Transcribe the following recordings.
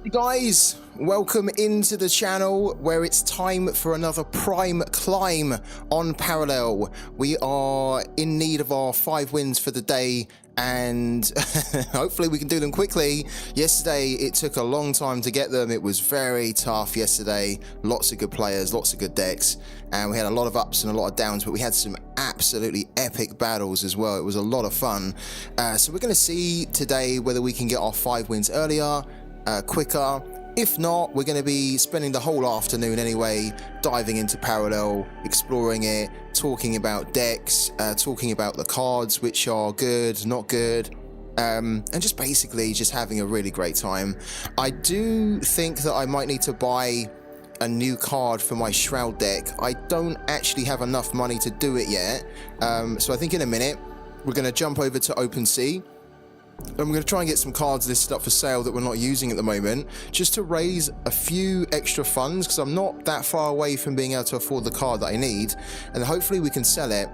Hey guys, welcome into the channel where it's time for another prime climb on Parallel. We are in need of our 5 wins for the day, and hopefully we can do them quickly. Yesterday it took a long time to get them. It was very tough yesterday. Lots of good players, lots of good decks, and we had a lot of ups and a lot of downs, but we had some absolutely epic battles as well. It was a lot of fun. So we're going to see today whether we can get our 5 wins earlier, quicker. If not, we're going to be spending the whole afternoon anyway, diving into Parallel, exploring it, talking about decks, talking about the cards, which are good, not good, and just basically just having a really great time. I do think that I might need to buy a new card for my Shroud deck. I don't actually have enough money to do it yet, so I think in a minute we're going to jump over to OpenSea. And we're going to try and get some cards listed up for sale that we're not using at the moment, just to raise a few extra funds, because I'm not that far away from being able to afford the card that I need, and hopefully we can sell it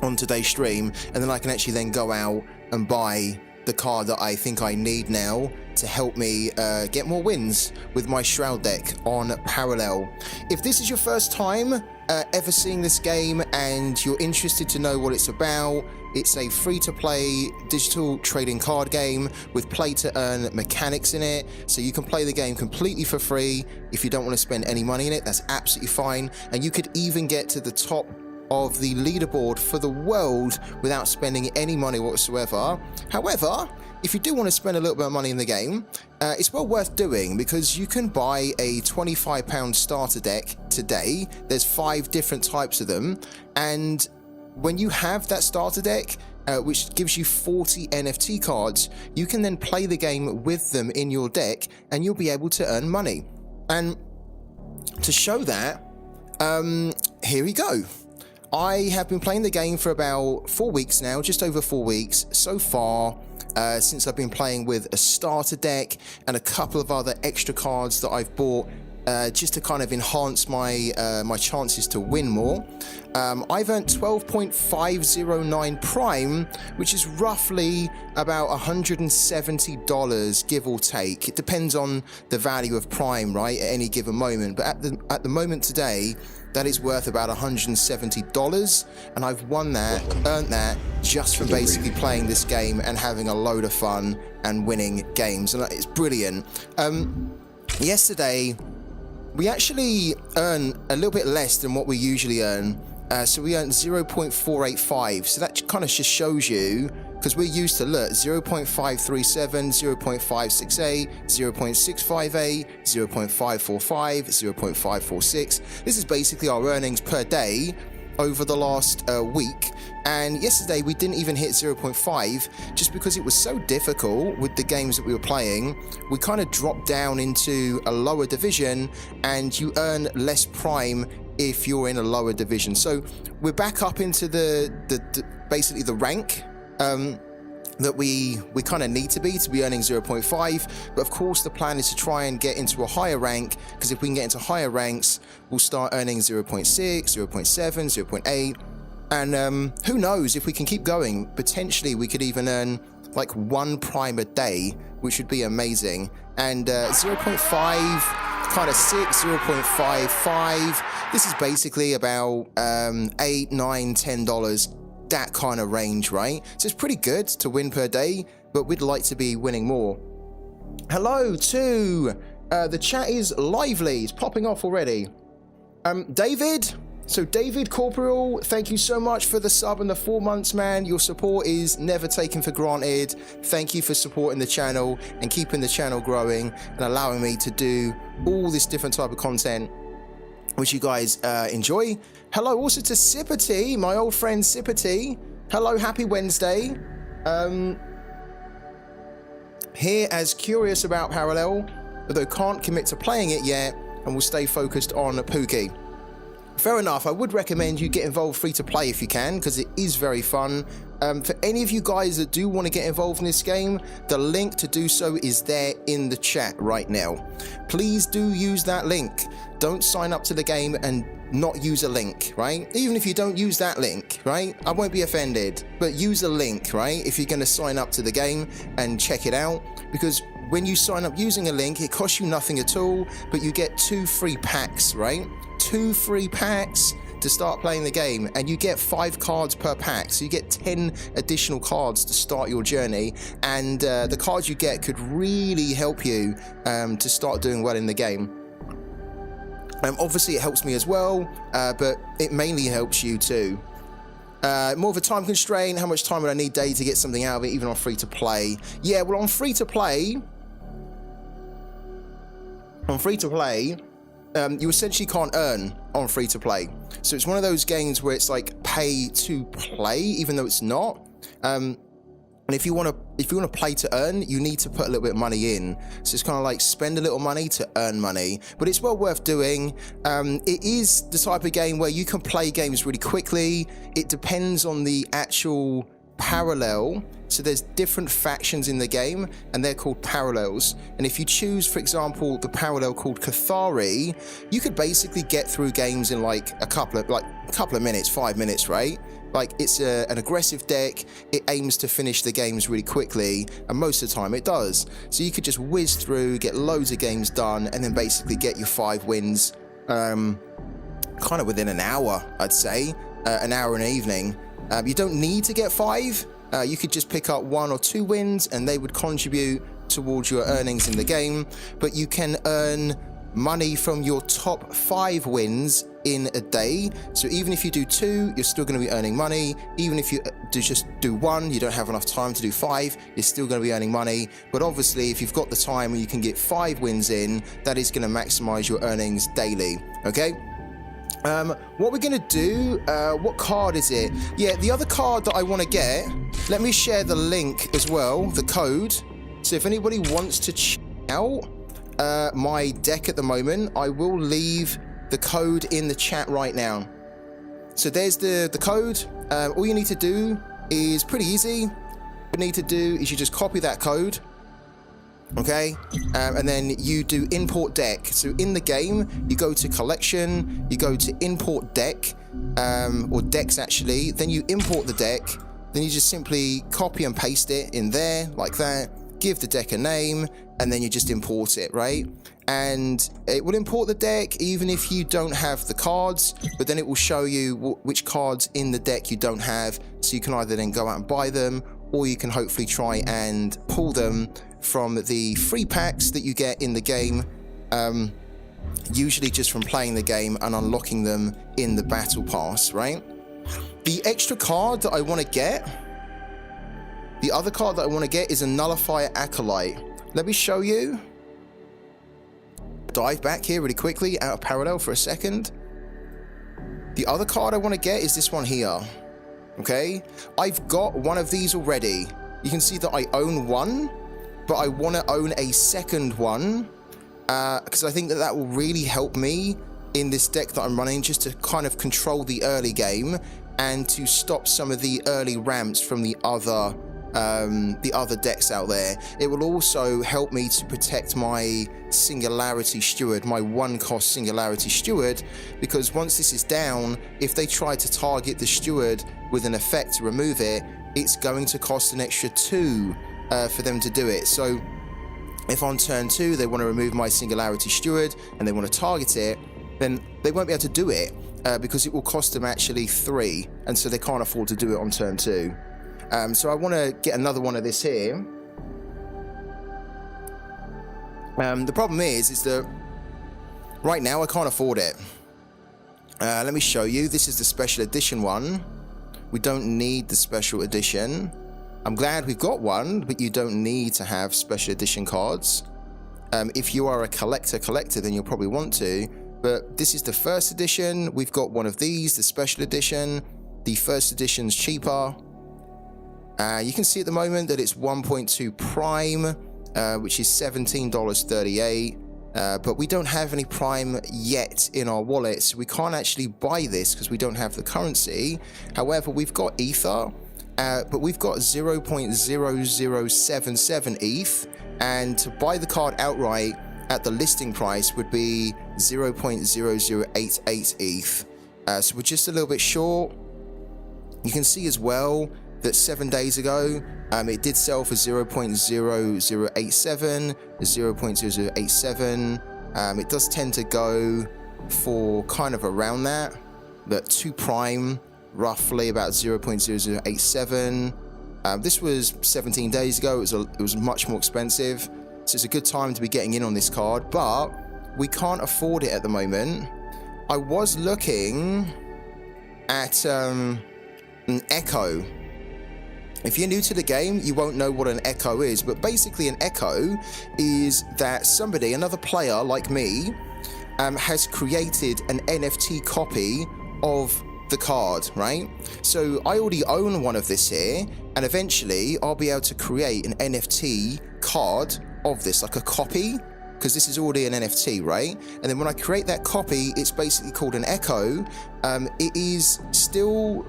on today's stream, and then I can actually then go out and buy the card that I think I need now to help me get more wins with my Shroud deck on Parallel. If this is your first time ever seeing this game and you're interested to know what it's about, it's a free-to-play digital trading card game with play-to-earn mechanics in it, so you can play the game completely for free. If you don't want to spend any money in it, that's absolutely fine, and you could even get to the top of the leaderboard for the world without spending any money whatsoever. However, if you do want to spend a little bit of money in the game, it's well worth doing, because you can buy a £25 starter deck today. There's 5 different types of them, and when you have that starter deck, which gives you 40 NFT cards, you can then play the game with them in your deck, and you'll be able to earn money. And to show that, here we go. I have been playing the game for about 4 weeks now, just over 4 weeks so far, since I've been playing with a starter deck and a couple of other extra cards that I've bought just to kind of enhance my my chances to win more. I've earned 12.509 Prime, which is roughly about $170, give or take. It depends on the value of Prime, right, at any given moment. But at the moment today, that is worth about $170, and I've won that, earned that, just from basically playing this game and having a load of fun and winning games, and it's brilliant. Yesterday, we actually earn a little bit less than what we usually earn, so we earned 0.485, so that kind of just shows you, because we're used to, look, 0.537, 0.568, 0.658, 0.545, 0.546. This is basically our earnings per day over the last week, and yesterday we didn't even hit 0.5 just because it was so difficult with the games that we were playing. We kind of dropped down into a lower division, and you earn less Prime if you're in a lower division. So we're back up into the basically the rank that we kind of need to be earning 0.5, but of course the plan is to try and get into a higher rank, because if we can get into higher ranks, we'll start earning 0.6, 0.7, 0.8, and who knows, if we can keep going, potentially we could even earn like 1 Prime a day, which would be amazing. And 0.5, kind of 6, 0.55, this is basically about $8, $9, $10, that kind of range, right? So it's pretty good to win per day, but we'd like to be winning more. Hello to the chat is lively, it's popping off already. David, so David Corporal, thank you so much for the sub and the 4 months, man. Your support is never taken for granted. Thank you for supporting the channel and keeping the channel growing and allowing me to do all this different type of content which you guys enjoy. Hello also to Sippity, my old friend Sippity. Hello, happy Wednesday. Here as curious about Parallel, although can't commit to playing it yet, and will stay focused on Pooky. Fair enough, I would recommend you get involved free to play if you can, because it is very fun. For any of you guys that do want to get involved in this game, the link to do so is there in the chat right now. Please do use that link. Don't sign up to the game and not use a link, right? Even if you don't use that link, right? I won't be offended, but use a link, right? If you're going to sign up to the game and check it out, because when you sign up using a link, it costs you nothing at all, but you get 2 free packs, right? 2 free packs. to start playing the game, and you get 5 cards per pack, so you get 10 additional cards to start your journey, and the cards you get could really help you to start doing well in the game. Obviously it helps me as well, but it mainly helps you too. More of a time constraint. How much time would I need daily to get something out of it, even on free to play? Yeah, well, on free to play, you essentially can't earn on free to play. So it's one of those games where it's like pay to play, even though it's not. And if you want to play to earn, you need to put a little bit of money in. So it's kind of like spend a little money to earn money, but it's well worth doing. It is the type of game where you can play games really quickly. It depends on the actual parallel. So there's different factions in the game, and they're called parallels. And if you choose, for example, the parallel called Cathari, you could basically get through games in like a couple of minutes, 5 minutes, right? Like, it's an aggressive deck. It aims to finish the games really quickly, and most of the time it does. So you could just whiz through, get loads of games done, and then basically get your 5 wins kind of within an hour, I'd say, an hour in an evening. You don't need to get 5. You could just pick up 1 or 2 wins, and they would contribute towards your earnings in the game. But you can earn money from your top 5 wins in a day. So even if you do 2, you're still going to be earning money. Even if you just do 1, you don't have enough time to do 5, you're still going to be earning money. But obviously, if you've got the time and you can get 5 wins in, that is going to maximize your earnings daily. Okay. What we're gonna do, what card is it? Yeah, the other card that I want to get, let me share the link as well, the code. So if anybody wants to check out my deck at the moment, I will leave the code in the chat right now. So there's the code. All you need to do is pretty easy. What you need to do is you just copy that code. Okay, and then you do import deck. So in the game, you go to collection, you go to import deck, or decks actually, then you import the deck, then you just simply copy and paste it in there like that, give the deck a name, and then you just import it, right? And it will import the deck even if you don't have the cards, but then it will show you which cards in the deck you don't have, so you can either then go out and buy them, or you can hopefully try and pull them from the free packs that you get in the game, usually just from playing the game and unlocking them in the battle pass, right? The extra card that I want to get, the other card that I want to get is a Nullifier Acolyte. Let me show you. Dive back here really quickly out of Parallel for a second. The other card I want to get is this one here. Okay, I've got one of these already. You can see that I own one, but I want to own a second one because I think that will really help me in this deck that I'm running, just to kind of control the early game and to stop some of the early ramps from the other decks out there. It will also help me to protect my Singularity Steward, my 1-cost Singularity Steward, because once this is down, if they try to target the Steward with an effect to remove it, it's going to cost an extra 2 for them to do it. So if on turn 2 they want to remove my Singularity Steward and they want to target it, then they won't be able to do it because it will cost them actually 3, and so they can't afford to do it on turn 2. So I want to get another one of this here. The problem is that right now I can't afford it. Let me show you. This is the special edition one. We don't need the special edition. I'm glad we've got one, but you don't need to have special edition cards. If you are a collector, then you'll probably want to. But this is the first edition. We've got one of these, the special edition. The first edition's cheaper. You can see at the moment that it's 1.2 Prime, which is $17.38. But we don't have any Prime yet in our wallet, so we can't actually buy this because we don't have the currency. However, we've got Ether, but we've got 0.0077 ETH, and to buy the card outright at the listing price would be 0.0088 ETH. So we're just a little bit short. You can see as well that 7 days ago, it did sell for 0.0087, 0.0087. It does tend to go for kind of around that. that 2 prime, roughly about 0.0087. This was 17 days ago. It was much more expensive, so it's a good time to be getting in on this card, but we can't afford it at the moment. I was looking at an echo. If you're new to the game, you won't know what an echo is, but basically an echo is that somebody, another player like me, has created an NFT copy of the card, right? So I already own one of this here, and eventually I'll be able to create an NFT card of this, like a copy, because this is already an NFT, right? And then when I create that copy, it's basically called an echo. It is still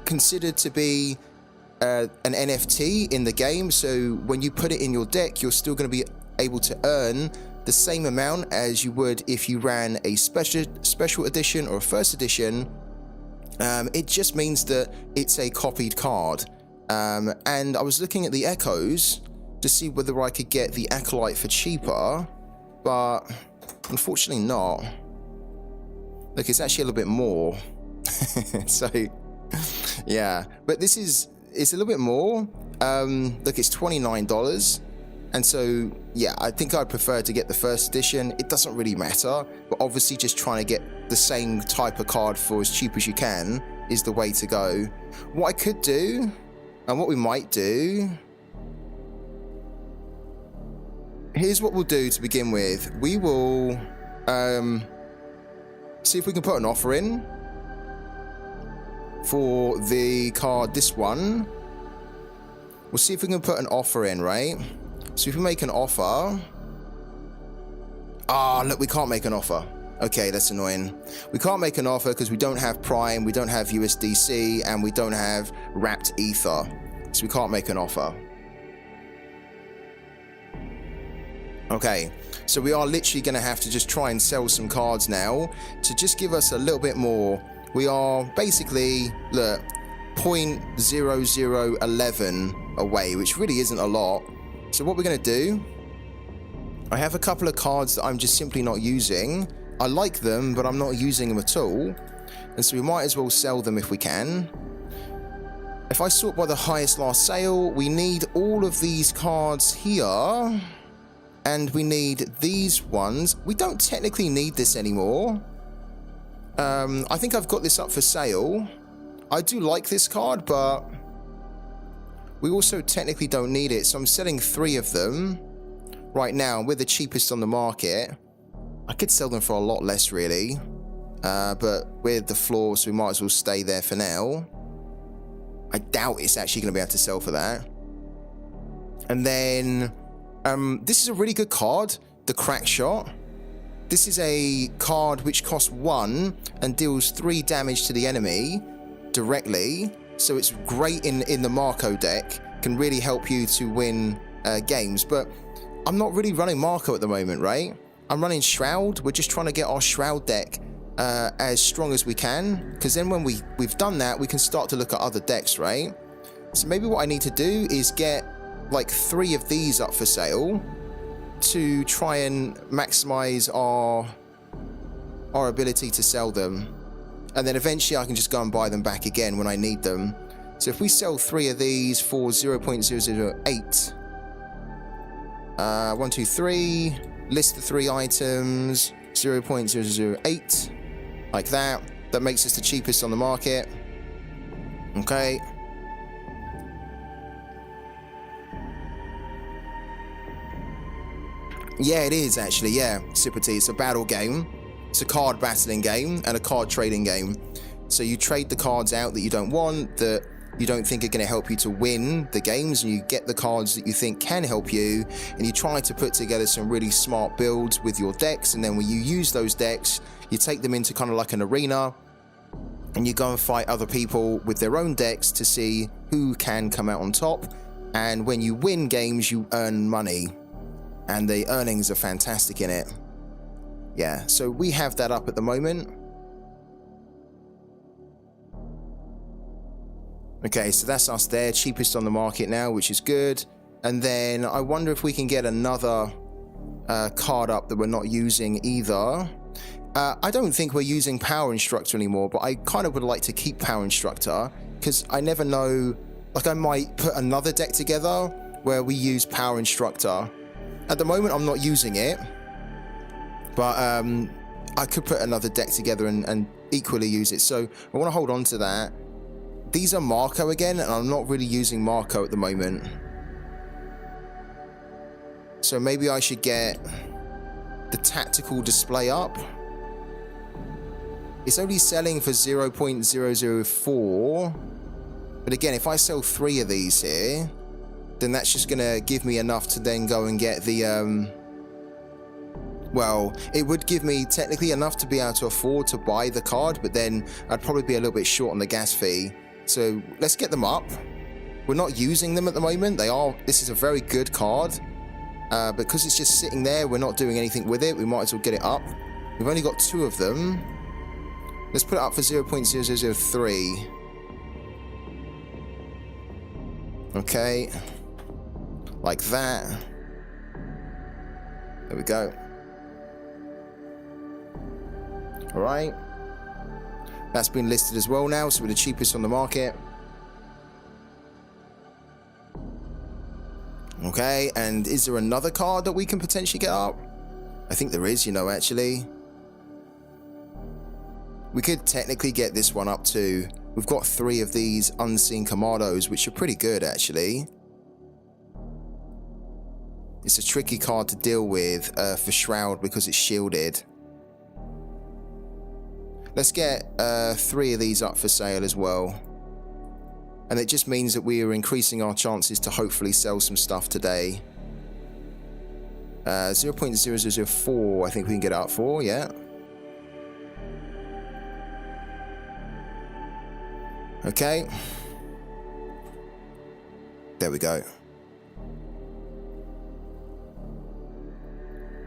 considered to be an NFT in the game, so when you put it in your deck, you're still going to be able to earn the same amount as you would if you ran a special edition or a first edition. It just means that it's a copied card. And I was looking at the echoes to see whether I could get the Acolyte for cheaper, but unfortunately not. Look, it's actually a little bit more. So yeah, but it's a little bit more. Look, it's $29. And so, yeah, I think I'd prefer to get the first edition. It doesn't really matter, but obviously just trying to get the same type of card for as cheap as you can is the way to go. What I could do, and what we might do, here's what we'll do to begin with. We will see if we can put an offer in for the card, this one. We'll see if we can put an offer in, right? So if we make an offer... look, we can't make an offer. Okay, that's annoying. We can't make an offer because we don't have Prime, we don't have USDC, and we don't have wrapped Ether. So we can't make an offer. Okay, so we are literally going to have to just try and sell some cards now to just give us a little bit more. We are basically, look, 0.0011 away, which really isn't a lot. So what we're going to do, I have a couple of cards that I'm just simply not using. I like them, but I'm not using them at all. And so we might as well sell them if we can. If I sort by the highest last sale, we need all of these cards here. And we need these ones. We don't technically need this anymore. I think I've got this up for sale. I do like this card, but we also technically don't need it. So I'm selling 3 of them right now. We're the cheapest on the market. I could sell them for a lot less, really. But we're the floor, so we might as well stay there for now. I doubt it's actually going to be able to sell for that. And then this is a really good card, the Crack Shot. This is a card which costs 1 and deals 3 damage to the enemy directly. So it's great in the Marco deck, can really help you to win games. But I'm not really running Marco at the moment, right? I'm running Shroud. We're just trying to get our Shroud deck as strong as we can, because then when we've done that, we can start to look at other decks, right? So maybe what I need to do is get like 3 of these up for sale to try and maximize our ability to sell them. And then eventually I can just go and buy them back again when I need them. So if we sell 3 of these for 0.008, 1, 2, 3, list the 3 items, 0.008, like that. That makes us the cheapest on the market. Okay. Yeah, it is actually, yeah, Sipperty. It's a battle game. It's a card battling game and a card trading game. So you trade the cards out that you don't want, that you don't think are going to help you to win the games, and you get the cards that you think can help you, and you try to put together some really smart builds with your decks. And then when you use those decks, you take them into kind of like an arena, and you go and fight other people with their own decks to see who can come out on top. And when you win games, you earn money, and the earnings are fantastic in it. Yeah, so we have that up at the moment. Okay, so that's us there, cheapest on the market now, which is good. And then I wonder if we can get another card up that we're not using either. I don't think we're using Power Instructor anymore, but I kind of would like to keep Power Instructor because I never know, like I might put another deck together where we use Power Instructor. At the moment, I'm not using it, but I could put another deck together and equally use it. So I want to hold on to that. These are Marco again, and I'm not really using Marco at the moment. So maybe I should get the tactical display up. It's only selling for 0.004. But again, if I sell 3 of these here, then that's just going to give me enough to then go and get the... well, it would give me technically enough to be able to afford to buy the card, but then I'd probably be a little bit short on the gas fee. So let's get them up. We're not using them at the moment. This is a very good card. Because it's just sitting there, we're not doing anything with it. We might as well get it up. We've only got 2 of them. Let's put it up for 0.0003. Okay. Like that. There we go. Alright. That's been listed as well now, so we're the cheapest on the market. Okay, and is there another card that we can potentially get up? I think there is, you know, actually. We could technically get this one up too. We've got 3 of these Unseen Commandos, which are pretty good, actually. It's a tricky card to deal with for Shroud because it's shielded. Let's get 3 of these up for sale as well. And it just means that we are increasing our chances to hopefully sell some stuff today. 0.0004, I think we can get it up for, yeah. Okay. There we go.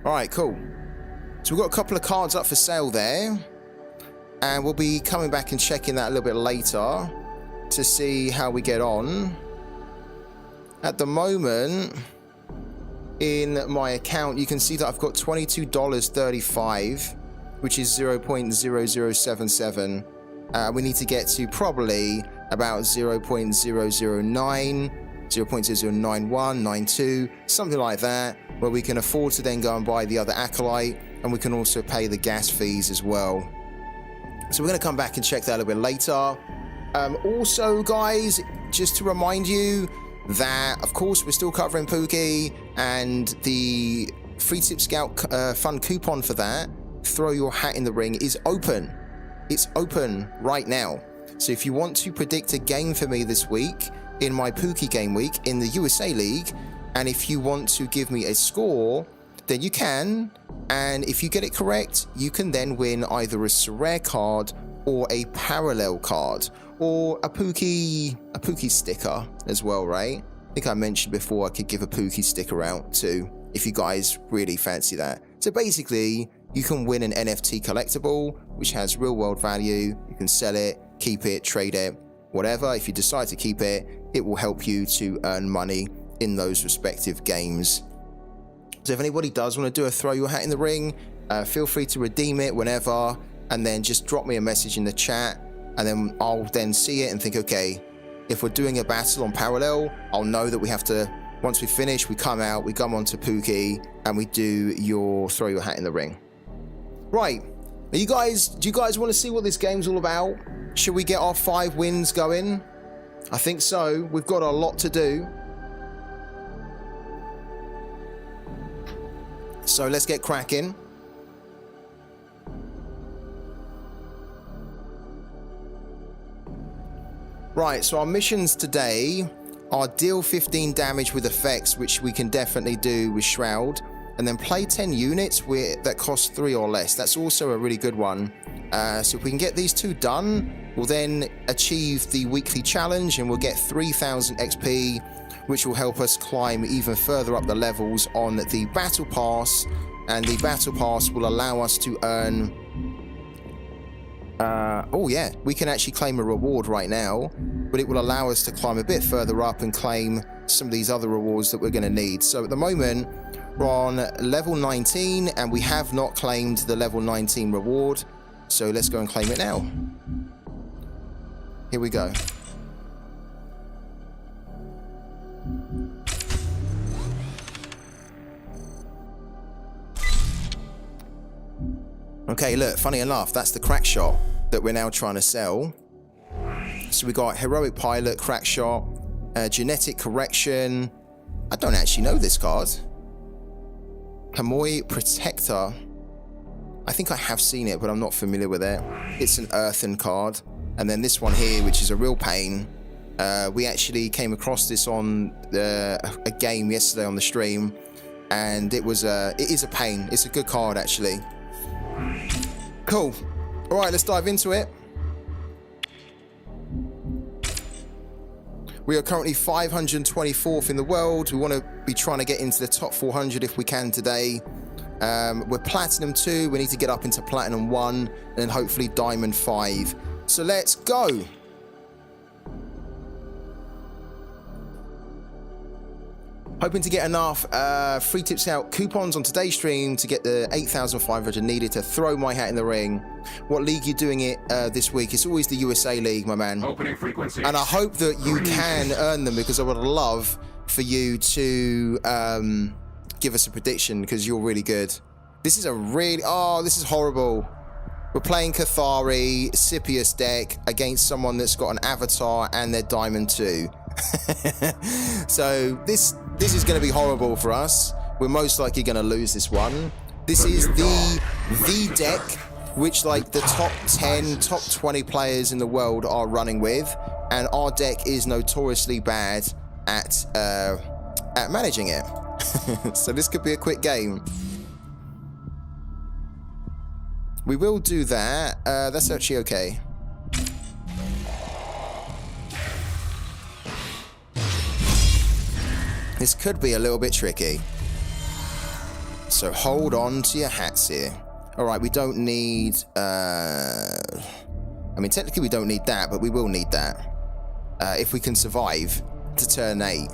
Alright, cool. So we've got a couple of cards up for sale there. And we'll be coming back and checking that a little bit later to see how we get on. At the moment, in my account, you can see that I've got $22.35, which is 0.0077. We need to get to probably about 0.009, 0.09192, something like that, where we can afford to then go and buy the other Acolyte, and we can also pay the gas fees as well. So we're going to come back and check that a little bit later. Also, guys, just to remind you that, of course, we're still covering Pooky, and the Free Tip Scout fund coupon for that, Throw Your Hat in the Ring, is open. It's open right now. So if you want to predict a game for me this week in my Pooky game week in the USA League, and if you want to give me a score, then you can. And if you get it correct, you can then win either a sorare card or a parallel card or a Pooky sticker as well, right? I think I mentioned before I could give a Pooky sticker out too, if you guys really fancy that. So basically, you can win an NFT collectible, which has real world value. You can sell it, keep it, trade it, whatever. If you decide to keep it, it will help you to earn money in those respective games. So if anybody does want to do a Throw Your Hat in the Ring, feel free to redeem it whenever, and then just drop me a message in the chat, and then I'll then see it and think, okay, if we're doing a battle on parallel, I'll know that we have to, once we finish, we come out, we come onto Pooky, and we do your Throw Your Hat in the Ring. Right, do you guys want to see what this game's all about? Should we get our 5 wins going? I think so. We've got a lot to do. So let's get cracking. Right, so our missions today are deal 15 damage with effects, which we can definitely do with Shroud, and then play 10 units that cost 3 or less. That's also a really good one. So if we can get these 2 done, we'll then achieve the weekly challenge and we'll get 3,000 XP, which will help us climb even further up the levels on the Battle Pass. And the Battle Pass will allow us to earn... oh yeah, we can actually claim a reward right now, but it will allow us to climb a bit further up and claim some of these other rewards that we're going to need. So at the moment, We're on level 19 and we have not claimed the level 19 reward. So let's go and claim it now. Here we go. Okay, look, funny enough, that's the crack shot that we're now trying to sell. So we got heroic pilot, crack shot, genetic correction. I don't actually know this card. Hamoi Protector. I think I have seen it, but I'm not familiar with it. It's an earthen card. And then this one here, which is a real pain. We actually came across this on a game yesterday on the stream, and it is a pain. It's a good card, actually. Cool. All right, let's dive into it. We are currently 524th in the world. We want to be trying to get into the top 400 if we can today. We're Platinum 2. We need to get up into Platinum 1 and then hopefully Diamond 5. So let's go. Hoping to get enough free tips out coupons on today's stream to get the 8,500 needed to throw my hat in the ring. What league are you doing it this week? It's always the USA League, my man. Opening frequency. And I hope that you can earn them, because I would love for you to give us a prediction, because you're really good. This is a really... Oh, this is horrible. We're playing Cathari, Scipius deck against someone that's got an Avatar and they're Diamond 2. So this is going to be horrible for us. We're most likely going to lose this one. This is the deck which like the top 10, top 20 players in the world are running with, and our deck is notoriously bad at managing it. So this could be a quick game. We will do that. That's actually okay. This could be a little bit tricky. So hold on to your hats here. All right, we don't need... I mean, technically we don't need that, but we will need that. If we can survive to turn 8.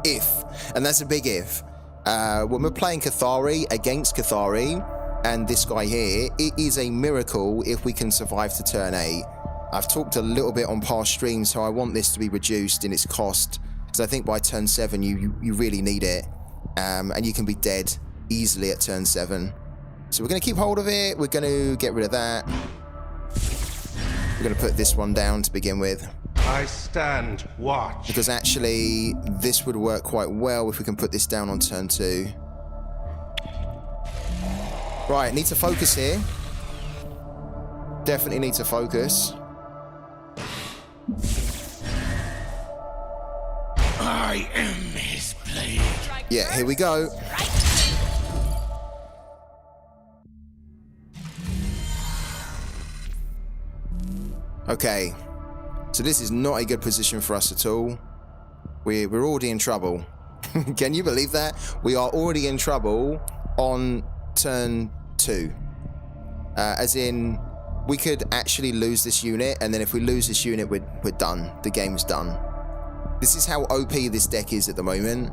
If. And that's a big if. When we're playing Cathari against Cathari, and this guy here, it is a miracle if we can survive to turn 8. I've talked a little bit on past streams how I want this to be reduced in its cost, because I think by turn 7 you really need it, and you can be dead easily at turn 7. So we're going to keep hold of it. We're going to get rid of that. We're going to put this one down to begin with. I stand watch. Because actually this would work quite well if we can put this down on turn 2. Right, need to focus here. Definitely need to focus. I am his blade. Yeah, here we go. Okay, so this is not a good position for us at all. We're already in trouble. Can you believe that? We are already in trouble on turn 2. As in, we could actually lose this unit, and then if we lose this unit, we're done. The game's done. This is how OP this deck is at the moment.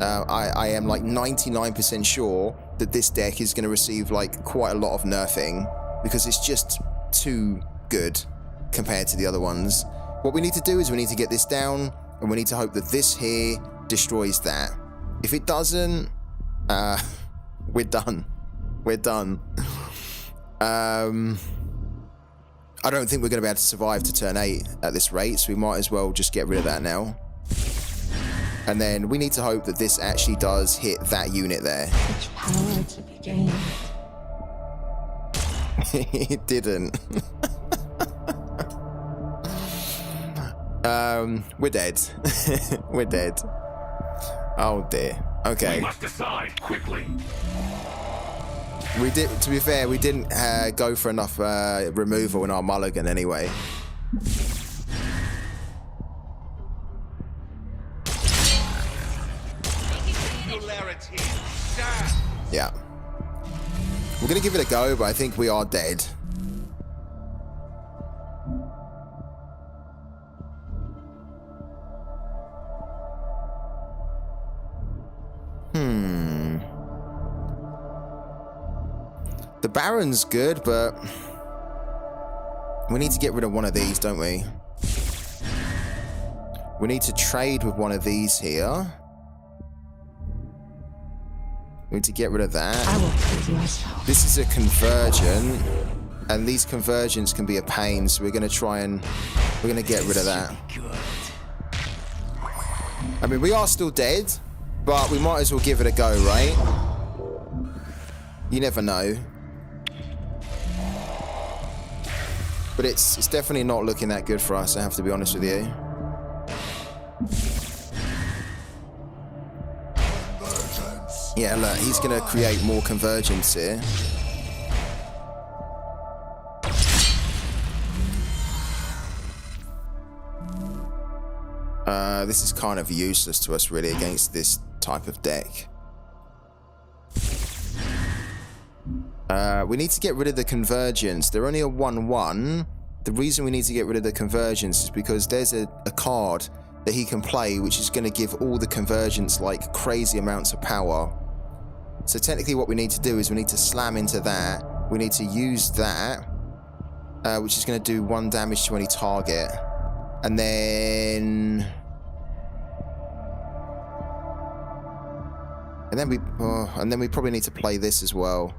I am like 99% sure that this deck is going to receive like quite a lot of nerfing, because it's just too good compared to the other ones. What we need to do is we need to get this down, and we need to hope that this here destroys that. If it doesn't, we're done. We're done. I don't think we're going to be able to survive to turn 8 at this rate, so we might as well just get rid of that now. And then we need to hope that this actually does hit that unit there. Which power to be gained? It didn't. We're dead. We're dead. Oh dear. Okay. We must decide quickly. We did. To be fair, we didn't go for enough removal in our mulligan anyway. Yeah. We're gonna give it a go, but I think we are dead. Baron's good, but we need to get rid of one of these, don't we? We need to trade with one of these here. We need to get rid of that. I will prove myself. This is a convergent, and these convergents can be a pain, so we're going to try and... we're going to get rid of that. I mean, we are still dead, but we might as well give it a go, right? You never know. But it's definitely not looking that good for us, I have to be honest with you. Yeah, look, he's going to create more convergence here. This is kind of useless to us, really, against this type of deck. We need to get rid of the convergence. They're only a 1/1. The reason we need to get rid of the convergence is because there's a card that he can play which is going to give all the convergence like crazy amounts of power. So technically what we need to do is we need to slam into that. We need to use that, which is going to do 1 damage to any target. And then... And then we probably need to play this as well.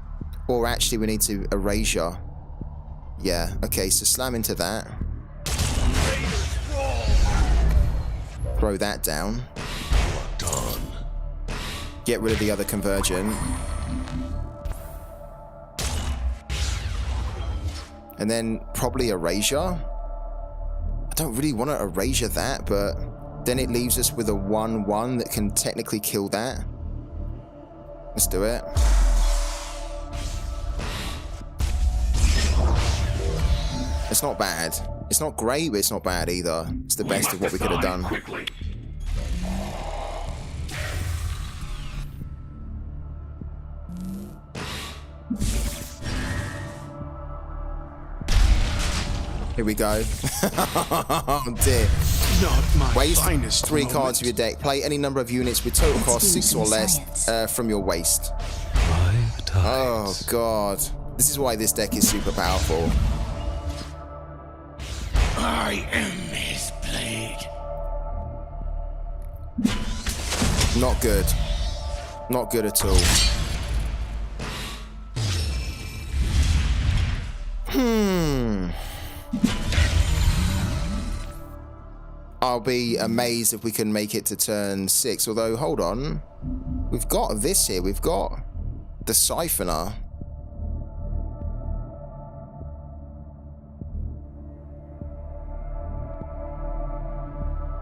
Or actually we need to erasure. Yeah, okay, so slam into that. Throw that down. Get rid of the other convergent. And then probably erasure. I don't really want to erasure that, but then it leaves us with a 1/1 that can technically kill that. Let's do it. It's not bad. It's not great, but it's not bad either. It's the best of what we could have done. Quickly. Here we go. Oh dear. Not my Waste finest 3 moment. cards of your deck. Play any number of units with total cost do 6 some or less science. from your waste. Five times. Oh god. This is why this deck is super powerful. I am his blade. Not good. Not good at all. I'll be amazed if we can make it to turn 6. Although, hold on. We've got this here. We've got the Siphoner.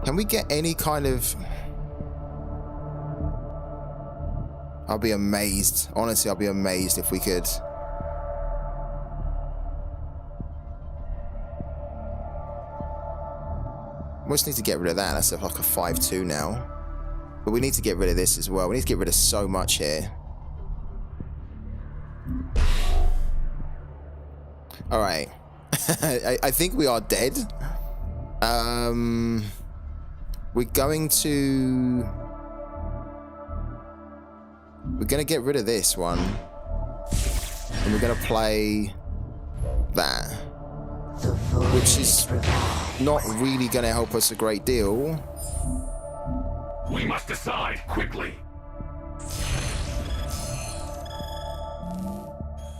Can we get any kind of... I'll be amazed. Honestly, I'll be amazed if we could... We just need to get rid of that. That's like a 5/2 now. But we need to get rid of this as well. We need to get rid of so much here. Alright. I think we are dead. We're going to... We're going to get rid of this one. And we're going to play that. Which is not really going to help us a great deal. We must decide quickly.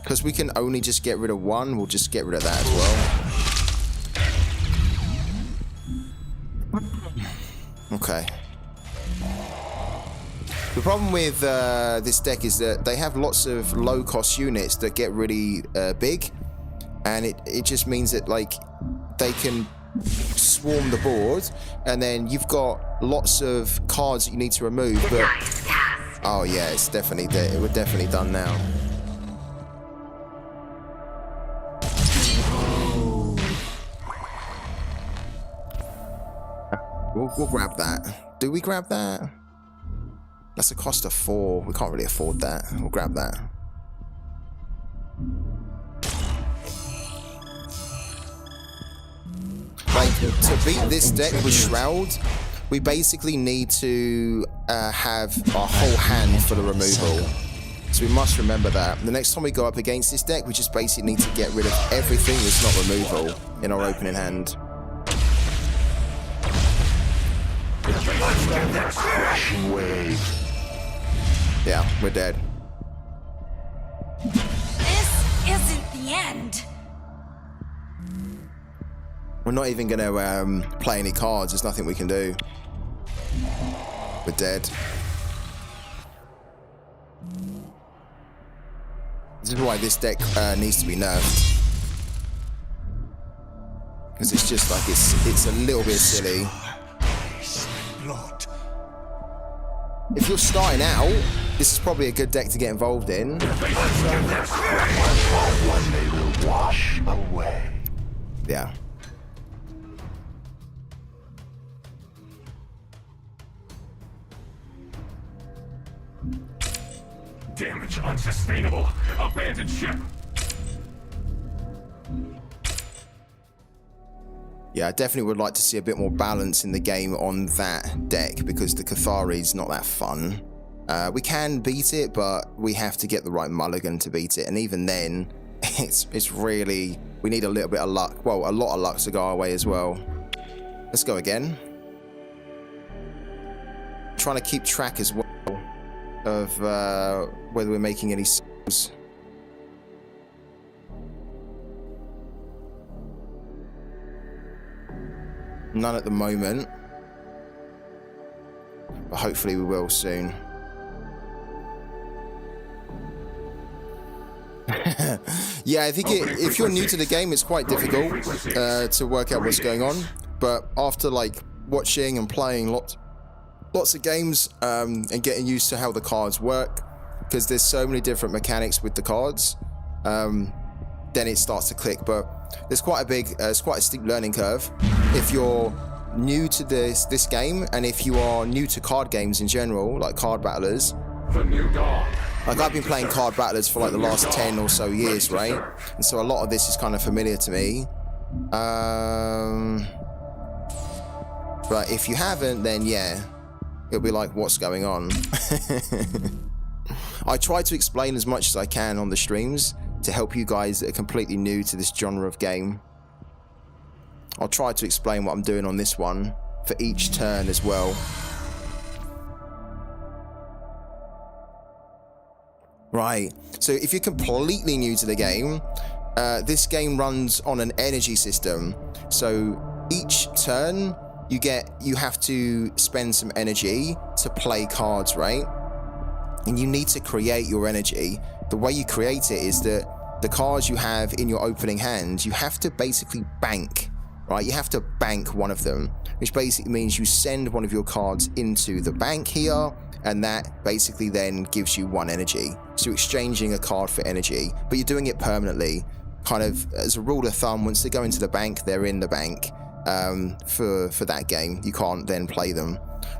Because we can only just get rid of one, we'll just get rid of that as well. Okay. The problem with this deck is that they have lots of low-cost units that get really big. And it just means that, like, they can swarm the board, and then you've got lots of cards that you need to remove, but... Oh, yeah, it's definitely dead. We're definitely done now. We'll grab that. Do we grab that? That's a cost of 4. We can't really afford that. We'll grab that. Like, to beat this deck with Shroud, we basically need to have our whole hand for the removal. So we must remember that. The next time we go up against this deck, we just basically need to get rid of everything that's not removal in our opening hand. Crashing wave. Yeah, we're dead. This isn't the end. We're not even going to play any cards. There's nothing we can do. We're dead. This is why this deck needs to be nerfed. Because it's just like, it's a little bit silly. If you're starting out, this is probably a good deck to get involved in. One they will wash away. Yeah. Damage unsustainable. Abandoned ship. Yeah, I definitely would like to see a bit more balance in the game on that deck, because the Cathari's not that fun. We can beat it, but we have to get the right mulligan to beat it, and even then, it's really, we need a little bit of luck. Well, a lot of luck to go our way as well. Let's go again. Trying to keep track as well of whether we're making any sales. None at the moment, but hopefully we will soon. Yeah, I think if you're new to the game, it's quite difficult to work out what's going on. But after like watching and playing lots of games and getting used to how the cards work, because there's so many different mechanics with the cards, then it starts to click. But there's quite a big, it's quite a steep learning curve if you're new to this game, and if you are new to card games in general, like card battlers. The new dawn. Like, I've been playing card battlers for like the last 10 or so years, right? And so a lot of this is kind of familiar to me. But if you haven't, then yeah, it'll be like, what's going on? I try to explain as much as I can on the streams to help you guys that are completely new to this genre of game. I'll try to explain what I'm doing on this one for each turn as well. Right, so if you're completely new to the game, this game runs on an energy system. So each turn you have to spend some energy to play cards, right? And you need to create your energy. The way you create it is that the cards you have in your opening hand, you have to basically bank, right? You have to bank one of them, which basically means you send one of your cards into the bank here, and that basically then gives you one energy. So you're exchanging a card for energy, but you're doing it permanently. Kind of as a rule of thumb, once they go into the bank, they're in the bank for that game. You can't then play them.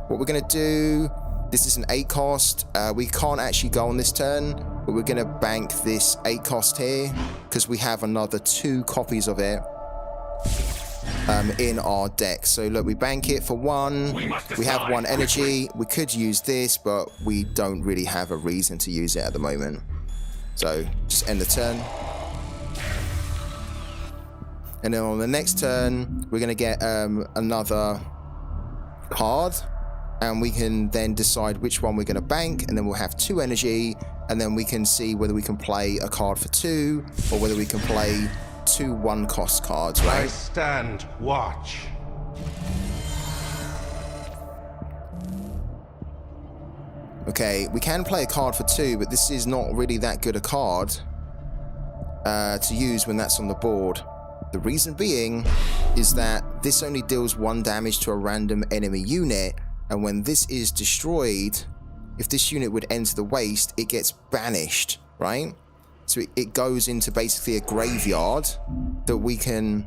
What we're going to do, this is an 8 cost. We can't actually go on this turn, but we're going to bank this 8 cost here because we have another 2 copies of it in our deck. So look, we bank it for 1. We have 1 energy. We could use this, but we don't really have a reason to use it at the moment. So just end the turn. And then on the next turn, we're going to get another card, and we can then decide which one we're going to bank, and then we'll have 2 energy, and then we can see whether we can play a card for 2 or whether we can play 2 1-cost cards, right? I stand watch. Okay, we can play a card for 2, but this is not really that good a card to use when that's on the board. The reason being is that this only deals 1 damage to a random enemy unit, and when this is destroyed, if this unit would enter the waste, it gets banished, right? So it goes into basically a graveyard that we can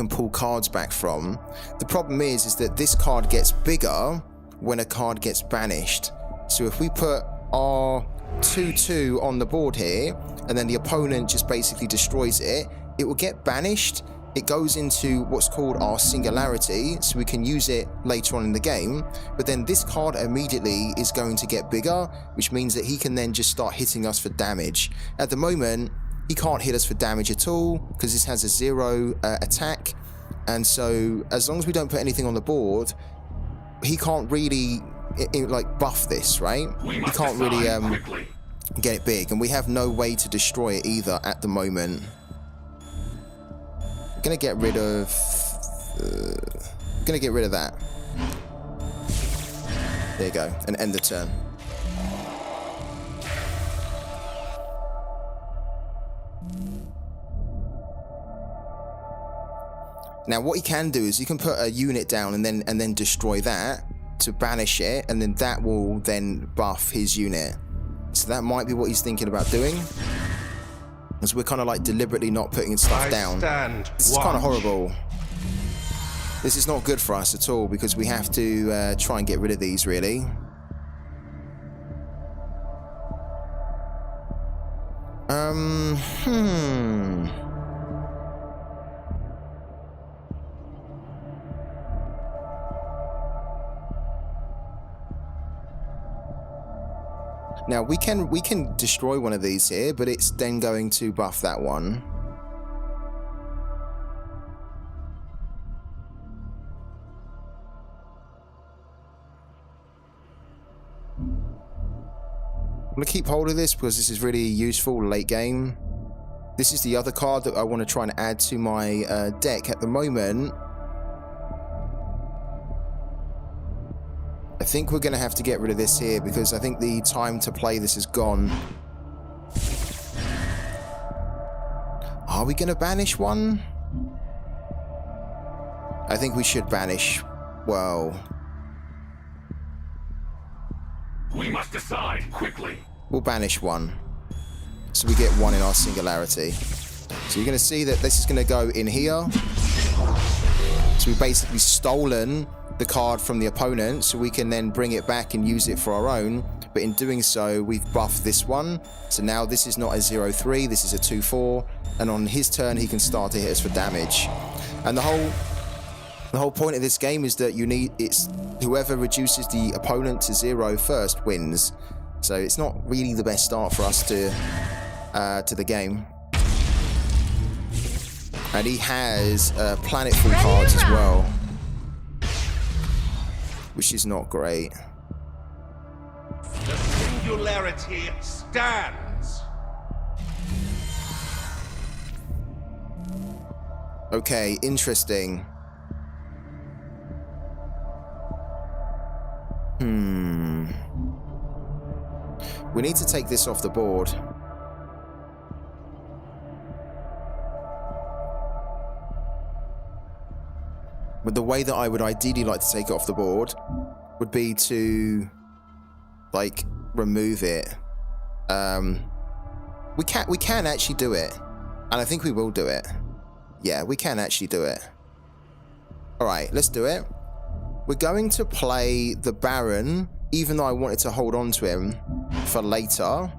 pull cards back from. The problem is that this card gets bigger when a card gets banished. So if we put our 2/2 on the board here, and then the opponent just basically destroys it, it will get banished, it goes into what's called our singularity, so we can use it later on in the game, but then this card immediately is going to get bigger, which means that he can then just start hitting us for damage. At the moment, he can't hit us for damage at all, because this has a 0 attack, and so as long as we don't put anything on the board, he can't really like buff this, right? He can't really get it big, and we have no way to destroy it either at the moment. I'm gonna get rid of that. There you go, and end the turn. Now what he can do is he can put a unit down and then destroy that to banish it, and then that will then buff his unit. So that might be what he's thinking about doing. Because we're kind of like deliberately not putting stuff down. This is kind of horrible. This is not good for us at all, because we have to try and get rid of these, really. Now we can destroy one of these here, but it's then going to buff that one. I'm gonna keep hold of this because this is really useful late game. This is the other card that I want to try and add to my deck at the moment. I think we're going to have to get rid of this here, because I think the time to play this is gone. Are we going to banish one? I think we should banish. Well, We must decide quickly. we'll banish one. So we get one in our singularity. So you're going to see that this is going to go in here. So we've basically stolen the card from the opponent, so we can then bring it back and use it for our own. But in doing so, we've buffed this one. So now this is not a 0-3, this is a 2-4. And on his turn, he can start to hit us for damage. And the whole point of this game is that it's whoever reduces the opponent to 0 first wins. So it's not really the best start for us to the game. And he has planetful cards as well, which is not great. The singularity stands. Okay, interesting. We need to take this off the board. But the way that I would ideally like to take it off the board would be to, like, remove it. We can actually do it, and I think we will do it. Yeah, we can actually do it. All right, let's do it. We're going to play the Baron, even though I wanted to hold on to him for later.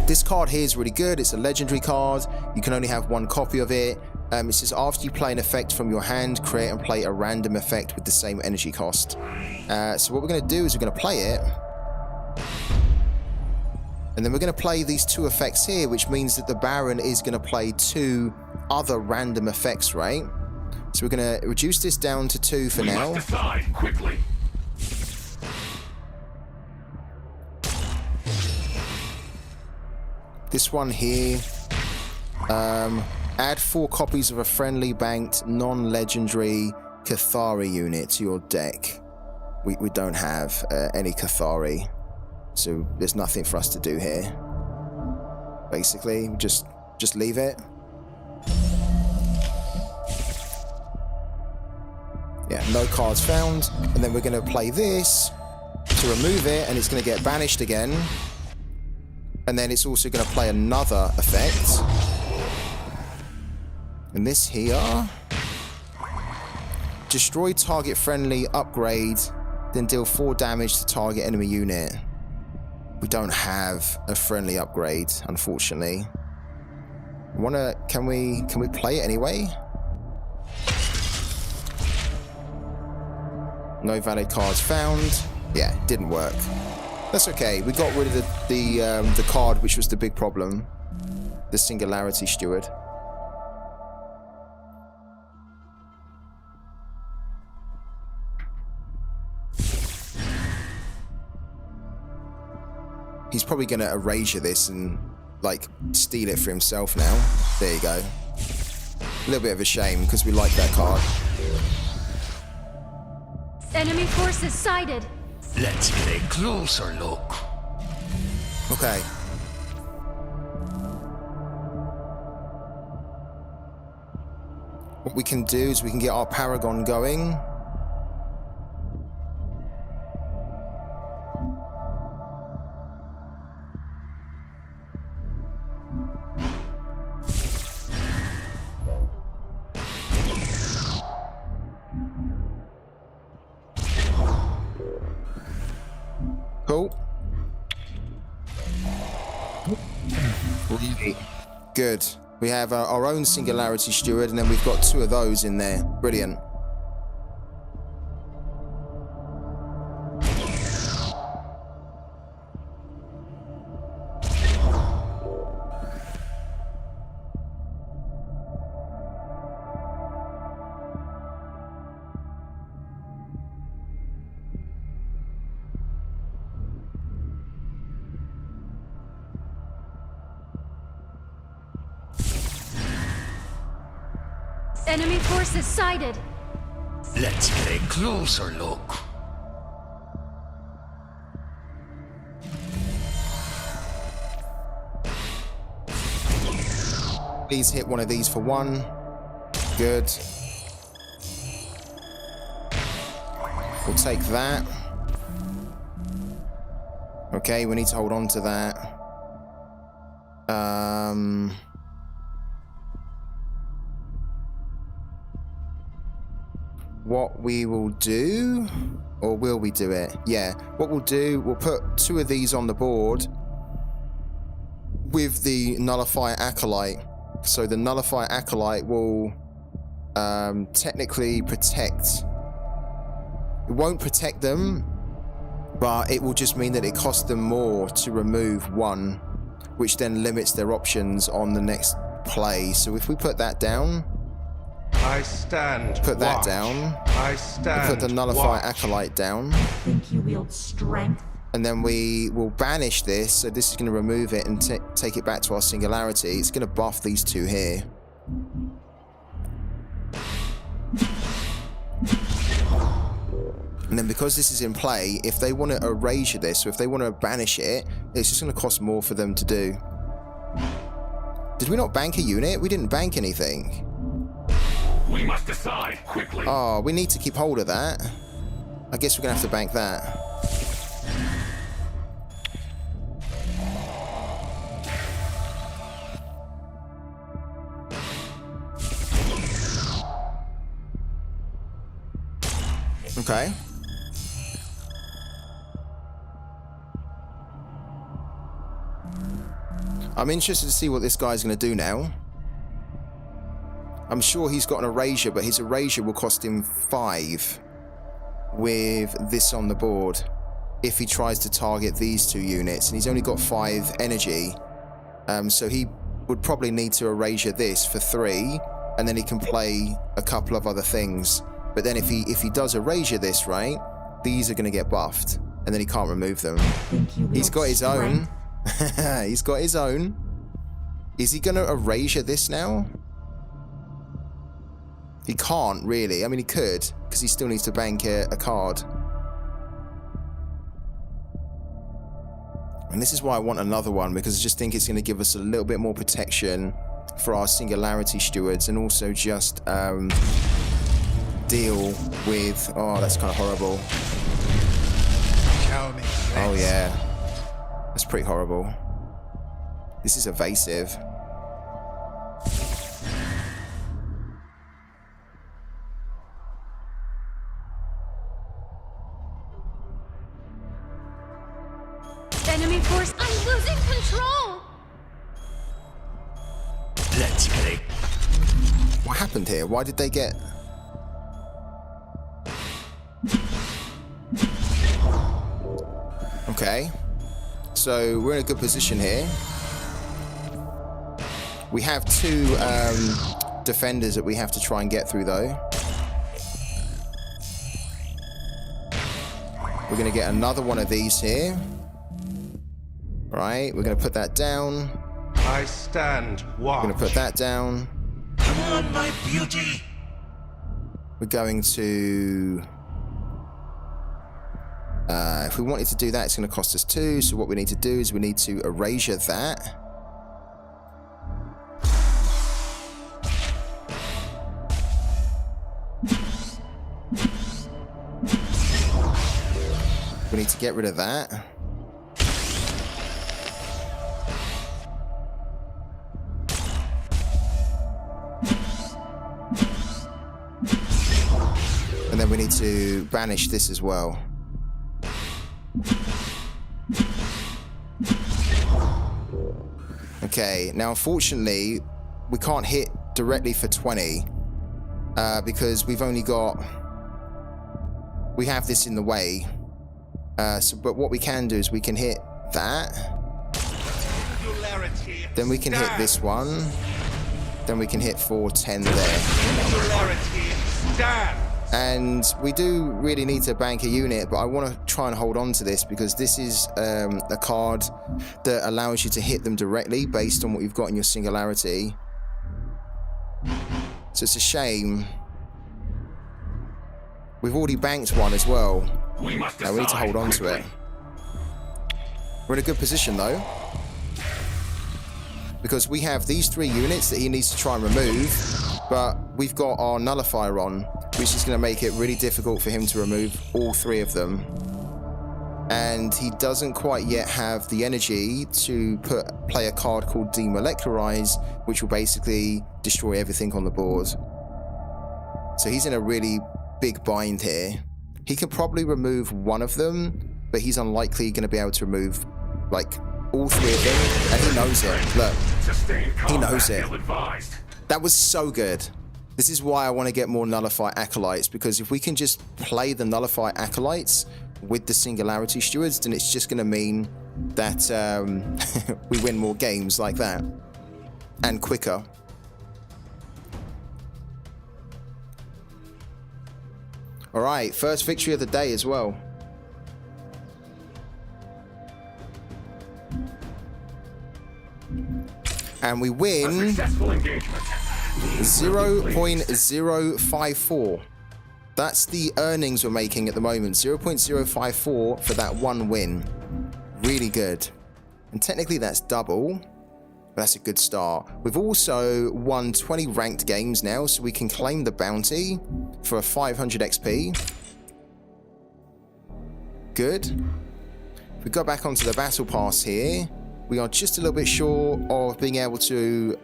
This card here is really good. It's a legendary card. You can only have one copy of it. It says after you play an effect from your hand, create and play a random effect with the same energy cost. So what we're going to do is we're going to play it. And then we're going to play these two effects here, which means that the Baron is going to play 2 other random effects, right? So we're going to reduce this down to 2 for now. We must decide quickly. This one here. Add 4 copies of a friendly banked non-legendary Cathari unit to your deck. We don't have any Cathari, so there's nothing for us to do here. Basically, just leave it. Yeah, no cards found. And then we're going to play this to remove it, and it's going to get banished again. And then it's also going to play another effect. And this here, destroy target friendly, upgrade, then deal 4 damage to target enemy unit. We don't have a friendly upgrade, unfortunately. Can we play it anyway? No valid cards found. Yeah, didn't work. That's okay. We got rid of the card which was the big problem. The Singularity Steward. He's probably going to erasure this and, like, steal it for himself now. There you go. A little bit of a shame, because we like that card. Enemy forces sighted. Let's get a closer look. Okay. What we can do is we can get our Paragon going. Cool. Good. We have our own Singularity Steward, and then we've got 2 of those in there. Brilliant. Enemy forces sighted. Let's get a closer look. Please hit one of these for 1. Good. We'll take that. Okay, we need to hold on to that. What we will do, or will we do it? Yeah, what we'll do, we'll put 2 of these on the board with the Nullifier Acolyte. So the Nullifier Acolyte will technically protect. It won't protect them, but it will just mean that it costs them more to remove 1, which then limits their options on the next play. So if we put that down, I stand. put that watch. down, I stand. put the Nullifier watch. Acolyte down, Think you wield strength? and then we will banish this. So this is going to remove it and take it back to our Singularity. It's going to buff these 2 here. And then because this is in play, if they want to erasure this, or if they want to banish it, it's just going to cost more for them to do. Did we not bank a unit? We didn't bank anything. We must decide quickly. Oh, we need to keep hold of that. I guess we're going to have to bank that. Okay. I'm interested to see what this guy's going to do now. I'm sure he's got an erasure, but his erasure will cost him 5 with this on the board if he tries to target these 2 units, and he's only got 5 energy. So he would probably need to erasure this for 3, and then he can play a couple of other things. But then if he does erasure this, right, these are going to get buffed, and then he can't remove them. He's got his own. He's got his own. Is he going to erasure this now? He can't, really. I mean, he could, because he still needs to bank a card. And this is why I want another one, because I just think it's going to give us a little bit more protection for our Singularity Stewards, and also just deal with... Oh, that's kind of horrible. Oh, yeah. That's pretty horrible. This is evasive. Enemy force. I'm losing control. Let's get What happened here? Why did they get... Okay. So we're in a good position here. We have two defenders that we have to try and get through, though. We're going to get another one of these here. Right, we're going to put that down. I stand watch. We're going to put that down. Come on, my beauty. We're going to... if we wanted to do that, it's going to cost us 2. So what we need to do is we need to erasure that. We need to get rid of that. And then we need to banish this as well. Okay, now unfortunately, we can't hit directly for 20 because we've only got... We have this in the way. But what we can do is we can hit that. Then we can hit this one. Then we can hit 410 there. And we do really need to bank a unit, but I want to try and hold on to this because this is a card that allows you to hit them directly based on what you've got in your singularity. So it's a shame. We've already banked one as well. Now we need to hold on to it. We're in a good position though, because we have these 3 units that he needs to try and remove, but we've got our nullifier on, which is going to make it really difficult for him to remove all 3 of them. And he doesn't quite yet have the energy to play a card called Demolecularize, which will basically destroy everything on the board. So he's in a really big bind here. He can probably remove one of them, but he's unlikely going to be able to remove like all 3 of them, and he knows it. Look, he knows it. That was so good. This is why I want to get more Nullify Acolytes, because if we can just play the Nullify Acolytes with the Singularity Stewards, then it's just going to mean that we win more games like that, and quicker. Alright, first victory of the day as well. And we win 0.054. That's the earnings we're making at the moment. 0.054 for that one win. Really good. And technically that's double. But that's a good start. We've also won 20 ranked games now, so we can claim the bounty for 500 XP. Good. If we go back onto the battle pass here, we are just a little bit short of being able to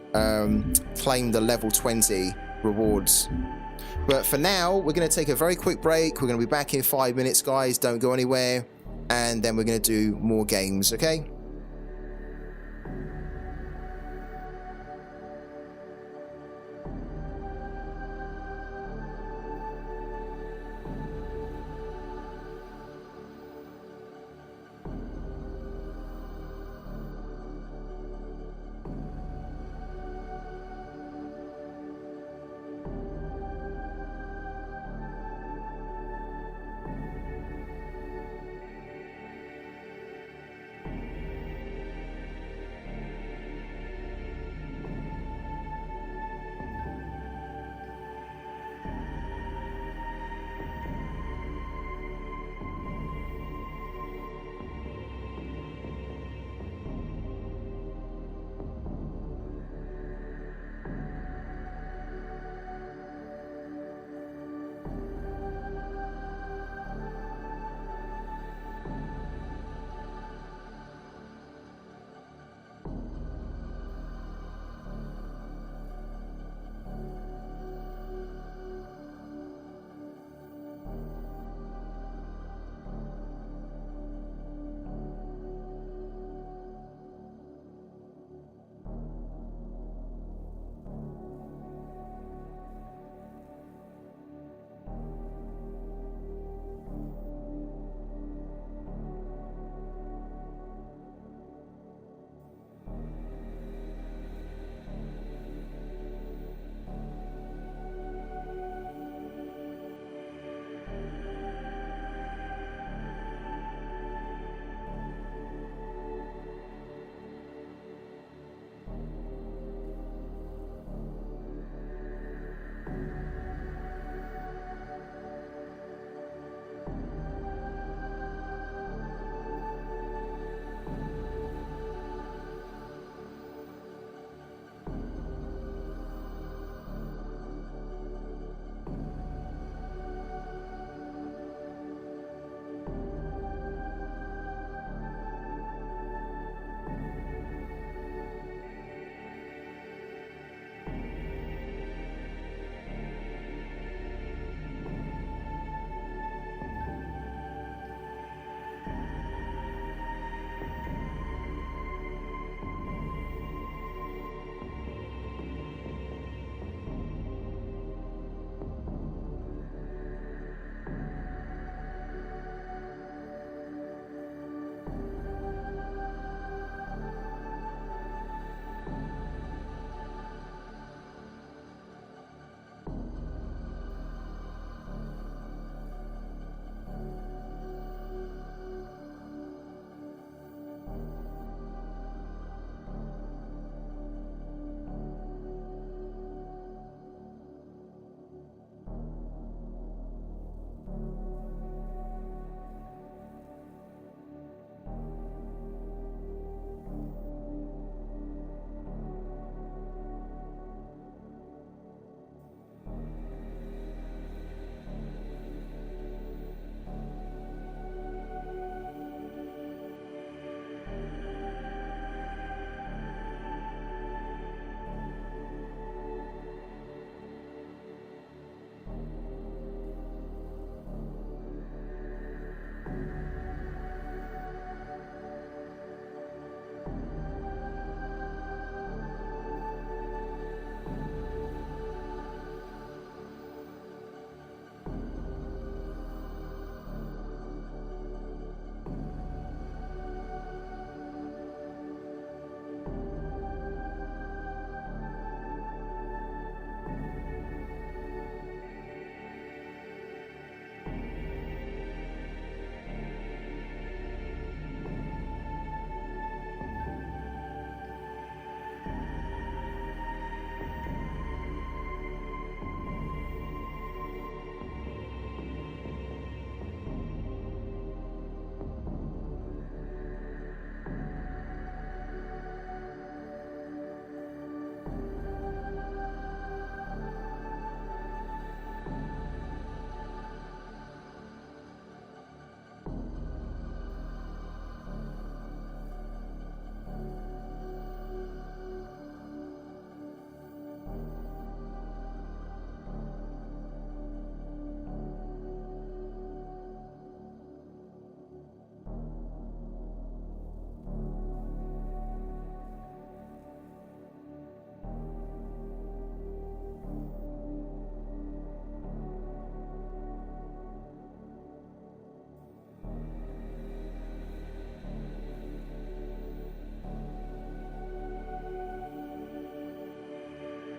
claim the level 20 rewards. But for now, we're going to take a very quick break. We're going to be back in 5 minutes, guys. Don't go anywhere. And then we're going to do more games, okay?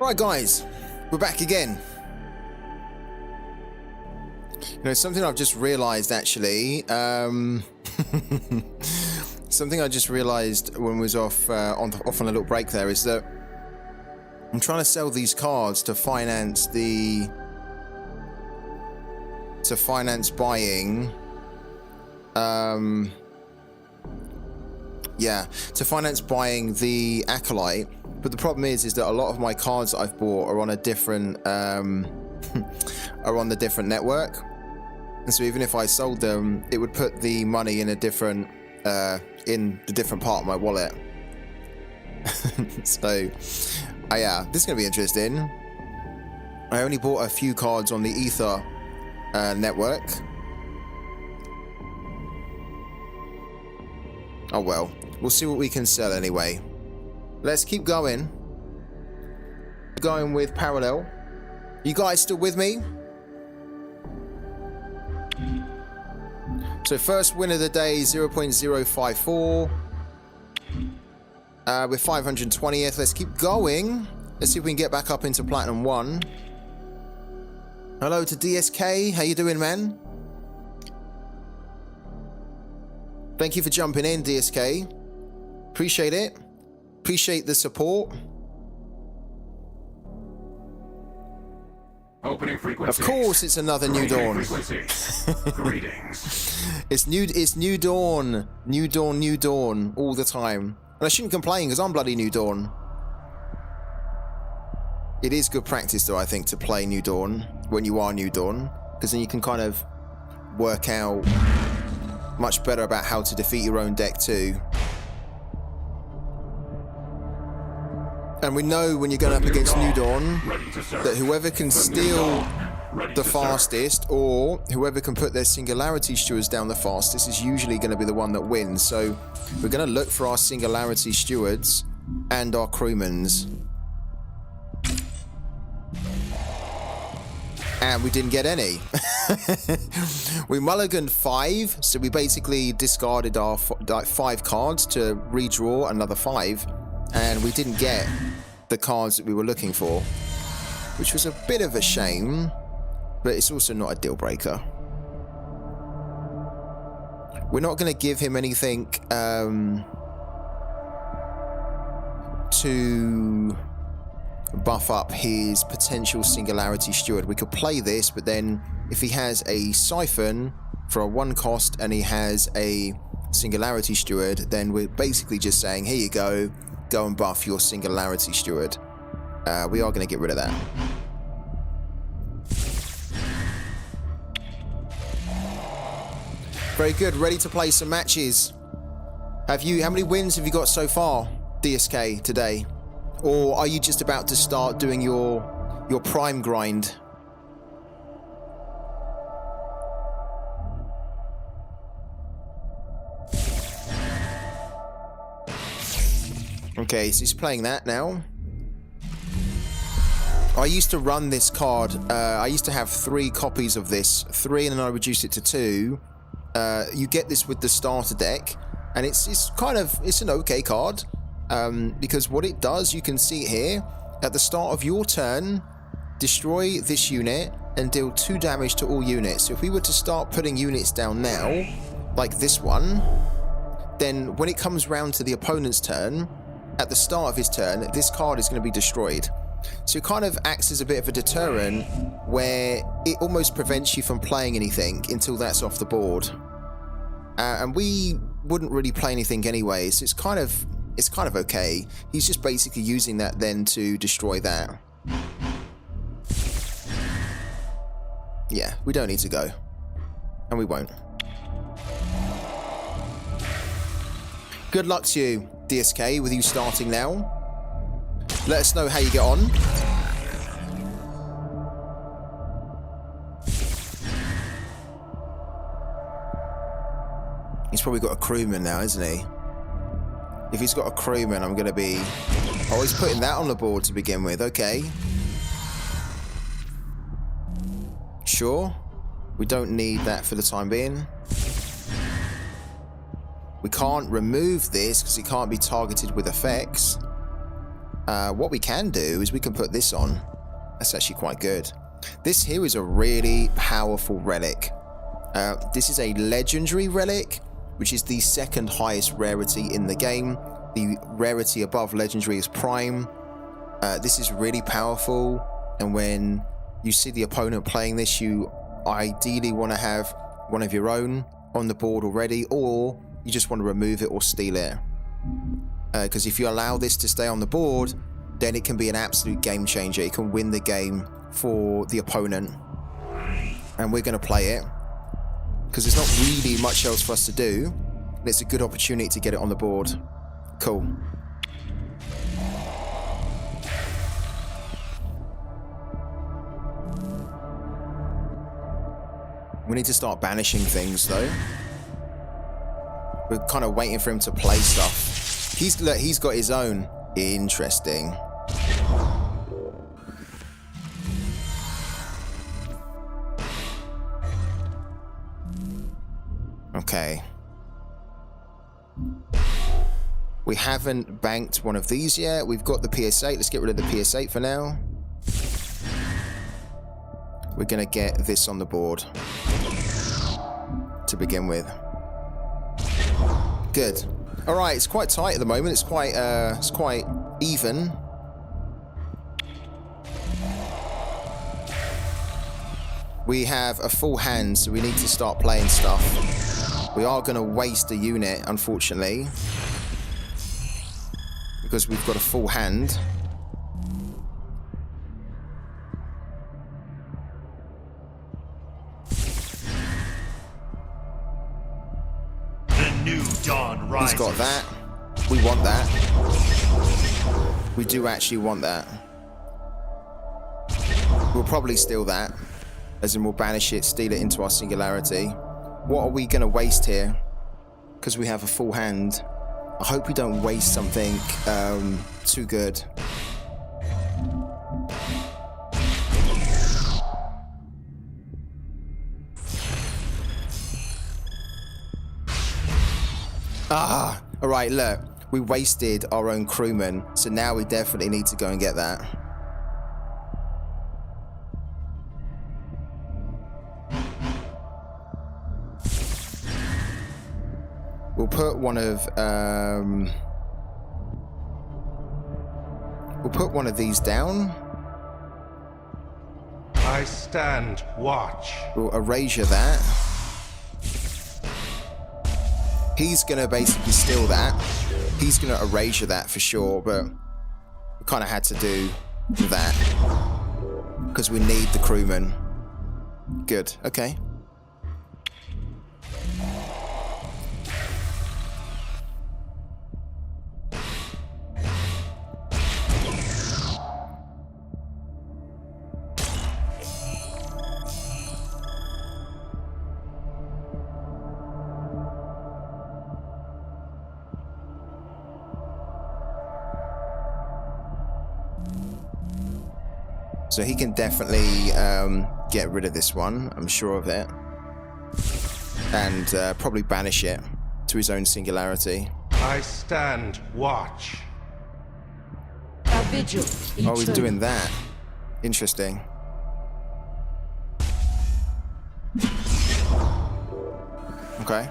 Right, guys, we're back again. You know, something I've just realized actually. Something I just realized when we was off on a little break there is that I'm trying to sell these cards to finance buying. To finance buying the Acolyte. But the problem is that a lot of my cards that I've bought are on a different, are on the different network, and so even if I sold them, it would put the money in a different, in the different part of my wallet. So, yeah, this is gonna be interesting. I only bought a few cards on the Ether network. Oh well, we'll see what we can sell anyway. Let's keep going. Going with parallel. You guys still with me? So first win of the day, 0.054. We're 520th. Let's keep going. Let's see if we can get back up into Platinum 1. Hello to DSK. How you doing, man? Thank you for jumping in, DSK. Appreciate it. Appreciate the support. Opening frequency. Of course, it's another New Dawn. Greetings. It's new dawn, all the time. And I shouldn't complain because I'm bloody New Dawn. It is good practice, though, I think, to play New Dawn when you are New Dawn, because then you can kind of work out much better about how to defeat your own deck too. And we know when you're going up against New Dawn that whoever can steal the fastest, or whoever can put their Singularity Stewards down the fastest, is usually going to be the one that wins. So we're going to look for our Singularity Stewards and our Crewmans. And we didn't get any. We mulliganed 5, so we basically discarded our 5 cards to redraw another 5. And we didn't get the cards that we were looking for, which was a bit of a shame, but it's also not a deal breaker. We're not going to give him anything to buff up his potential Singularity Steward. We could play this, but then if he has a Siphon for a 1 cost and he has a Singularity Steward, then we're basically just saying, here you go. Go and buff your Singularity Steward. We are going to get rid of that. Very good. Ready to play some matches. How many wins have you got so far, DSK, today? Or are you just about to start doing your prime grind? Okay, so he's playing that now. I used to run this card. I used to have 3 copies of this. 3, and then I reduced it to 2. You get this with the starter deck, and it's an okay card. Because what it does, you can see it here. At the start of your turn, destroy this unit and deal 2 damage to all units. So if we were to start putting units down now, like this one, then when it comes round to the opponent's turn, at the start of his turn, this card is going to be destroyed. So it kind of acts as a bit of a deterrent where it almost prevents you from playing anything until that's off the board. And we wouldn't really play anything anyway, so it's kind of okay. He's just basically using that then to destroy that. Yeah, we don't need to go. And we won't. Good luck to you, DSK, with you starting now. Let us know how you get on. He's probably got a crewman now, isn't he? If he's got a crewman, I'm going to be... Oh, he's putting that on the board to begin with. Okay. Sure. We don't need that for the time being. We can't remove this because it can't be targeted with effects. What we can do is we can put this on. That's actually quite good. This here is a really powerful relic. This is a legendary relic, which is the 2nd highest rarity in the game. The rarity above legendary is prime. This is really powerful, and when you see the opponent playing this, you ideally want to have one of your own on the board already, or you just want to remove it or steal it. Because if you allow this to stay on the board, then it can be an absolute game changer. It can win the game for the opponent. And we're going to play it, because there's not really much else for us to do. And it's a good opportunity to get it on the board. Cool. We need to start banishing things, though. We're kind of waiting for him to play stuff. He's got his own. Interesting. Okay. We haven't banked one of these yet. We've got the PS8. Let's get rid of the PS8 for now. We're going to get this on the board to begin with. Good. All right, it's quite tight at the moment. It's quite even. We have a full hand, so we need to start playing stuff. We are going to waste a unit, unfortunately, because we've got a full hand. He's got that. We want that. We do actually want that. We'll probably steal that, as in we'll banish it, steal it into our singularity. What are we going to waste here? Because we have a full hand. I hope we don't waste something too good. Ah, all right, look, we wasted our own crewman, so now we definitely need to go and get that. We'll put one of these down. I stand watch. We'll erasure that. He's going to basically steal that. He's going to erasure that for sure, but we kind of had to do that because we need the crewman. Good, okay. So he can definitely get rid of this one, I'm sure of it. And probably banish it to his own singularity. I stand watch. A vigil. Oh, he's doing that. Interesting. Okay.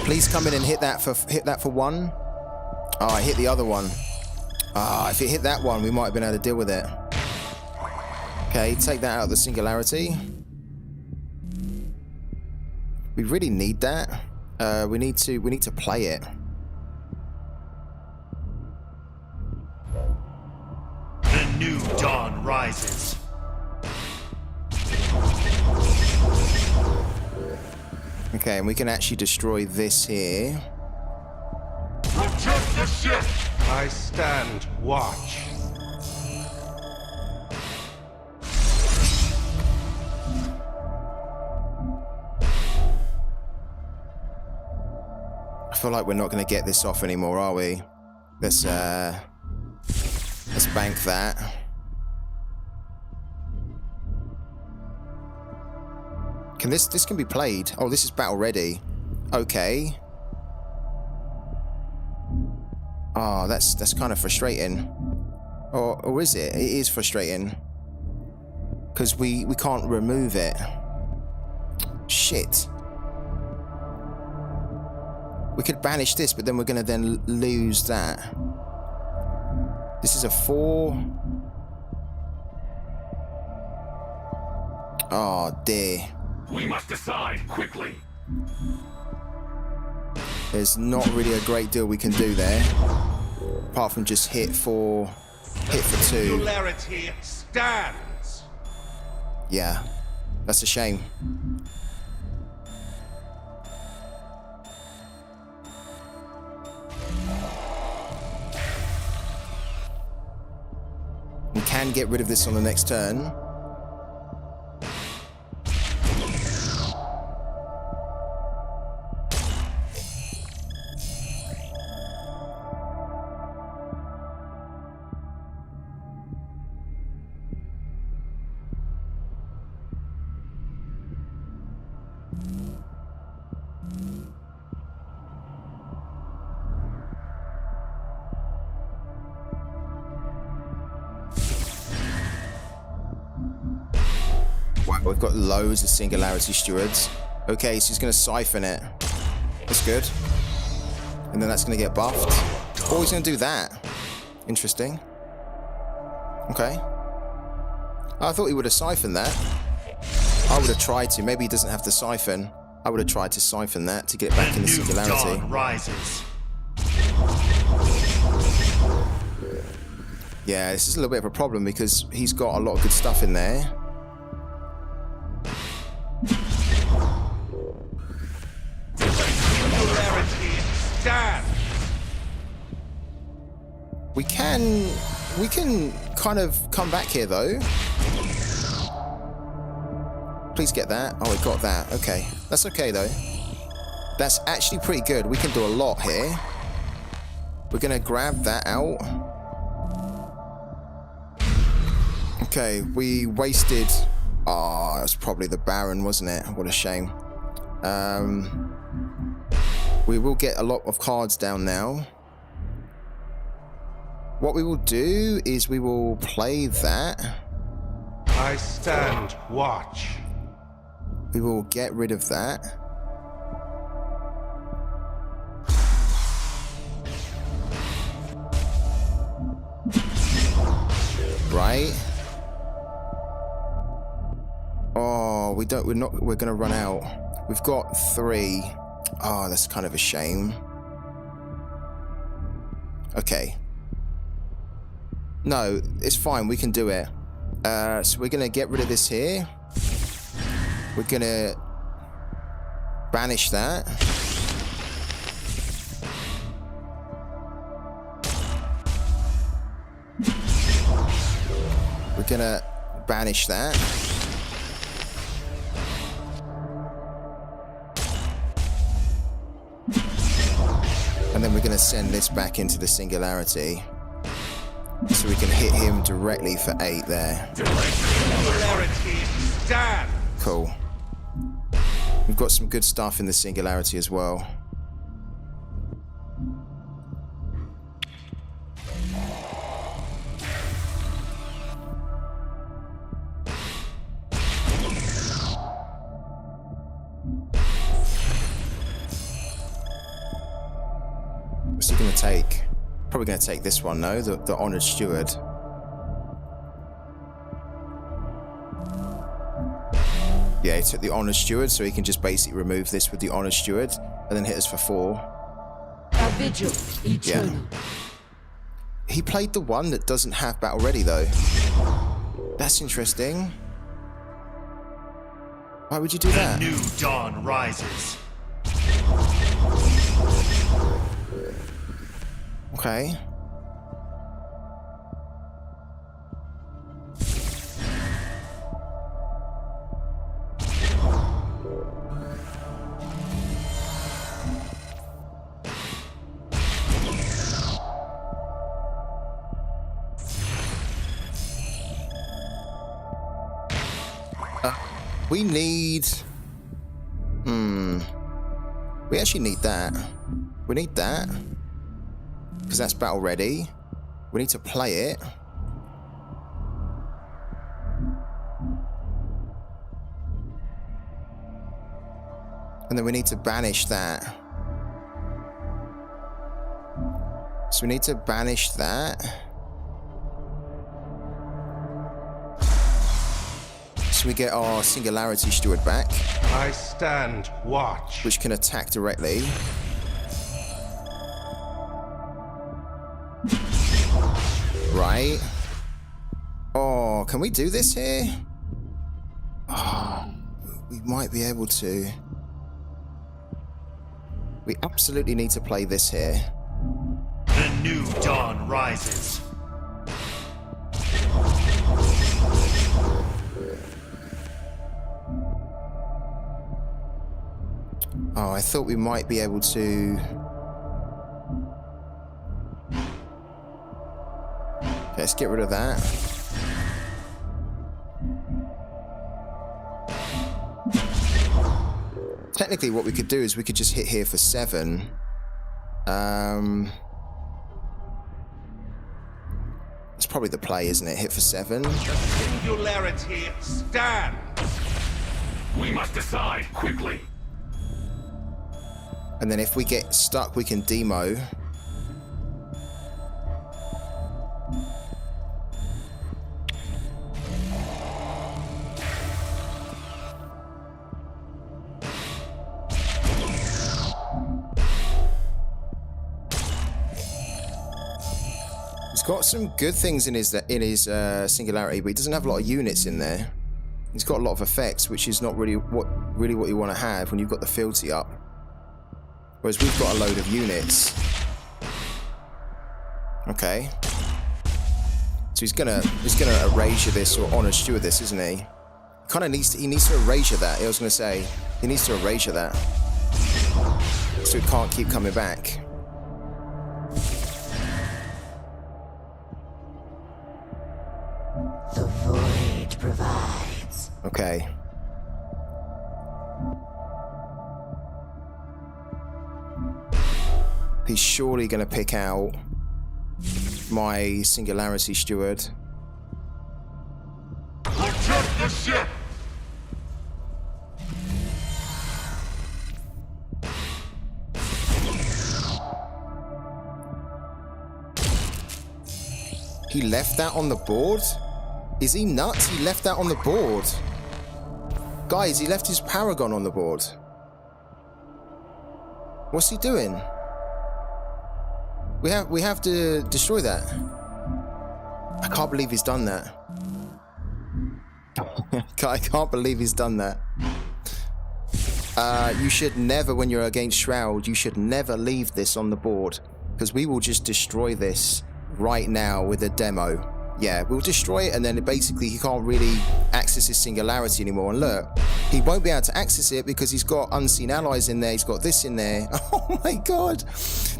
Please come in and hit that for one. Oh, I hit the other one. Ah, if it hit that one, we might have been able to deal with it. Okay, take that out of the singularity. We really need that. We need to play it. The new dawn rises. Okay, and we can actually destroy this here. Protect the ship! I stand watch. I feel like we're not going to get this off anymore, are we? Let's bank that. Can this can be played? Oh, this is battle ready. Okay. Oh, that's kind of frustrating. Or is it? It is frustrating. Because we can't remove it. Shit. We could banish this, but then we're going to then lose that. This is a 4. Oh, dear. We must decide quickly. There's not really a great deal we can do there. Apart from just hit for 2. Singularity stands. Yeah. That's a shame. We can get rid of this on the next turn. Wow, we've got loads of singularity stewards. Okay, so he's going to siphon it. That's good. And then that's going to get buffed. Oh, he's going to do that. Interesting. Okay. I thought he would have siphoned that. I would have tried to. Maybe he doesn't have to siphon. I would have tried to siphon that to get it back in the singularity. Dawn rises. Yeah, this is a little bit of a problem because he's got a lot of good stuff in there. Singularity stands. We can kind of come back here though. Please get that. Oh, we got that. Okay. That's okay though. That's actually pretty good. We can do a lot here. We're gonna grab that out. Okay, we wasted... Oh, it was probably the Baron, wasn't it? What a shame. We will get a lot of cards down now. What we will do is we will play that. I stand watch. We will get rid of that. Right. Oh, we're gonna run out. We've got 3. Oh, that's kind of a shame. Okay. No, it's fine, we can do it. So we're gonna get rid of this here. We're gonna banish that. We're gonna banish that. And then we're going to send this back into the singularity. So we can hit him directly for 8 there. Singularity, stand! Cool. We've got some good stuff in the singularity as well. What's he going to take? Probably going to take this one, no? The Honored Steward. Yeah, he took the Honored Steward, so he can just basically remove this with the Honored Steward and then hit us for 4. A vigil eternal. Yeah. He played the one that doesn't have battle ready, though. That's interesting. Why would you do that? The new dawn rises. Okay. We need... We actually need that. We need that. Because that's battle ready. We need to play it. And then we need to banish that. So we need to banish that. So we get our Singularity Steward back. I stand watch. Which can attack directly. Right. Oh, can we do this here? Oh, we might be able to. We absolutely need to play this here. The new dawn rises. Oh, I thought we might be able to... Okay, let's get rid of that. Technically, what we could do is we could just hit here for 7. It's probably the play, isn't it? Hit for 7. The singularity stand. We must decide quickly. And then if we get stuck, we can demo. He's got some good things in his singularity, but he doesn't have a lot of units in there. He's got a lot of effects, which is not really what you want to have when you've got the fealty up. Whereas we've got a load of units. Okay. So he's gonna erasure this or honor steward this, isn't he? He needs to erasure that. I was gonna say he needs to erasure that, so he can't keep coming back. The void provides. Okay. He's surely going to pick out my Singularity Steward. Protect the ship! He left that on the board? Is he nuts? He left that on the board. Guys, he left his Paragon on the board. What's he doing? We have to destroy that. I can't believe he's done that. I can't believe he's done that. You should never, when you're against Shroud, you should never leave this on the board, because we will just destroy this right now with a demo. Yeah, we'll destroy it, and then basically he can't really access his singularity anymore. And look, he won't be able to access it because he's got unseen allies in there. He's got this in there. Oh my god,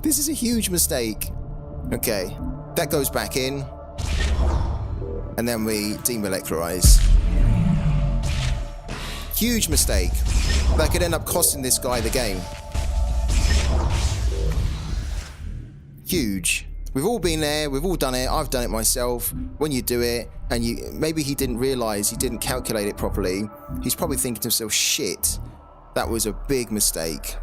this is a huge mistake. Okay, that goes back in, and then we demolecularize. Huge mistake. That could end up costing this guy the game. Huge. We've all been there, we've all done it, I've done it myself. When you do it, and maybe he didn't realize, he didn't calculate it properly, he's probably thinking to himself, shit, that was a big mistake.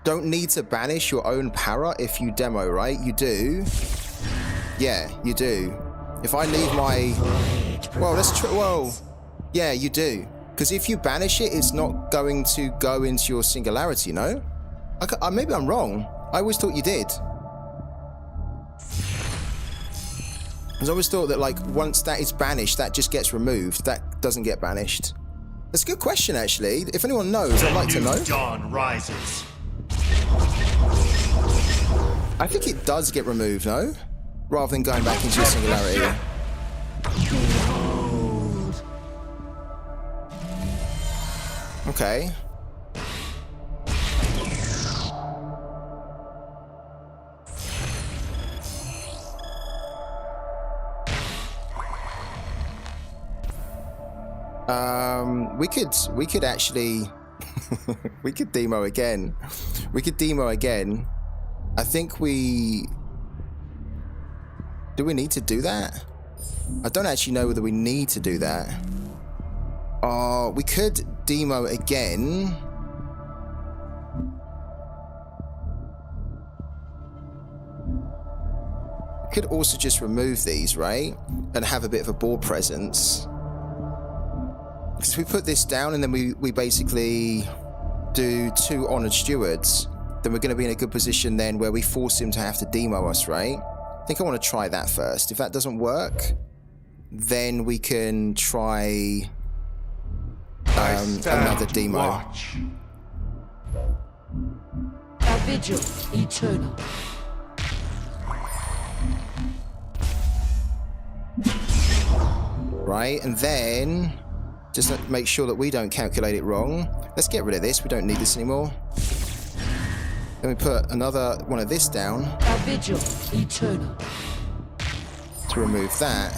Don't need to banish your own para if you demo, right? You do. Yeah, you do. If I leave my... Well, that's true. Well, yeah, you do. Because if you banish it, it's not going to go into your singularity, no? Maybe I'm wrong. I always thought you did. Because I always thought that, like, once that is banished, that just gets removed. That doesn't get banished. That's a good question, actually. If anyone knows, I'd like to know. Dawn rises. I think it does get removed, no? Rather than going back into your singularity. Okay. We could actually we could demo again. We could demo again. I think do we need to do that? I don't actually know whether we need to do that. We could demo again. We could also just remove these, right? And have a bit of a board presence. Because we put this down and then we basically do 2 honored stewards, then we're going to be in a good position then where we force him to have to demo us, right? I think I want to try that first. If that doesn't work, then we can try another demo. Watch. A vigil eternal. Right, and then just make sure that we don't calculate it wrong. Let's get rid of this. We don't need this anymore. Then we put another one of this down. A vigil eternal. To remove that.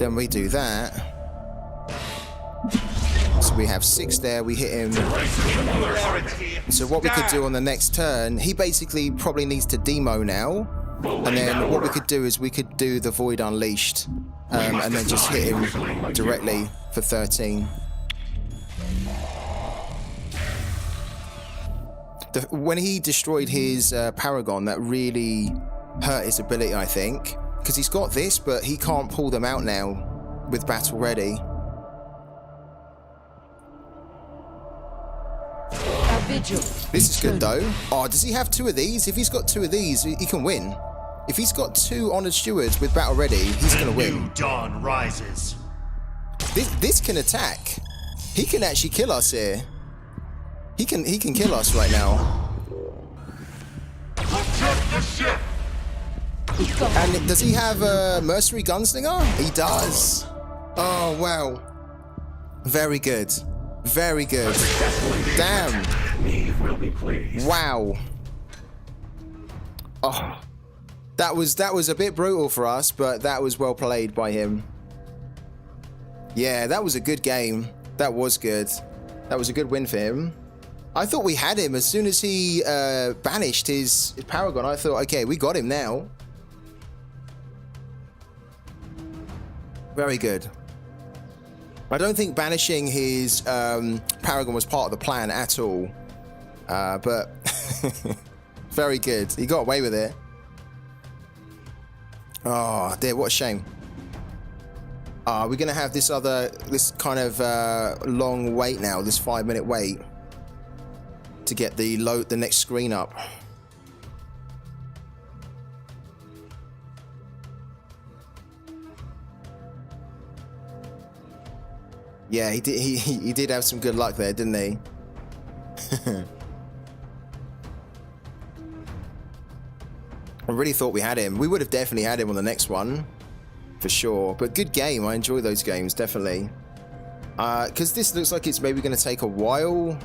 Then we do that. So we have 6 there. We hit him. So what we could do on the next turn, he basically probably needs to demo now. And then what we could do is we could do the Void Unleashed. And then just hit him directly for 13. When he destroyed his Paragon, that really hurt his ability, I think. Because he's got this, but he can't pull them out now with battle ready. A vigil This is good eternal. though. Oh, does he have 2 of these? If he's got 2 of these, he can win. If he's got 2 honored stewards with battle ready, he's gonna win. New dawn rises. This can attack. He can actually kill us here. He can kill us right now. Protect the ship! And does he have a mercenary gunslinger? He does. Oh wow. Very good. Very good. Damn. Eve will be pleased. Wow. Oh. That was a bit brutal for us, but that was well played by him. Yeah, that was a good game. That was good. That was a good win for him. I thought we had him as soon as he banished his Paragon. I thought, okay, we got him now. Very good. I don't think banishing his Paragon was part of the plan at all. But very good. He got away with it. Oh dear, what a shame. We're gonna have this kind of long wait now, this 5-minute wait to get the next screen up. Yeah, he did have some good luck there, didn't he? I really thought we had him. We would have definitely had him on the next one, for sure. But good game. I enjoy those games, definitely. Because this looks like it's maybe going to take a while.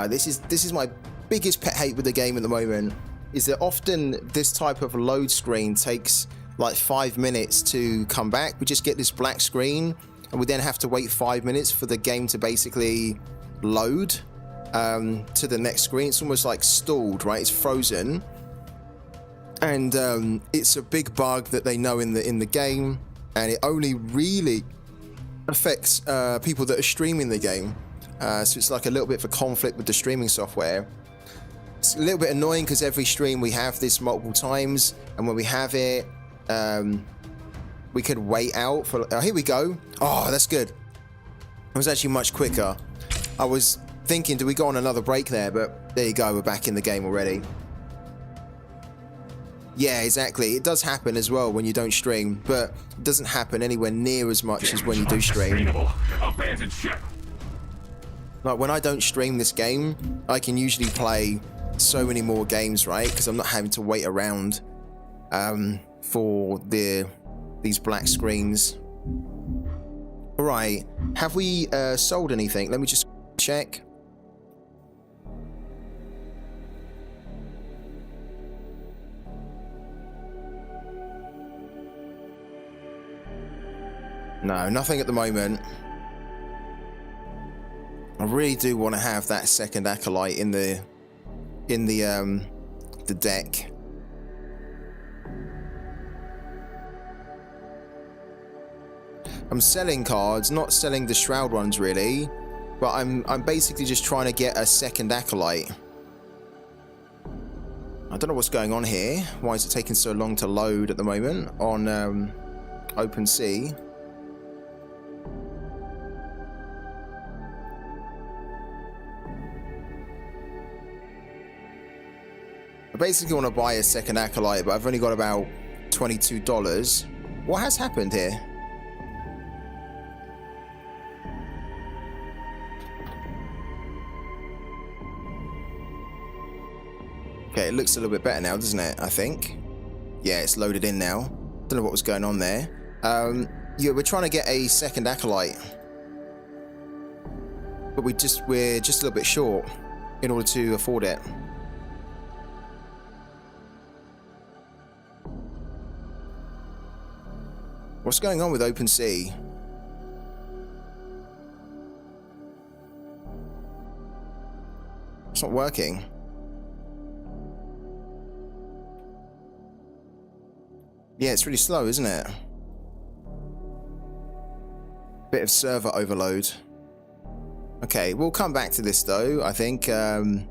This is my biggest pet hate with the game at the moment, is that often this type of load screen takes like 5 minutes to come back. We just get this black screen, and we then have to wait 5 minutes for the game to basically load to the next screen. It's almost like stalled, right? It's frozen. And it's a big bug that they know in the game, and it only really affects people that are streaming the game. So it's like a little bit of a conflict with the streaming software. It's a little bit annoying because every stream we have this multiple times, and when we have it, we could wait out for. Here we go. Oh, that's good. It was actually much quicker. I was thinking, do we go on another break there? But there you go. We're back in the game already. Yeah, exactly. It does happen as well when you don't stream, but it doesn't happen anywhere near as much as when you do stream. Abandoned ship. Like when I don't stream this game, I can usually play so many more games, right? Because I'm not having to wait around for these black screens. All right, have we sold anything? Let me just check. No, nothing at the moment. I really do want to have that second acolyte in the deck. I'm selling cards, not selling the Shroud ones really, but I'm basically just trying to get a second acolyte. I don't know what's going on here. Why is it taking so long to load at the moment on OpenSea? I basically want to buy a second acolyte, but I've only got about $22. What has happened here? Okay, it looks a little bit better now, doesn't it? I think. Yeah, it's loaded in now. Don't know what was going on there. Yeah, we're trying to get a second acolyte, but we're just a little bit short in order to afford it. What's going on with OpenSea? It's not working. Yeah, it's really slow, isn't it? Bit of server overload. Okay, we'll come back to this though, I think. In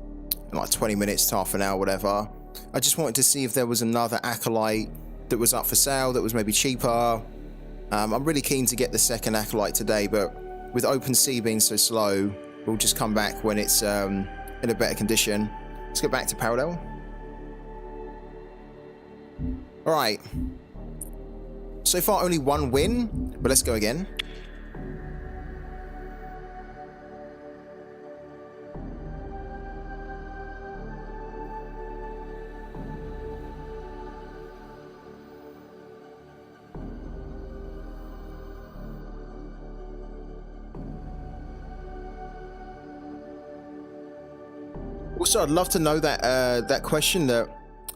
like 20 minutes to half an hour, whatever. I just wanted to see if there was another acolyte that was up for sale, that was maybe cheaper. I'm really keen to get the second acolyte today, but with OpenSea being so slow, we'll just come back when it's in a better condition. Let's go back to Parallel. Alright. So far only one win, but let's go again. Also, I'd love to know that that question that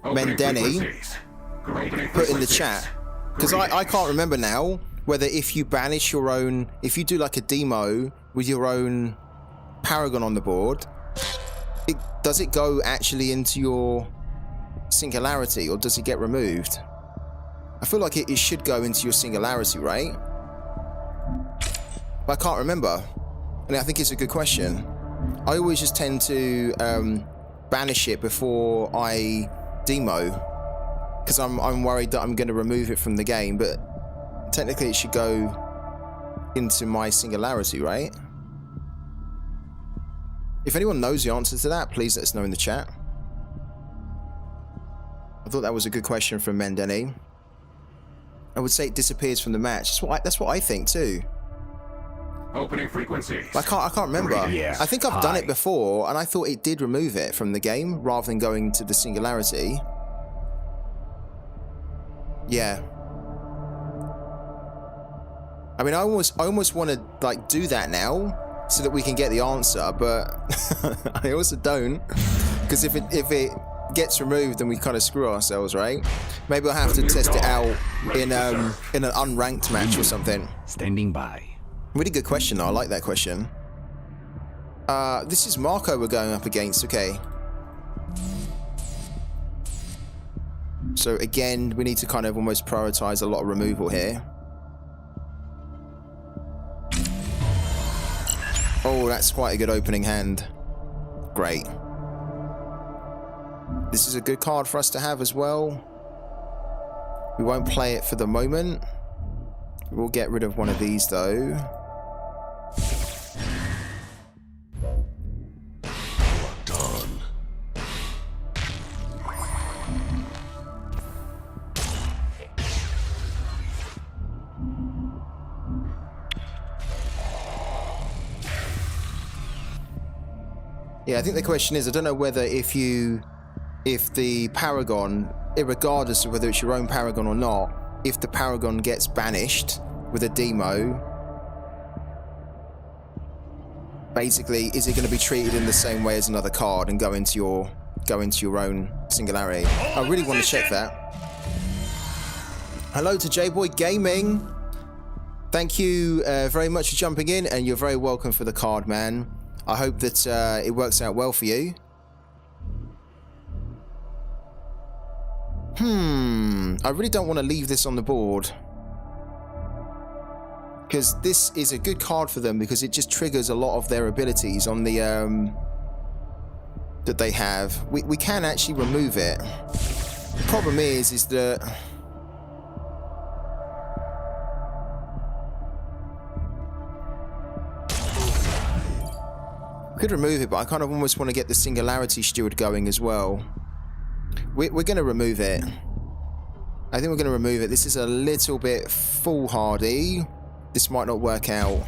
Mendeni put in the chat, because I can't remember now whether if you banish your own, if you do like a demo with your own Paragon on the board, does it go actually into your Singularity, or does it get removed? I feel like it should go into your Singularity, right? But I can't remember, and I think it's a good question. I always just tend to banish it before I demo, because I'm worried that I'm going to remove it from the game, but technically it should go into my Singularity, right? If anyone knows the answer to that, please let us know in the chat. I thought that was a good question from Mendeni. I would say it disappears from the match. That's what I think too. Opening frequency. I can't remember. Yes. I think I've done it High. before, and I thought it did remove it from the game rather than going to the singularity. Yeah. I mean, I almost want to like do that now so that we can get the answer, but I also don't, because if it gets removed, then we kind of screw ourselves, right? Maybe I'll have to test it out in an unranked match or something. Standing by. Really good question, though. I like that question. This is Marco we're going up against. Okay. So again, we need to kind of almost prioritize a lot of removal here. Oh, that's quite a good opening hand. Great. This is a good card for us to have as well. We won't play it for the moment. We'll get rid of one of these though. Done. Yeah, I think the question is, I don't know whether if the Paragon, regardless of whether it's your own Paragon or not, if the Paragon gets banished with a demo, basically, is it going to be treated in the same way as another card and go into your own singularity? I really want to check that. Hello to J-Boy Gaming. Thank you very much for jumping in, and you're very welcome for the card, man. I hope that it works out well for you. I really don't want to leave this on the board, because this is a good card for them because it just triggers a lot of their abilities on the that they have. We can actually remove it. The problem is that we could remove it, but I kind of almost want to get the Singularity Steward going as well. We're going to remove it. I think we're going to remove it. This is a little bit foolhardy. This might not work out.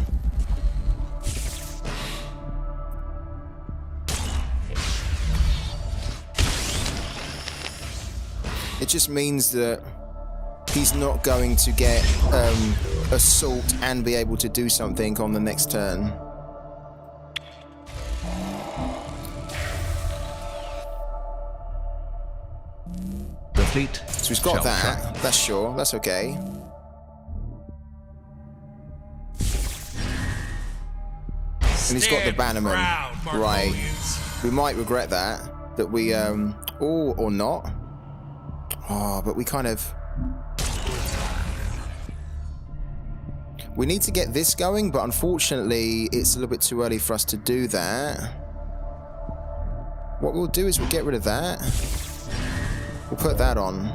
It just means that he's not going to get assault and be able to do something on the next turn. The fleet. So he's got shall that. travel. That's sure. That's okay. And he's got the Bannerman. Right. We might regret that. That we, or not. Oh, but we kind of... We need to get this going, but unfortunately, it's a little bit too early for us to do that. What we'll do is we'll get rid of that. We'll put that on.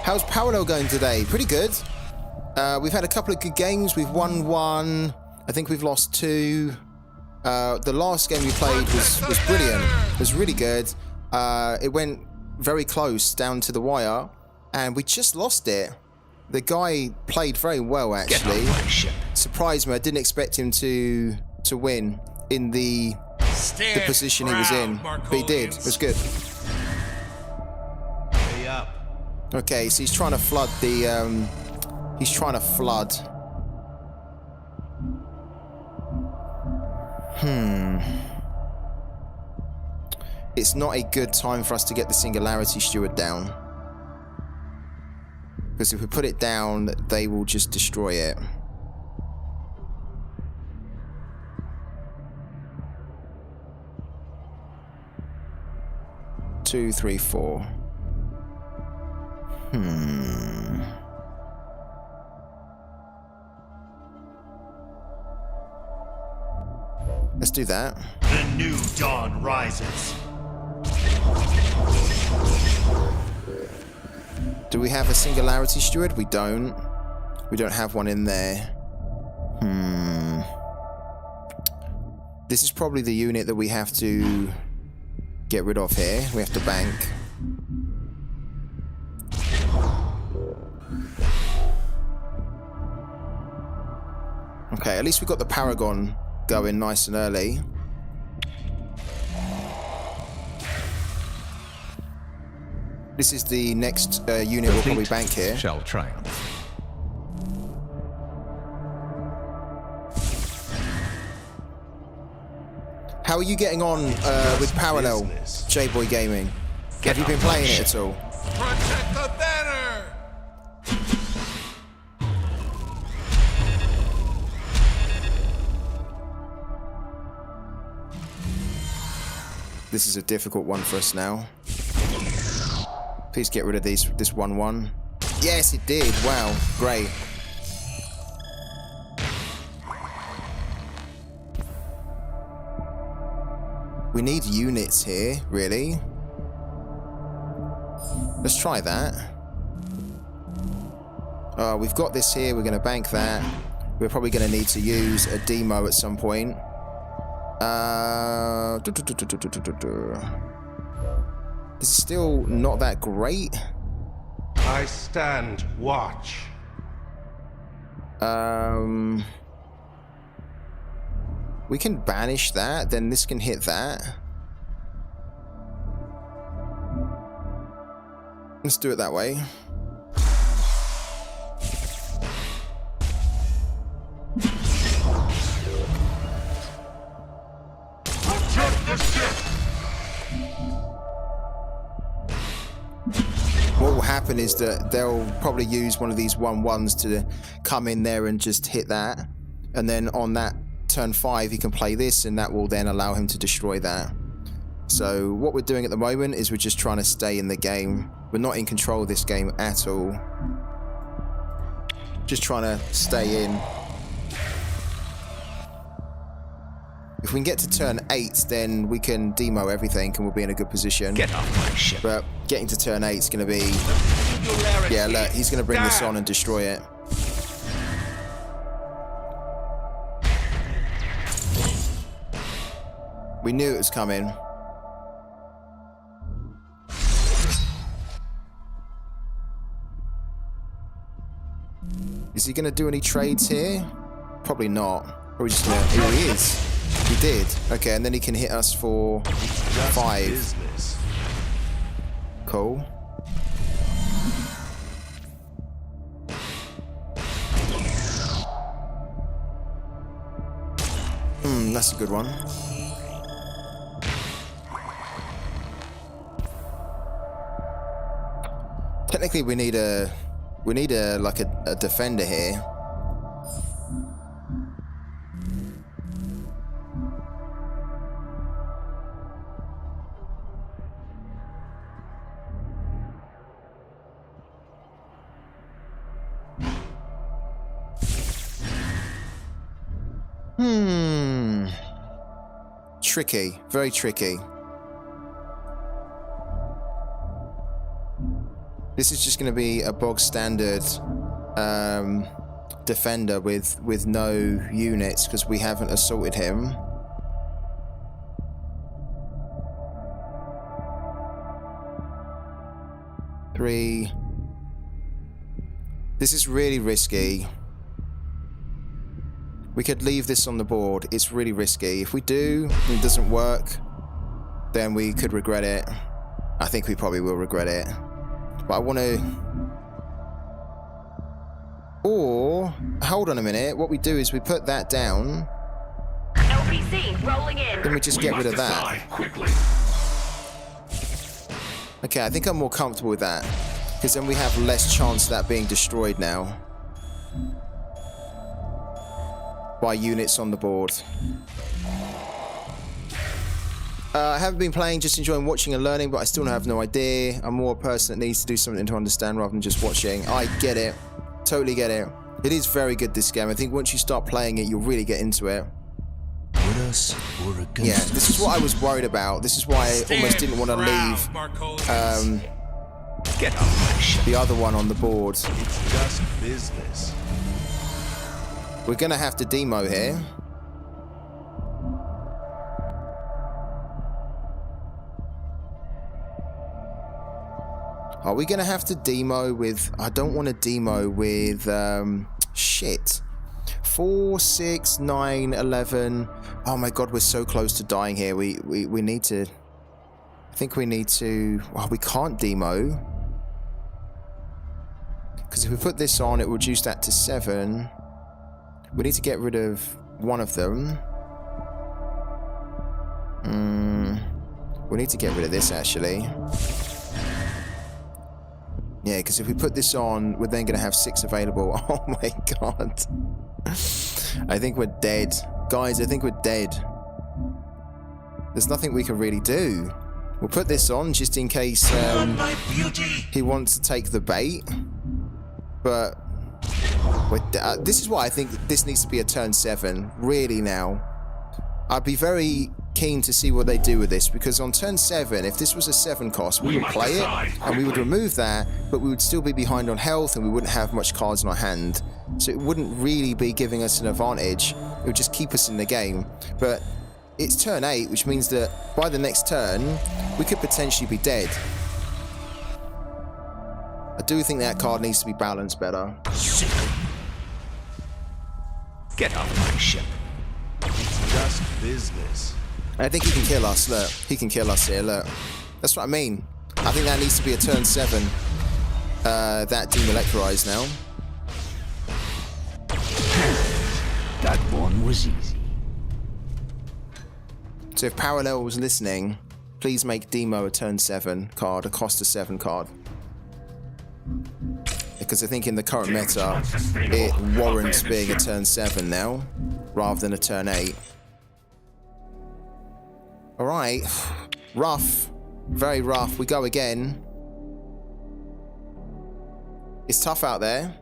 How's Parallel going today? Pretty good. We've had a couple of good games. We've won one. I think we've lost two. The last game we played was brilliant. It was really good. It went very close down to the wire, and we just lost it. The guy played very well, actually. Surprised me. I didn't expect him to win in the position he was in, but he did. It was good. Stay up. Okay, so he's trying to flood the he's trying to flood. It's not a good time for us to get the Singularity Steward down, because if we put it down, they will just destroy it. Two, three, four. Let's do that. The new dawn rises. Do we have a Singularity Steward? We don't. We don't have one in there. This is probably the unit that we have to get rid of here. We have to bank. Okay, at least we got the Paragon going nice and early. This is the next unit we'll probably bank here. Shall triumph. How are you getting on with Parallel, J-Boy Gaming? Have you been playing it at all? Protect the banner! This is a difficult one for us now. Please get rid of this 1-1. Yes, it did. Wow, great. We need units here, really. Let's try that. We've got this here. We're going to bank that. We're probably going to need to use a demo at some point. This is still not that great. I stand watch. We can banish that, then this can hit that. Let's do it that way. What will happen is that they'll probably use one of these 1-1s to come in there and just hit that. And then on that turn 5 he can play this, and that will then allow him to destroy that. So what we're doing at the moment is we're just trying to stay in the game. We're not in control of this game at all. Just trying to stay in. If we can get to turn 8, then we can demo everything and we'll be in a good position. Get off my ship. But getting to turn 8 is going to be... Yeah, look, he's going to bring this on and destroy it. We knew it was coming. Is he going to do any trades here? Probably not. Probably just gonna... Here he is. He did. Okay, and then he can hit us for 5. Business. Cool. That's a good one. Technically, we need a like a defender here. Tricky, very tricky. This is just going to be a bog standard defender with no units because we haven't assaulted him. Three. This is really risky. We could leave this on the board. It's really risky. If we do, and it doesn't work, then we could regret it. I think we probably will regret it. But I want to... Or, hold on a minute. What we do is we put that down. LPC rolling in. Then we just get rid of that. Quickly. Okay, I think I'm more comfortable with that. Because then we have less chance of that being destroyed now. By units on the board. I haven't been playing, just enjoying watching and learning, but I still have no idea. I'm more a person that needs to do something to understand rather than just watching. I get it. Totally get it. It is very good, this game. I think once you start playing it, you'll really get into it. With us or against Yeah, us. this is what I was worried about. This is why I almost didn't want to leave Get off my ship. the other one on the board. It's just business. We're going to have to demo here. Are we going to have to demo with... I don't want to demo with... shit. 4, 6, 9, 11. Oh my god, we're so close to dying here. We need to... I think we need to... Well, we can't demo. Because if we put this on, it will reduce that to 7. We need to get rid of one of them. We need to get rid of this, actually. Yeah, because if we put this on, we're then going to have 6 available. Oh my god. I think we're dead. Guys, I think we're dead. There's nothing we can really do. We'll put this on just in case he wants to take the bait. But this is why I think this needs to be a turn 7. Really now. I'd be very keen to see what they do with this, because on turn 7, if this was a 7 cost, we would play it and we would remove that, but we would still be behind on health and we wouldn't have much cards in our hand. So it wouldn't really be giving us an advantage. It would just keep us in the game. But it's turn 8, which means that by the next turn, we could potentially be dead. I do think that card needs to be balanced better. Get off my ship. It's just business. I think he can kill us, look. He can kill us here, look. That's what I mean. I think that needs to be a turn 7. That demolecturized now. That one was easy. So if Parallel was listening, please make Demo a turn 7 card, a cost of 7 card. Because I think in the current meta, it warrants being a turn 7 now, rather than a turn 8. Alright, rough, very rough. We go again. It's tough out there.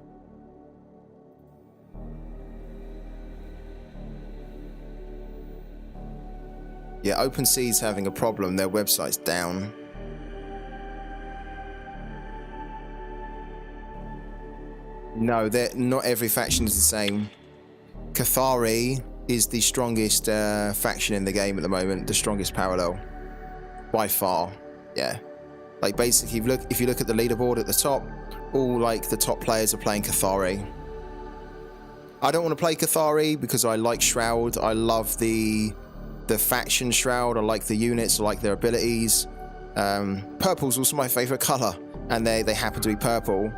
Yeah, OpenSea's having a problem. Their website's down. No, not every faction is the same. Cathari is the strongest faction in the game at the moment, the strongest parallel by far. Yeah, like basically if you look at the leaderboard at the top, all like the top players are playing Cathari. I don't want to play Cathari because I like Shroud. I love the faction Shroud. I like the units, I like their abilities. Purple's also my favorite color, and they happen to be purple.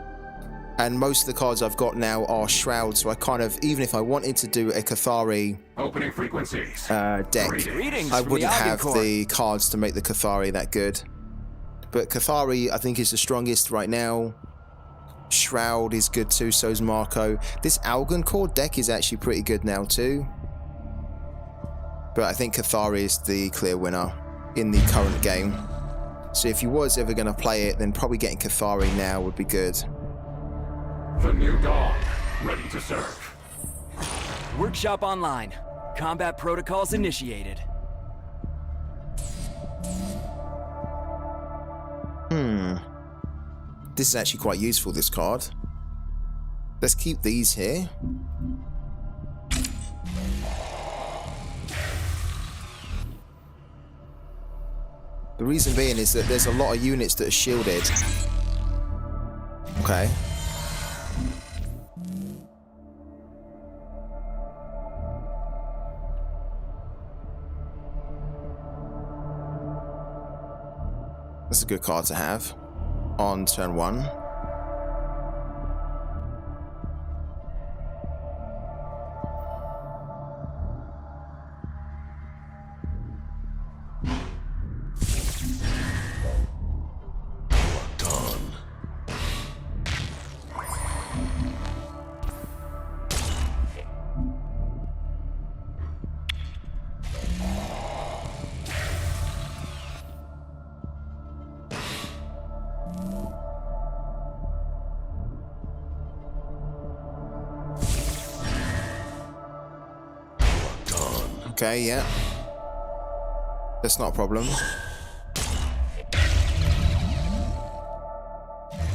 And most of the cards I've got now are Shroud, so I kind of, even if I wanted to do a Cathari Opening frequencies. deck, I wouldn't have the cards to make the Cathari that good. But Cathari, I think, is the strongest right now. Shroud is good too, so is Marco. This Algon Core deck is actually pretty good now too. But I think Cathari is the clear winner in the current game. So if you was ever going to play it, then probably getting Cathari now would be good. The new dawn, ready to serve. Workshop online. Combat protocols initiated. This is actually quite useful, this card. Let's keep these here. The reason being is that there's a lot of units that are shielded. Okay. That's a good card to have on turn 1. Done. Okay, yeah. That's not a problem.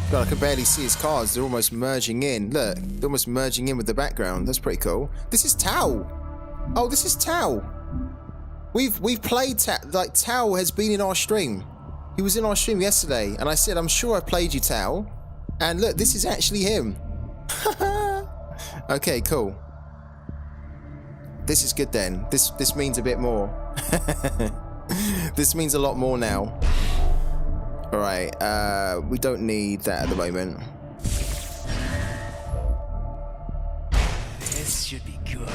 God, I can barely see his cards. They're almost merging in. Look, they're almost merging in with the background. That's pretty cool. This is Tau. Oh, this is Tau. We've played Tau. Like, Tau has been in our stream. He was in our stream yesterday, and I said, I'm sure I played you, Tau. And look, this is actually him. Okay, cool. This is good then. This means a bit more. This means a lot more now. Alright, we don't need that at the moment. This should be good.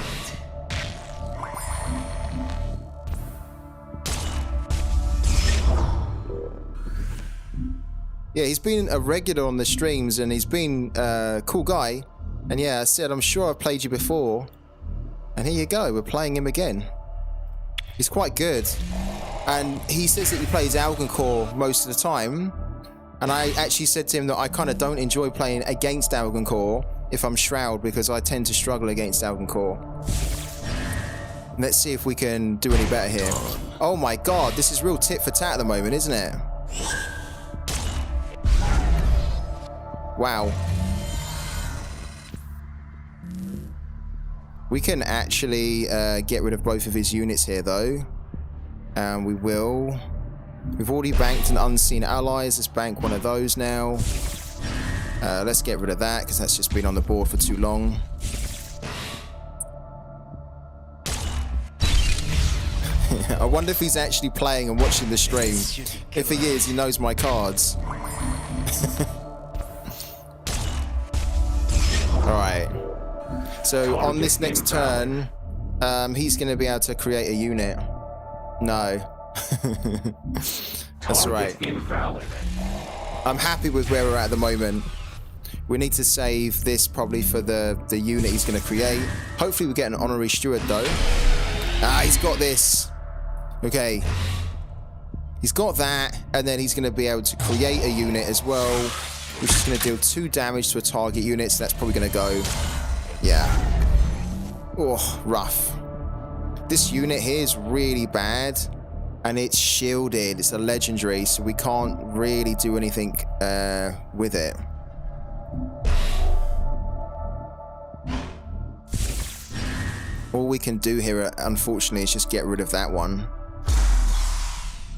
Yeah, he's been a regular on the streams and he's been a cool guy. And yeah, I said, I'm sure I've played you before. And here you go, we're playing him again. He's quite good. And he says that he plays Algoncore most of the time. And I actually said to him that I kind of don't enjoy playing against Algoncore if I'm Shroud, because I tend to struggle against Algoncore. Let's see if we can do any better here. Oh my god, this is real tit for tat at the moment, isn't it? Wow. We can actually get rid of both of his units here, though. And we will. We've already banked an unseen allies. Let's bank one of those now. Let's get rid of that, because that's just been on the board for too long. I wonder if he's actually playing and watching the stream. If he is, he knows my cards. Alright. So on this next turn, he's going to be able to create a unit. No. That's right. I'm happy with where we're at the moment. We need to save this probably for the unit he's going to create. Hopefully we get an honorary steward though. Ah, he's got this. Okay. He's got that, and then he's going to be able to create a unit as well, which is going to deal 2 damage to a target unit, so that's probably going to go. Yeah. Oh, rough. This unit here is really bad, and it's shielded. It's a legendary, so we can't really do anything with it. All we can do here, unfortunately, is just get rid of that one.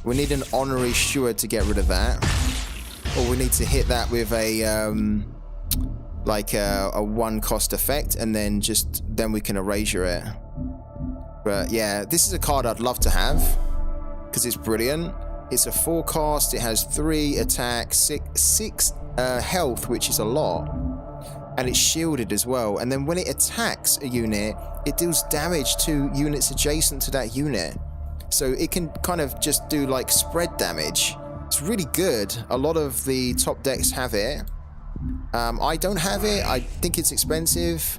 We need an honorary steward to get rid of that. Or we need to hit that with a like a 1 cost effect, and then we can erasure it. But yeah, this is a card I'd love to have because it's brilliant. It's a 4 cost. It has 3 attack, 6 health, which is a lot, and it's shielded as well. And then when it attacks a unit, it deals damage to units adjacent to that unit. So it can kind of just do like spread damage. It's really good. A lot of the top decks have it. I don't have it. I think it's expensive.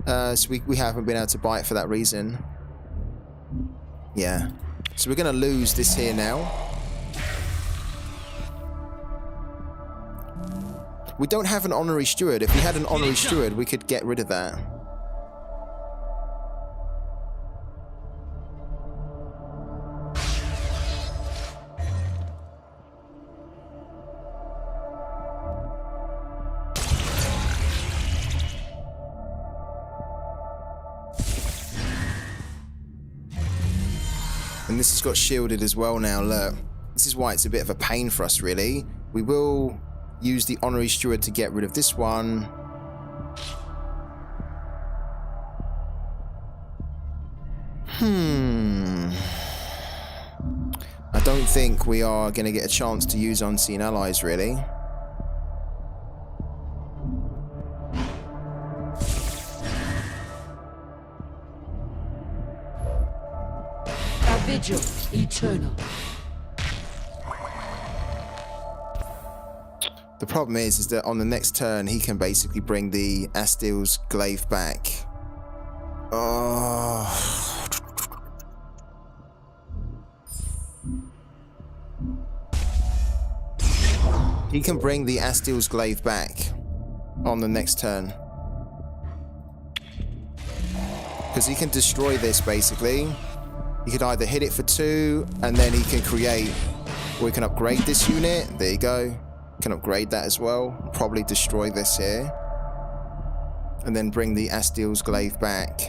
So we haven't been able to buy it for that reason. Yeah. So we're going to lose this here now. We don't have an honorary steward. If we had an honorary steward, we could get rid of that. And this has got shielded as well now, look. This is why it's a bit of a pain for us, really. We will use the honorary steward to get rid of this one. I don't think we are going to get a chance to use unseen allies, really. Vigil eternal. The problem is that on the next turn he can basically bring the Astil's glaive back. Oh. He can bring the Astil's glaive back on the next turn. Because he can destroy this basically. He could either hit it for 2 and then he can create, or he can upgrade this unit. There you go. Can upgrade that as well. Probably destroy this here. And then bring the Astil's glaive back.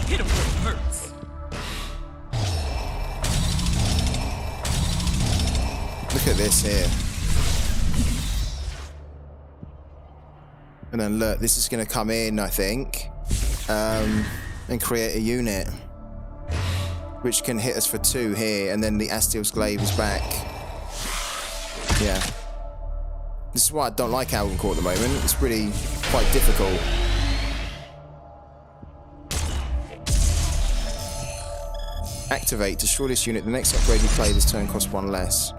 Hit him where it hurts. Look at this here. And then look, this is going to come in, I think, and create a unit, which can hit us for 2 here, and then the Astil's Glaive is back. Yeah. This is why I don't like Algonquin at the moment. It's really quite difficult. Activate. Destroy this unit. The next upgrade you play this turn costs 1 less.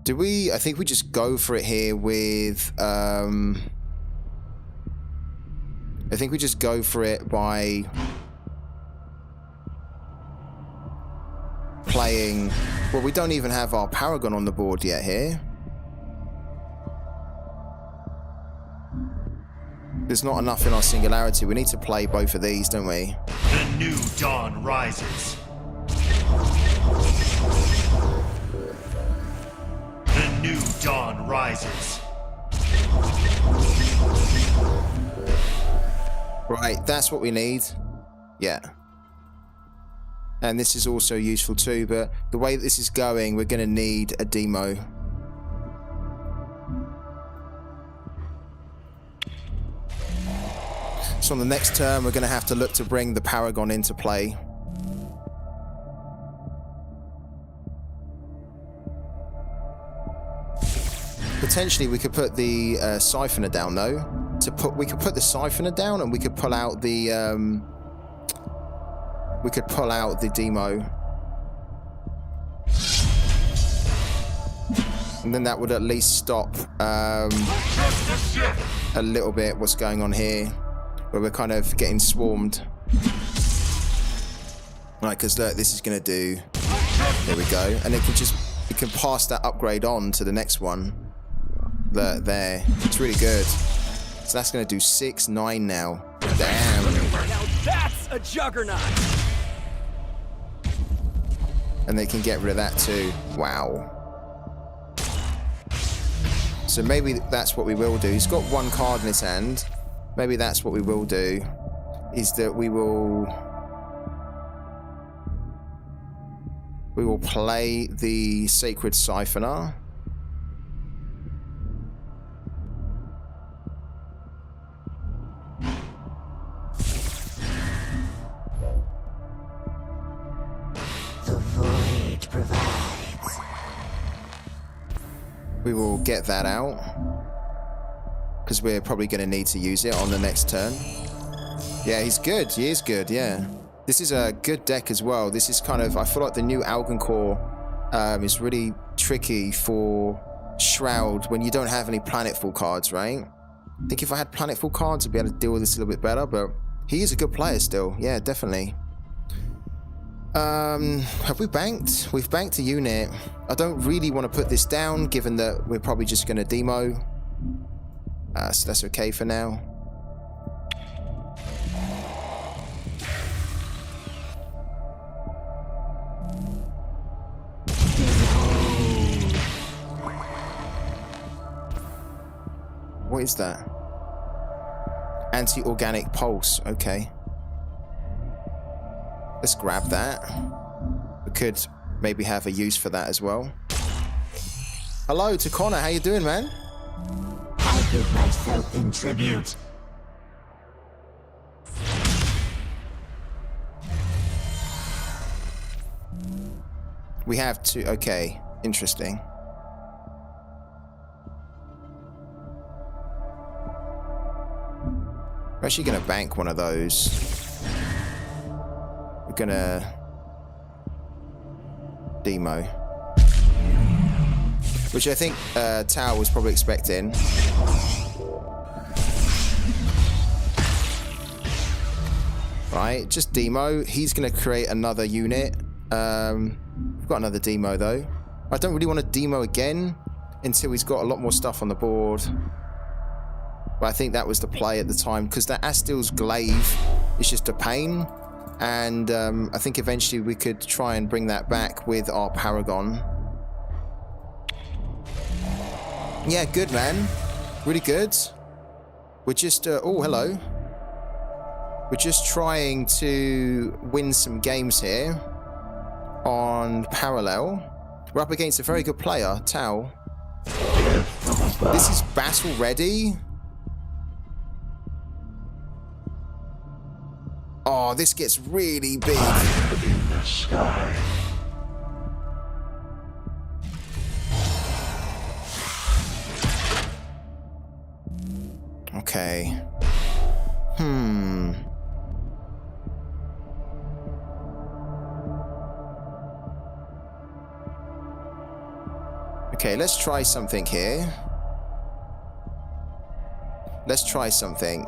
Do we... I think we just go for it here with... I think we just go for it by... playing... Well, we don't even have our Paragon on the board yet here. There's not enough in our Singularity. We need to play both of these, don't we? The new dawn rises. The new dawn rises. Right, that's what we need. Yeah. And this is also useful too, but the way that this is going, we're going to need a demo. So on the next turn, we're going to have to look to bring the Paragon into play. Potentially, we could put the Siphoner down, though. We could put the Siphoner down, and we could pull out the... we could pull out the demo. And then that would at least stop a little bit what's going on here, where we're kind of getting swarmed. Right, because look, this is going to do... There we go. And it can pass that upgrade on to the next one. There. It's really good. So that's going to do 6, 9 now. Damn. Now that's a juggernaut! And they can get rid of that too. Wow. So maybe that's what we will do. He's got 1 card in his hand. Maybe that's what we will do. Is that we will play the Sacred Siphoner. We will get that out, because we're probably going to need to use it on the next turn. Yeah, he's good. He is good, yeah. This is a good deck as well. This is kind of... I feel like the new Algonquin is really tricky for Shroud when you don't have any Planetfall cards, right? I think if I had Planetfall cards, I'd be able to deal with this a little bit better, but he is a good player still. Yeah, definitely. Have we banked? We've banked a unit. I don't really want to put this down, given that we're probably just going to demo. So that's okay for now. What is that? Anti-organic pulse. Okay. Let's grab that. We could maybe have a use for that as well. Hello to Connor. How you doing, man? I give myself in tribute. We have to... Okay. Interesting. We're actually going to bank one of those. We're gonna demo, which I think Tao was probably expecting. Right, just demo. He's gonna create another unit. We've got another demo though. I don't really want to demo again until he's got a lot more stuff on the board. But I think that was the play at the time, because that Astil's Glaive is just a pain. And I think eventually we could try and bring that back with our Paragon. Yeah, good, man. Really good. We're just... oh, hello. We're just trying to win some games here on Parallel. We're up against a very good player, Tao. This is battle ready. Oh, this gets really big. In the sky. Okay. Okay, let's try something here. Let's try something.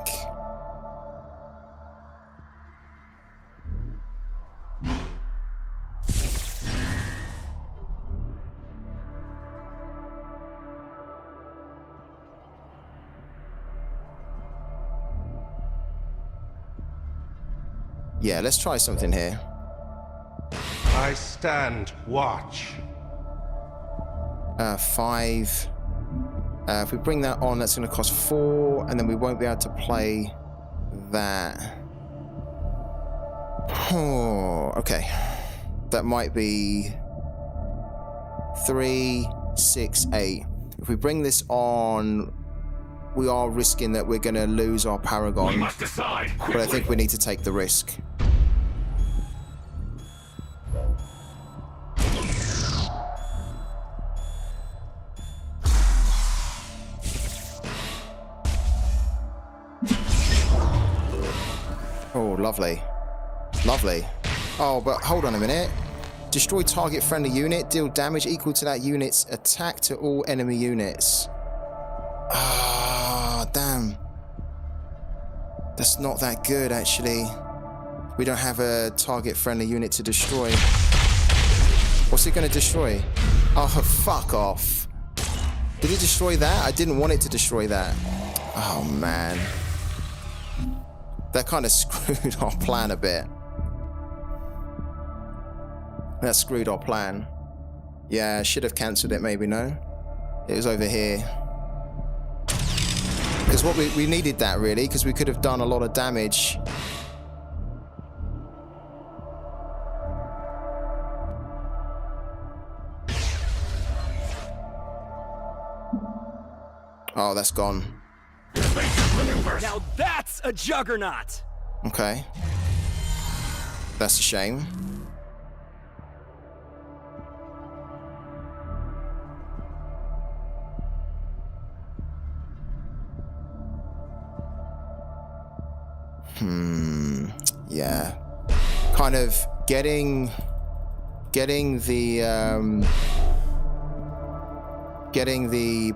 Yeah, let's try something here. I stand watch. 5. If we bring that on, that's going to cost 4, and then we won't be able to play that. Oh, okay. That might be 3, 6, 8. If we bring this on, we are risking that we're going to lose our Paragon. We must decide quickly. But I think we need to take the risk. Oh, lovely. Lovely. Oh, but hold on a minute. Destroy target friendly unit. Deal damage equal to that unit's attack to all enemy units. Ah, damn. That's not that good, actually. We don't have a target friendly unit to destroy. What's it going to destroy? Oh, fuck off. Did it destroy that? I didn't want it to destroy that. Oh, man. That kind of screwed our plan a bit. That screwed our plan. Yeah, I should have cancelled it maybe, no? It was over here. Because what we needed that really, because we could have done a lot of damage. Oh, that's gone. Now that's a juggernaut! Okay. That's a shame. Yeah. Kind of getting the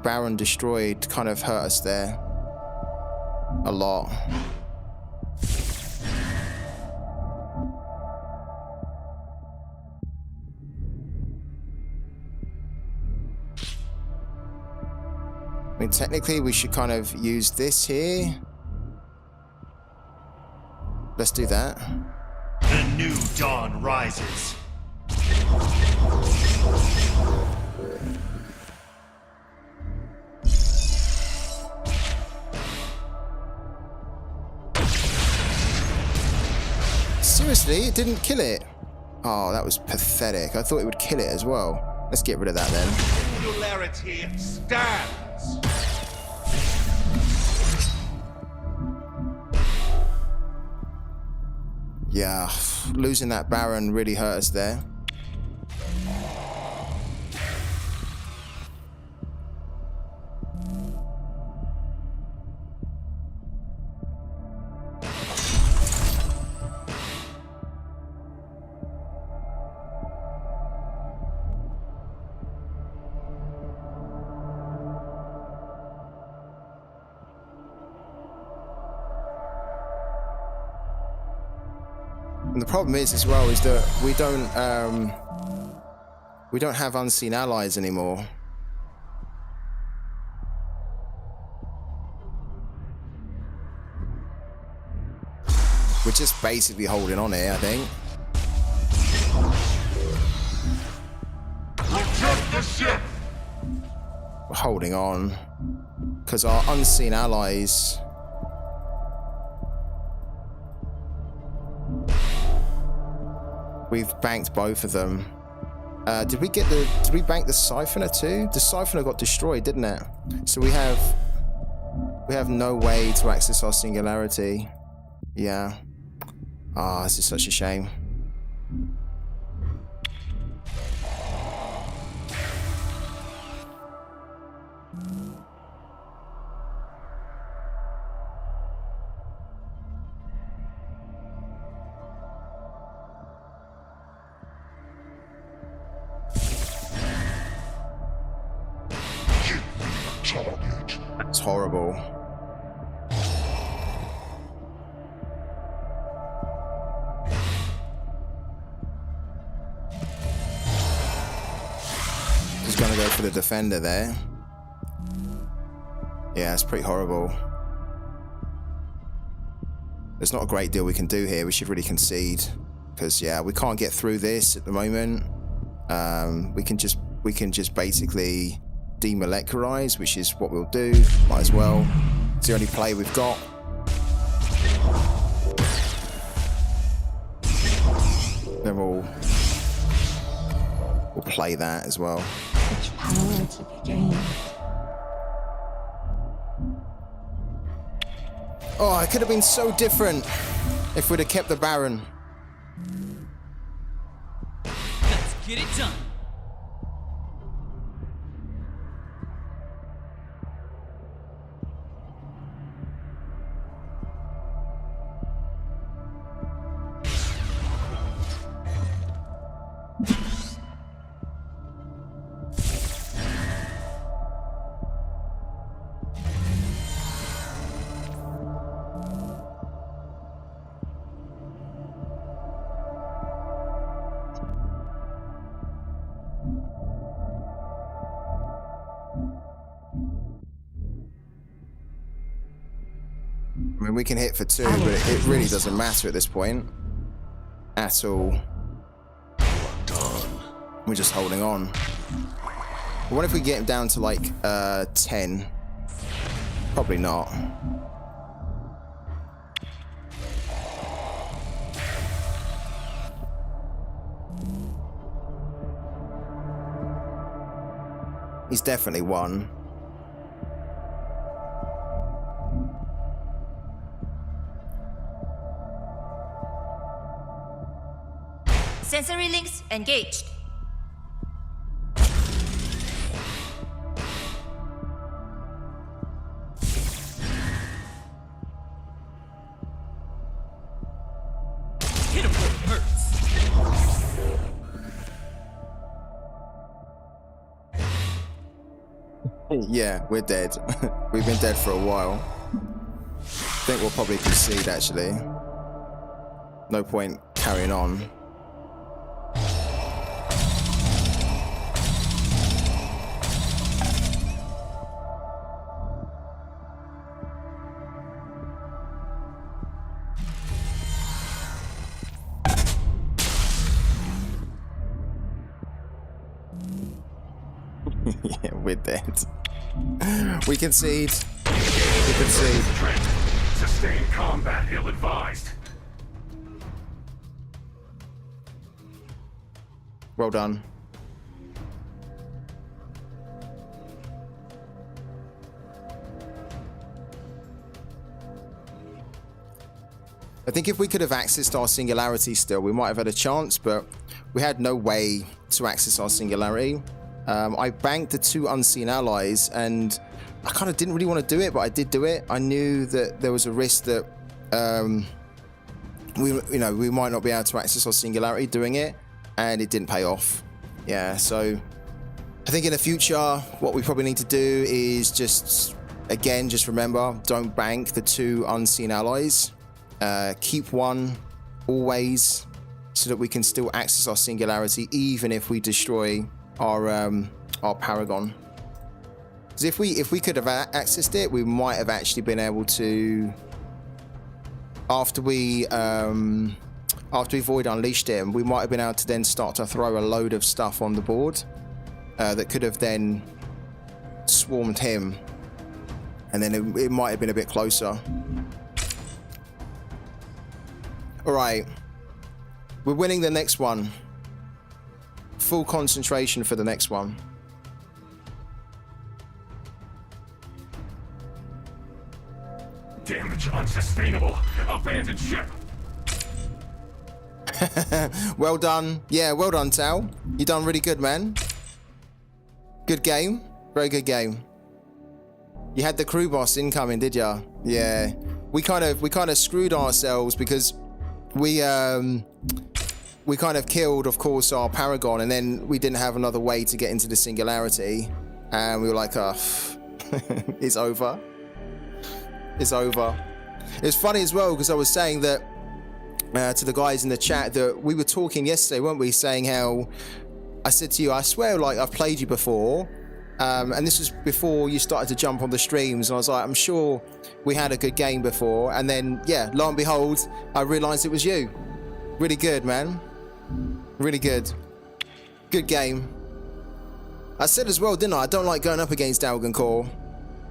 Baron destroyed kind of hurt us there a lot. I mean, technically we should kind of use this here. Let's do that. The new dawn rises. Seriously, it didn't kill it. Oh, that was pathetic. I thought it would kill it as well. Let's get rid of that then. Singularity stands. Yeah, losing that Baron really hurt us there. And the problem is as well is that we don't have unseen allies anymore. We're just basically holding on here, I think. Reject the ship! We're holding on because our unseen allies. We've banked both of them. Did we bank the Siphoner too? The Siphoner got destroyed, didn't it? So we have no way to access our singularity. Yeah. Ah, this is such a shame. It's horrible. He's gonna go for the defender there. Yeah, it's pretty horrible. There's not a great deal we can do here. We should really concede because yeah, we can't get through this at the moment. We can just basically demolecularize, which is what we'll do. Might as well. It's the only play we've got. Then we'll play that as well. Such power to be gained. Oh, it could have been so different if we'd have kept the Baron. Let's get it done. I mean, we can hit for 2, but it really doesn't matter at this point. At all. We're just holding on. What if we get him down to like 10? Probably not. He's definitely won. Sensory links engaged. Hit him where it hurts. Yeah, we're dead. We've been dead for a while. I think we'll probably concede, actually. No point carrying on. Yeah, we're dead. We concede. We concede. Sustained combat ill-advised. Well done. I think if we could have accessed our singularity still, we might have had a chance, but we had no way to access our singularity. I banked the 2 unseen allies, and I kind of didn't really want to do it, but I did do it. I knew that there was a risk that we might not be able to access our singularity doing it, and it didn't pay off. Yeah, so I think in the future, what we probably need to do is just remember, don't bank the 2 unseen allies. Keep one always, so that we can still access our singularity, even if we destroy our paragon. Because if we could have accessed it, we might have actually been able to, after we Void unleashed him, we might have been able to then start to throw a load of stuff on the board that could have then swarmed him, and then it might have been a bit closer. All right, we're winning the next one. full concentration for the next one. Damage unsustainable. Abandoned ship. Well done. Yeah, well done, Tal. You done really good, man. Good game. Very good game. You had the crew boss incoming, did ya? Yeah. We kind of screwed ourselves because we kind of killed, of course, our Paragon, and then we didn't have another way to get into the Singularity, and we were like, oh, it's over. It's over. It's funny as well because I was saying that to the guys in the chat that we were talking yesterday, weren't we? Saying how I said to you, I swear, like I've played you before, and this was before you started to jump on the streams, and I was like, I'm sure we had a good game before, and then yeah, lo and behold, I realised it was you. Really good, man. Really good. Good game. I said as well, didn't I? I don't like going up against Algancor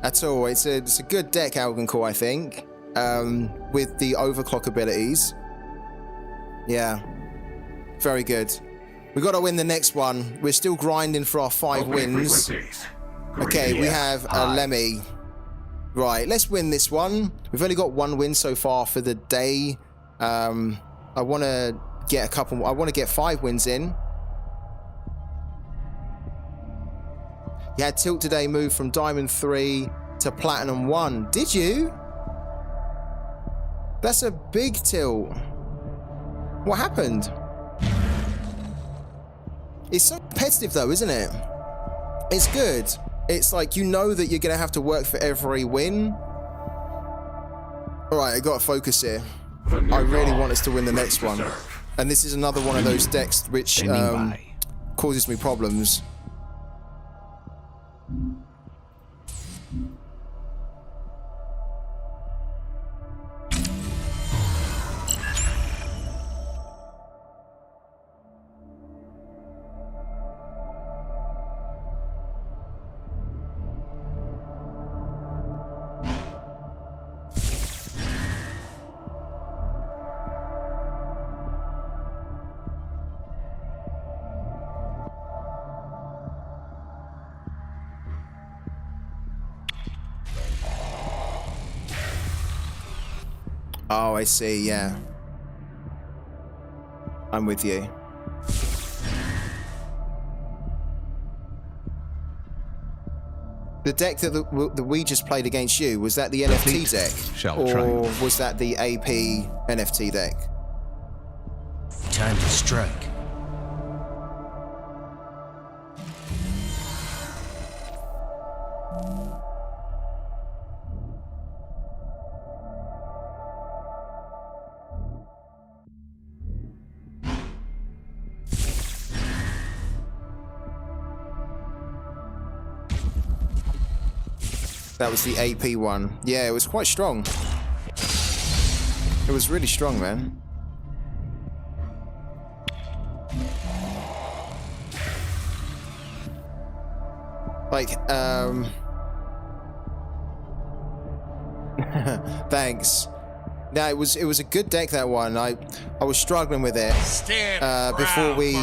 at all. It's a good deck, Algancor, I think, with the overclock abilities. Yeah, very good. We got to win the next one. We're still grinding for our 5 wins. Okay, we have a Lemmy. Right, let's win this one. We've only got 1 win so far for the day. I want to get a couple. I want to get 5 wins in. You had Tilt today move from Diamond 3 to Platinum 1. Did you? That's a big tilt. What happened? It's so competitive though, isn't it? It's good. It's like you know that you're going to have to work for every win. Alright, I got to focus here. I really want us to win the next one. And this is another one of those decks which causes me problems. Oh, I see, yeah. I'm with you. The deck that we just played against you, was that the NFT deck? Or was that the AP NFT deck? Time to strike. That was the AP one. Yeah, it was quite strong. It was really strong, man. Like, thanks. No, it was a good deck, that one. I was struggling with it before we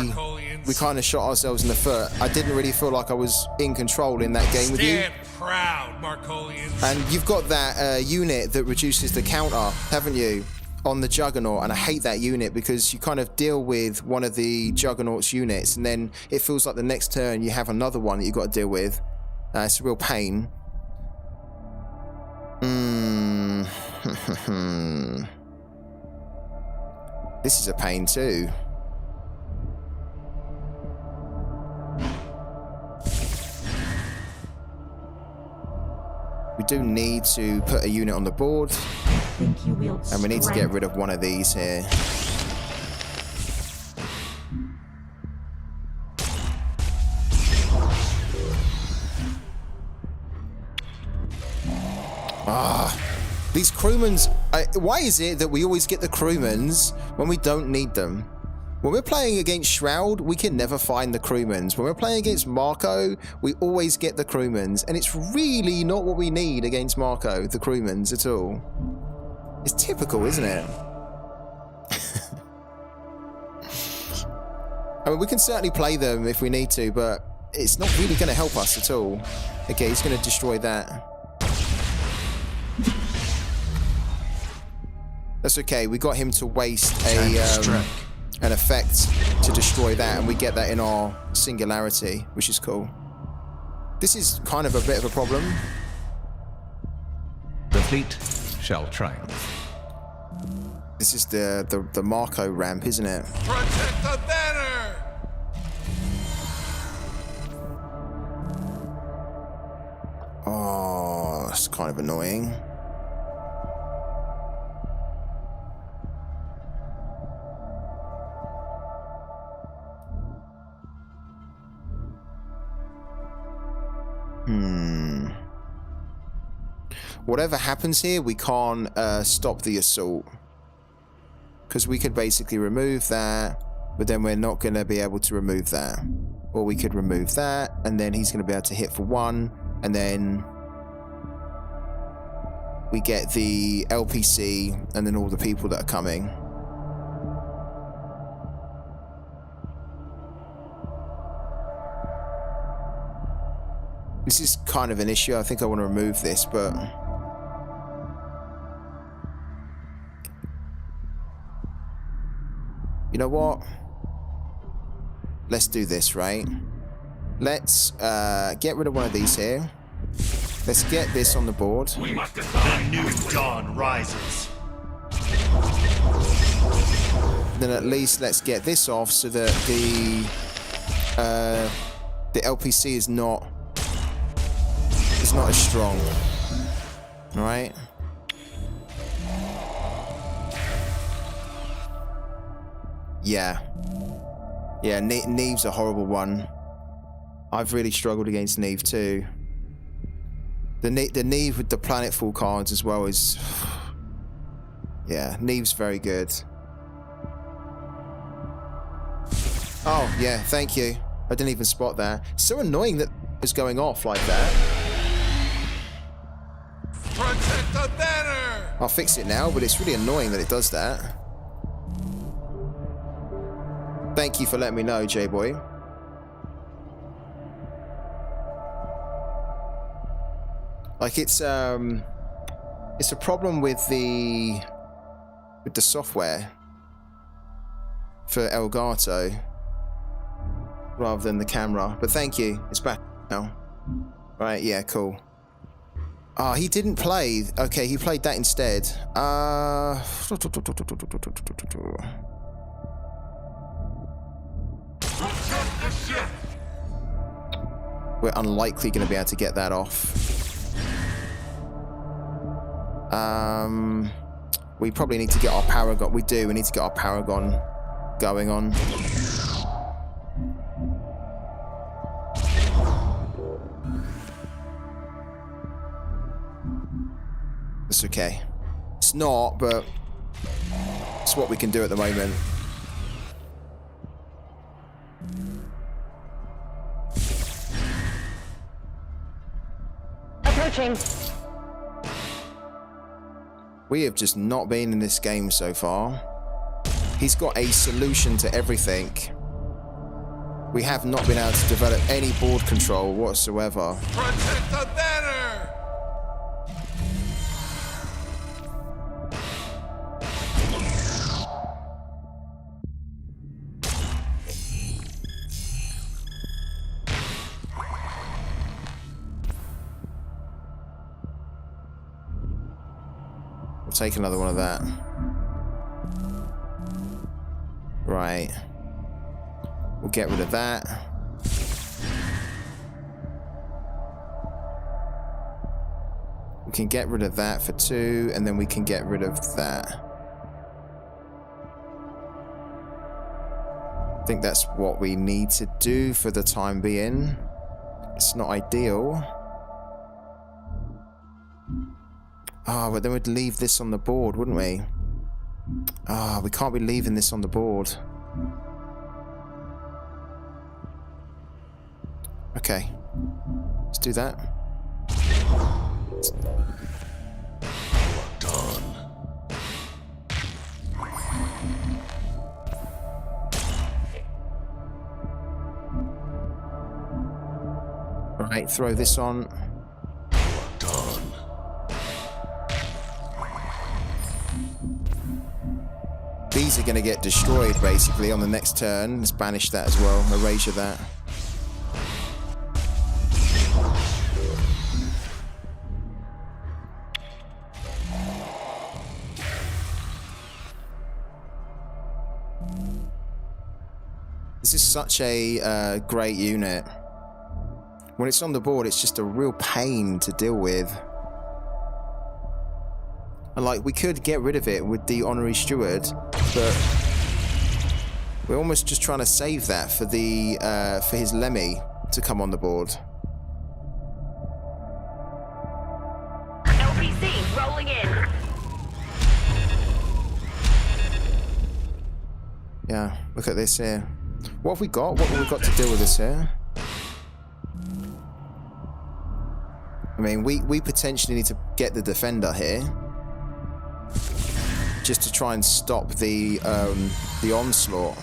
kind of shot ourselves in the foot. I didn't really feel like I was in control in that game with you. Proud, Marcolians. And you've got that unit that reduces the counter, haven't you, on the Juggernaut? And I hate that unit because you kind of deal with one of the Juggernaut's units, and then it feels like the next turn you have another one that you've got to deal with. It's a real pain. This is a pain too. We do need to put a unit on the board, and we need to get rid of one of these here. These crewmans, why is it that we always get the crewmans when we don't need them? When we're playing against Shroud, we can never find the crewmans. When we're playing against Marco, we always get the crewmans, and it's really not what we need against Marco, the crewmans, at all. It's typical, isn't it? I mean, we can certainly play them if we need to, but it's not really going to help us at all. Okay, he's going to destroy that. That's okay. We got him to waste an effect to destroy that, and we get that in our singularity, which is cool. This is kind of a bit of a problem. The fleet shall triumph. This is the Marco ramp, isn't it? Protect the banner! Oh, that's kind of annoying. Whatever happens here, we can't stop the assault. Because we could basically remove that, but then we're not going to be able to remove that. Or we could remove that, and then he's going to be able to hit for 1, and then we get the LPC, and then all the people that are coming. This is kind of an issue. I think I want to remove this, but... You know what? Let's do this, right? Let's get rid of one of these here. Let's get this on the board. The new dawn rises. Then at least let's get this off so that the LPC is not as strong. All right. Yeah. Yeah, Neve's a horrible one. I've really struggled against Neve too. The Neve with the planetfall cards as well is... Yeah, Neve's very good. Oh, yeah, thank you. I didn't even spot that. It's so annoying that it's going off like that. Protect the banner! I'll fix it now, but it's really annoying that it does that. Thank you for letting me know, J-Boy. Like it's a problem with the software for Elgato rather than the camera. But thank you. It's back now. Right, yeah, cool. Ah, he didn't play. Okay, he played that instead. We're unlikely going to be able to get that off. We probably need to get our Paragon. We do. We need to get our Paragon going on. It's okay. It's not, but it's what we can do at the moment. Approaching. We have just not been in this game so far. He's got a solution to everything. We have not been able to develop any board control whatsoever. Protect the banner! Take another one of that. Right. We'll get rid of that. We can get rid of that for 2, and then we can get rid of that. I think that's what we need to do for the time being. It's not ideal. Ah, but then we'd leave this on the board, wouldn't we? Ah, we can't be leaving this on the board. Okay. Let's do that. Done. Alright, throw this on. Done. These are going to get destroyed, basically, on the next turn. Let's banish that as well. Erasure that. This is such a great unit. When it's on the board, it's just a real pain to deal with. And like, we could get rid of it with the honorary steward, but we're almost just trying to save that for the for his Lemmy to come on the board. LPC rolling in. Yeah, look at this here. What have we got? What have we got to deal with this here? I mean, we potentially need to get the defender here, just to try and stop the onslaught.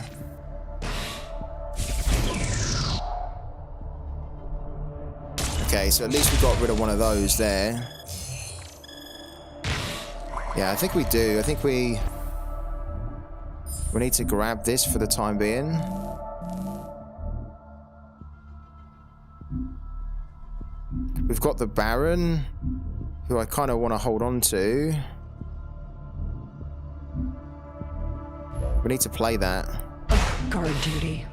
Okay, so at least we got rid of one of those there. Yeah, I think we do. I think we need to grab this for the time being. We've got the Baron, who I kind of want to hold on to. We need to play that. Guard duty.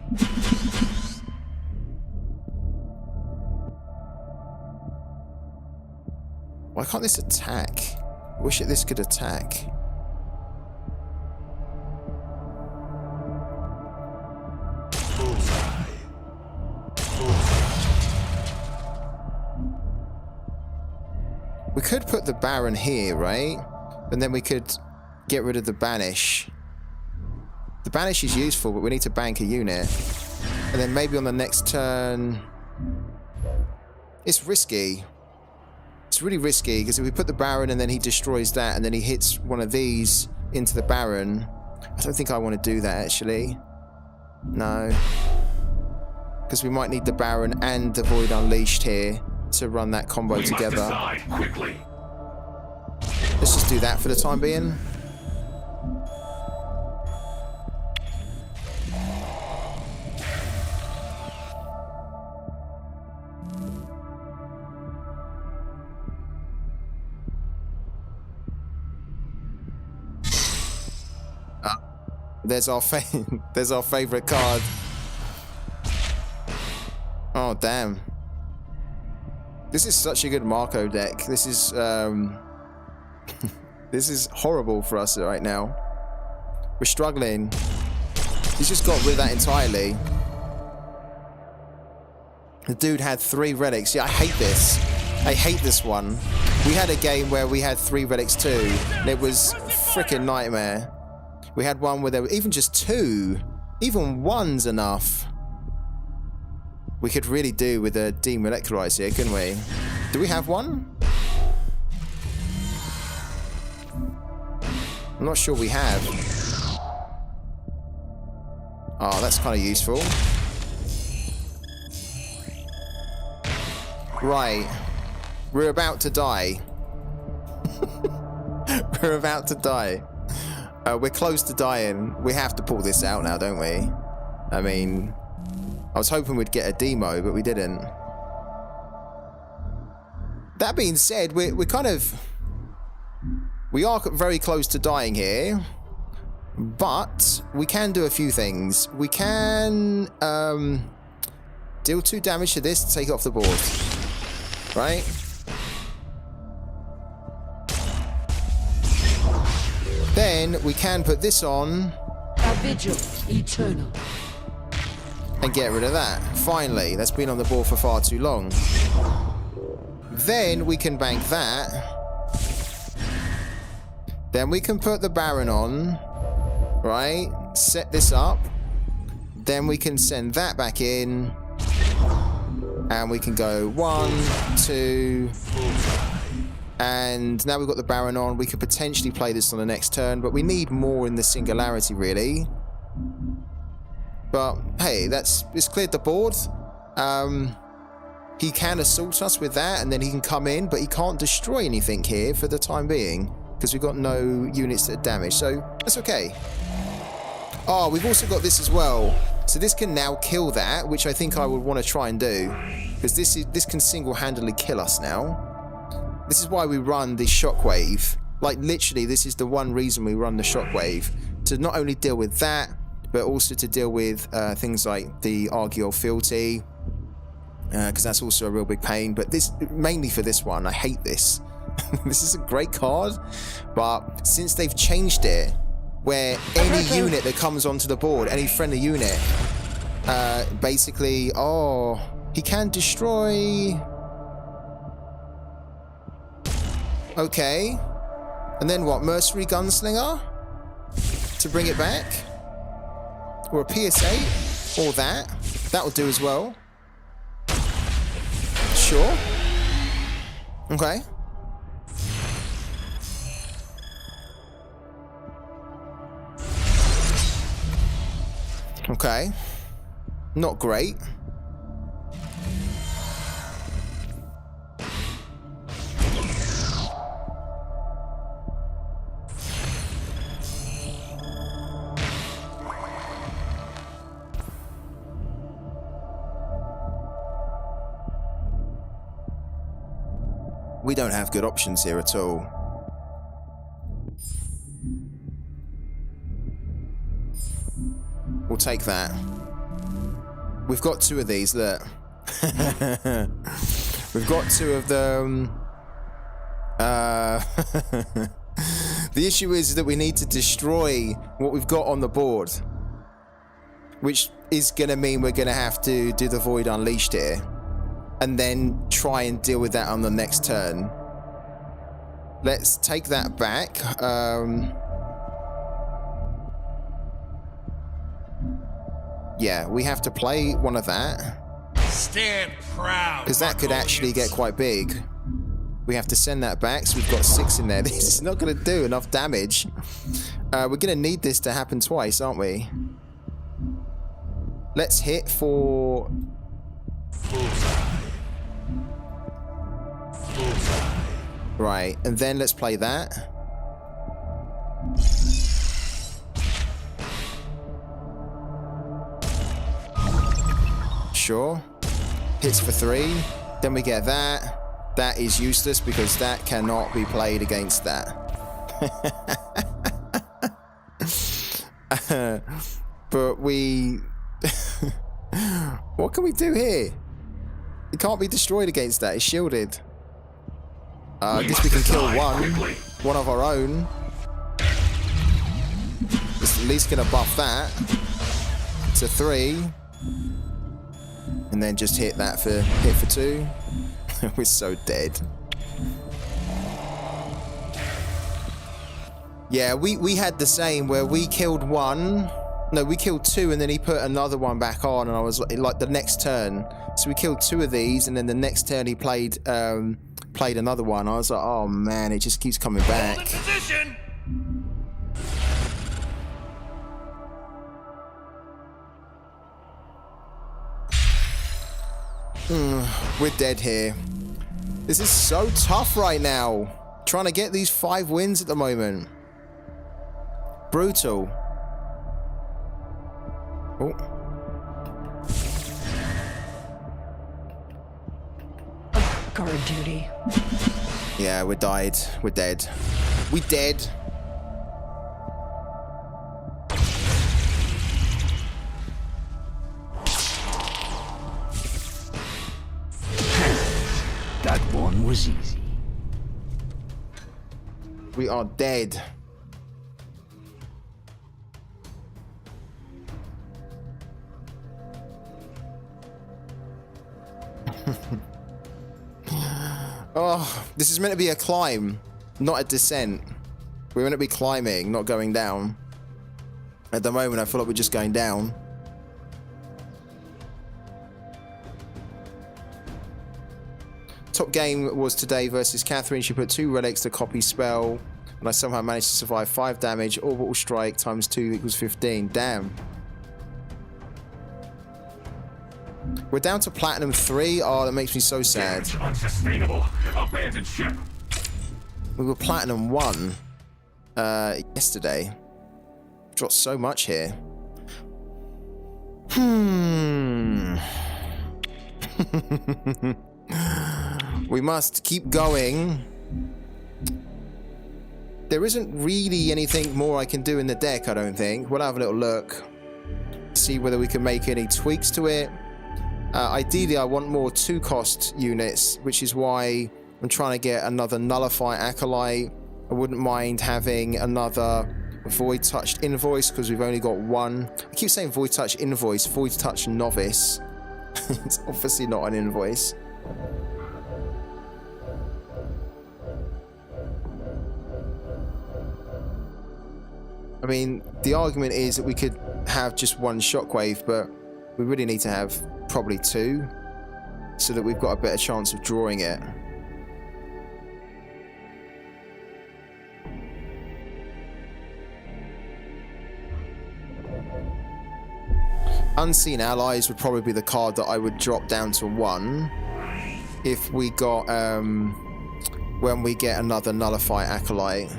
Why can't this attack? I wish this could attack. We could put the Baron here, right? And then we could get rid of the Banish. The Banish is useful, but we need to bank a unit. And then maybe on the next turn... It's risky. It's really risky, because if we put the Baron and then he destroys that, and then he hits one of these into the Baron... I don't think I want to do that, actually. No. Because we might need the Baron and the Void Unleashed here to run that combo together. Quickly. Let's just do that for the time being. There's our there's our favorite card. Oh damn. This is such a good Marco deck. This is this is horrible for us right now. We're struggling. He's just got rid of that entirely. The dude had 3 relics. Yeah, I hate this. I hate this one. We had a game where we had 3 relics too, and it was a freaking nightmare. We had one where there were even just 2. Even 1's enough. We could really do with a demolecularize here, couldn't we? Do we have one? I'm not sure we have. Oh, that's kind of useful. Right. We're about to die. We're about to die. We're close to dying. We have to pull this out now, don't we? I mean... I was hoping we'd get a demo, but we didn't. That being said, we're kind of... We are very close to dying here. But we can do a few things. We can deal 2 damage to this to take it off the board. Right? Then we can put this on. A vigil eternal. And get rid of that. Finally, that's been on the board for far too long. Then we can bank that. Then we can put the Baron on. Right? Set this up. Then we can send that back in. And we can go 1, 2... And now we've got the Baron on. We could potentially play this on the next turn, but we need more in the Singularity, really. But hey, it's cleared the board. he can assault us with that, and then he can come in, but he can't destroy anything here for the time being, because we've got no units that are damaged, so that's okay. Oh, we've also got this as well. So this can now kill that, which I think I would want to try and do, because this can single-handedly kill us now. This is why we run the shockwave. Like, literally, this is the one reason we run the shockwave, to not only deal with that, but also to deal with things like the Argyll Fealty, because that's also a real big pain. But this, mainly for this one, I hate this. This is a great card, but since they've changed it, where any unit that comes onto the board, any friendly unit, basically, oh, he can destroy. Okay. And then what? Mercenary Gunslinger? To bring it back? Or a PS8? Or that? That will do as well. Sure. Okay. Okay. Not great. We don't have good options here at all. We'll take that. We've got two of these, look. We've got two of them. The issue is that we need to destroy what we've got on the board, which is going to mean we're going to have to do the Void Unleashed here, and then try and deal with that on the next turn. Let's take that back. Yeah, we have to play one of that. Stand proud. Because that could actually get quite big. We have to send that back, so we've got 6 in there. This is not going to do enough damage. We're going to need this to happen twice, aren't we? Let's hit for... Right, and then let's play that. Sure. Hits for 3. Then we get that. That is useless because that cannot be played against that. But we... What can we do here? It can't be destroyed against that. It's shielded. I guess we can kill one of our own. It's at least going to buff that to 3. And then just hit that for 2. We're so dead. Yeah, we had the same where we killed 1. No, we killed 2 and then he put another one back on, and I was like the next turn. So we killed 2 of these, and then the next turn he played another one. I was like, oh man, it just keeps coming back. We're dead here. This is so tough right now. Trying to get these 5 wins at the moment. Brutal. Oh. Guard duty. Yeah, we died. We're dead. We dead. That one was easy. We are dead. Oh, this is meant to be a climb, not a descent. We're meant to be climbing, not going down. At the moment, I feel like we're just going down. Top game was today versus Catherine. She put 2 relics to copy spell, and I somehow managed to survive 5 damage. Orbital strike times 2 equals 15. Damn. We're down to Platinum 3. Oh, that makes me so sad. Damage unsustainable. Abandoned ship. We were Platinum 1 yesterday. Dropped so much here. We must keep going. There isn't really anything more I can do in the deck, I don't think. We'll have a little look. See whether we can make any tweaks to it. Ideally, I want more 2-cost units, which is why I'm trying to get another Nullify Acolyte. I wouldn't mind having another Void Touched Invoice, because we've only got one. I keep saying Void Touched Invoice, Void Touched Novice. It's obviously not an invoice. I mean, the argument is that we could have just one Shockwave, but we really need to have probably 2, so that we've got a better chance of drawing it. Unseen Allies would probably be the card that I would drop down to 1 if we got, when we get another Nullify Acolyte.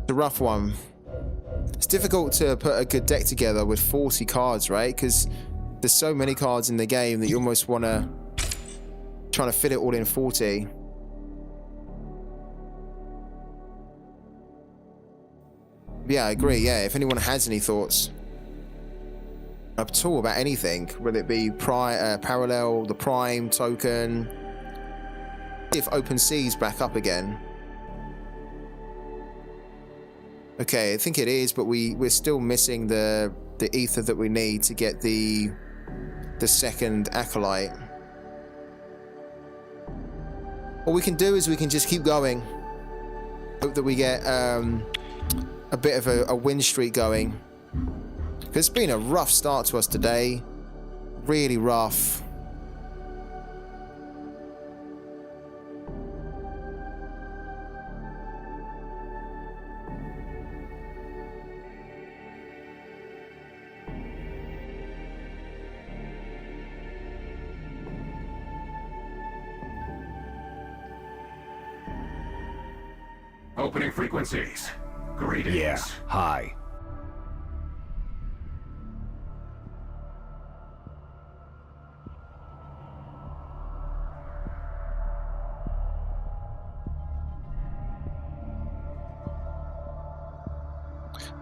A rough one. It's difficult to put a good deck together with 40 cards, right? Because there's so many cards in the game that you almost want to trying to fit it all in 40. Yeah, I agree. Yeah, if anyone has any thoughts at all about anything, whether it be Parallel, the Prime token, if Open Sea's back up again. Okay, I think it is, but we're still missing the ether that we need to get the second Acolyte. What we can do is we can just keep going. Hope that we get a bit of a win streak going. It's been a rough start to us today. Really rough. Opening frequencies. Greetings. Yeah, hi.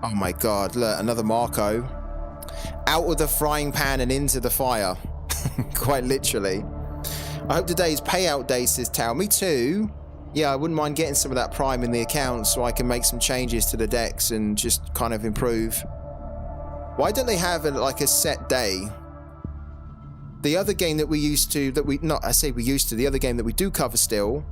Oh my god, look, another Marco. Out of the frying pan and into the fire. Quite literally. I hope today's payout day, says Tao. Me too. Yeah, I wouldn't mind getting some of that Prime in the account so I can make some changes to the decks and just kind of improve. Why don't they have like a set day? The other game that we used to, the other game that we do cover still,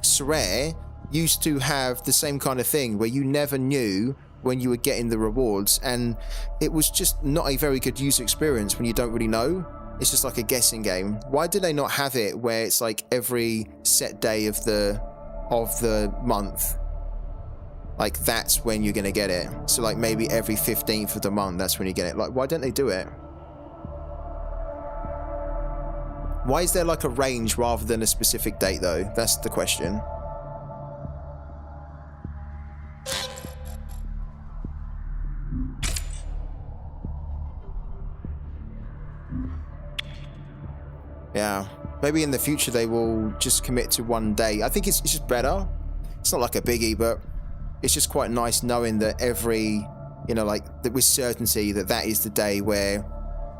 SHROUD, used to have the same kind of thing where you never knew when you were getting the rewards, and it was just not a very good user experience when you don't really know. It's just like a guessing game. Why do they not have it where it's like every set day of the month? Like that's when you're gonna get it. So like maybe every 15th of the month, that's when you get it. Like why don't they do it? Why is there like a range rather than a specific date though? That's the question. Yeah, maybe in the future they will just commit to one day. I think it's just better. It's not like a biggie, but it's just quite nice knowing that every, you know, like that with certainty that is the day where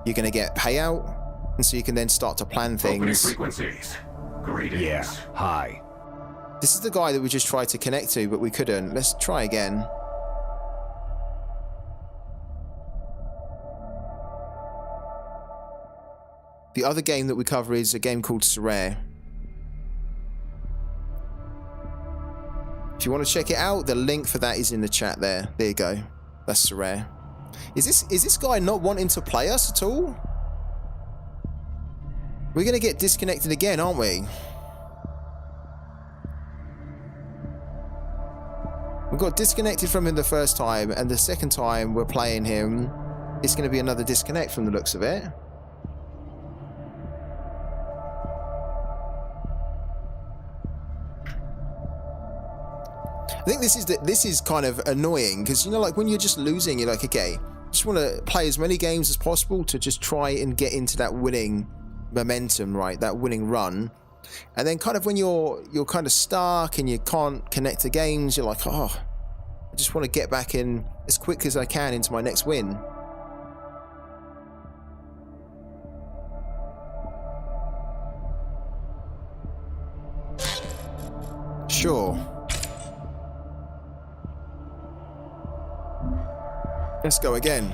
you're going to get payout, and so you can then start to plan things. Opening frequencies. Greetings. Yeah, hi. This is the guy that we just tried to connect to, but we couldn't. Let's try again. The other game that we cover is a game called Sorare. If you want to check it out, the link for that is in the chat there. There you go. That's Sorare. Is this guy not wanting to play us at all? We're going to get disconnected again, aren't we? We got disconnected from him the first time, and the second time we're playing him, it's going to be another disconnect from the looks of it. I think this is kind of annoying because, you know, like when you're just losing, you're like, okay, just want to play as many games as possible to just try and get into that winning momentum, right? That winning run. And then kind of when you're kind of stuck and you can't connect to games, you're like, oh, I just want to get back in as quick as I can into my next win. Sure. Let's go again.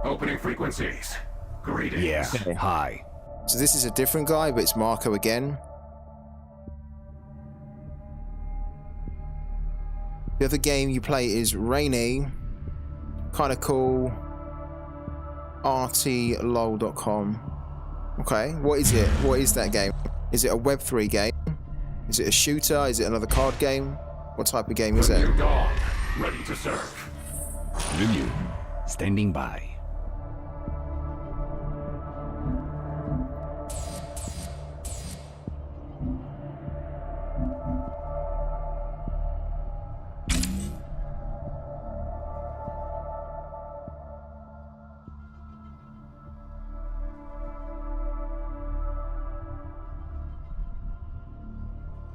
Opening frequencies. Greetings. Yeah, hi. So this is a different guy, but it's Marco again. The other game you play is Rainy. Kind of cool. rtlol.com. Okay, what is it? What is that game? Is it a Web3 game? Is it a shooter? Is it another card game? What type of game is it? New dawn. Ready to serve. Review. Standing by.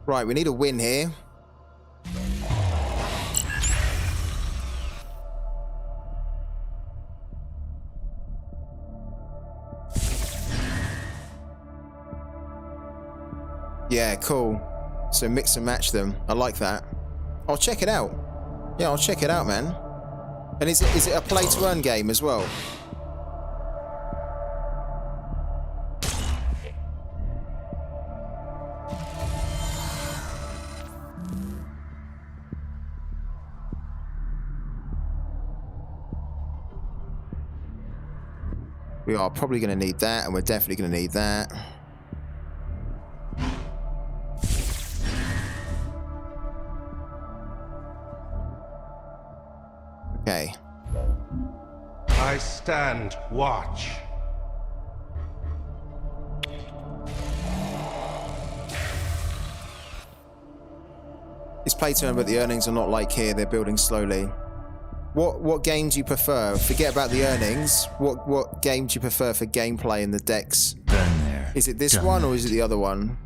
Right, we need a win here. Yeah, cool. So mix and match them. I like that. I'll check it out. Yeah, I'll check it out, man. And is it a play to earn game as well? We are probably going to need that, and we're definitely going to need that. Okay. I stand watch. It's play to earn, but the earnings are not like here. They're building slowly. What game do you prefer? Forget about the earnings. What game do you prefer for gameplay in the decks? Been there. Is it this one or is it the other one?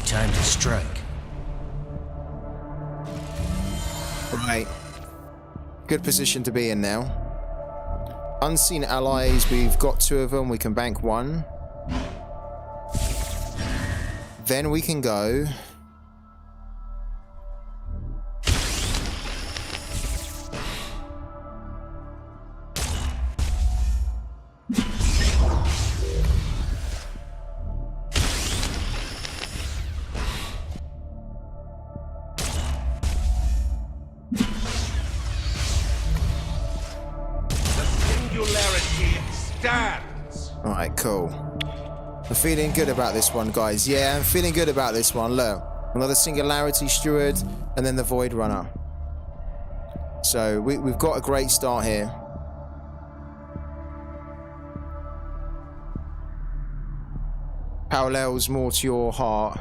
Time to strike. Right. Good position to be in now. Unseen allies, we've got 2 of them. We can bank 1. Then we can go. Alright, cool. I'm feeling good about this one, guys. Yeah, I'm feeling good about this one. Look, Another Singularity Steward, and then the Void Runner. So we've got a great start here. Parallels more to your heart.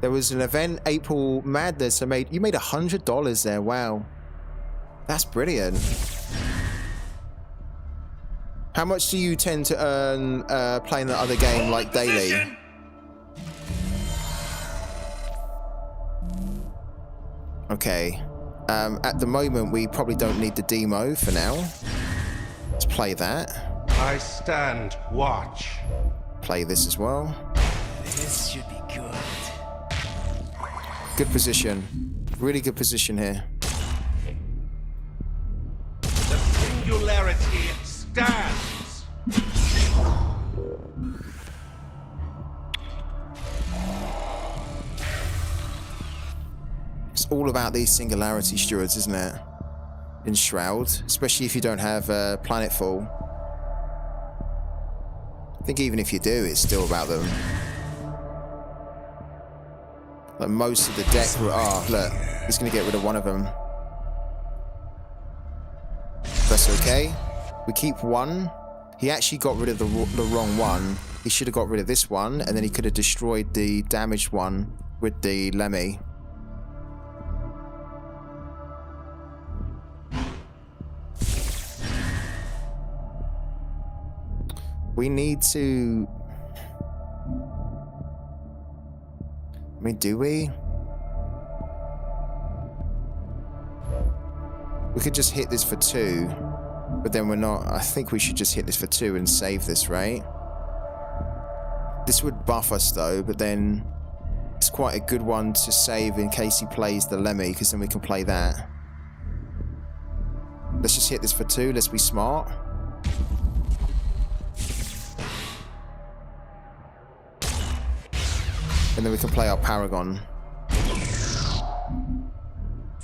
There was an event, April Madness. You made $100 there. Wow, that's brilliant. How much do you tend to earn playing the other game like daily? Okay. At the moment, we probably don't need the demo for now. Let's play that. I stand watch. Play this as well. This should be good. Good position. Really good position here. The singularity stands. It's all about these Singularity Stewards, isn't it? In Shroud, especially if you don't have Planetfall. I think even if you do, it's still about them. Like most of the deck, look, he's gonna get rid of one of them. That's okay. We keep one. He actually got rid of the wrong one. He should have got rid of this one, and then he could have destroyed the damaged one with the Lemmy. We need to... I mean, do we? We could just hit this for 2, but then we're not... I think we should just hit this for 2 and save this, right? This would buff us though, but then it's quite a good one to save in case he plays the Lemmy, because then we can play that. Let's just hit this for 2, let's be smart. And then we can play our Paragon.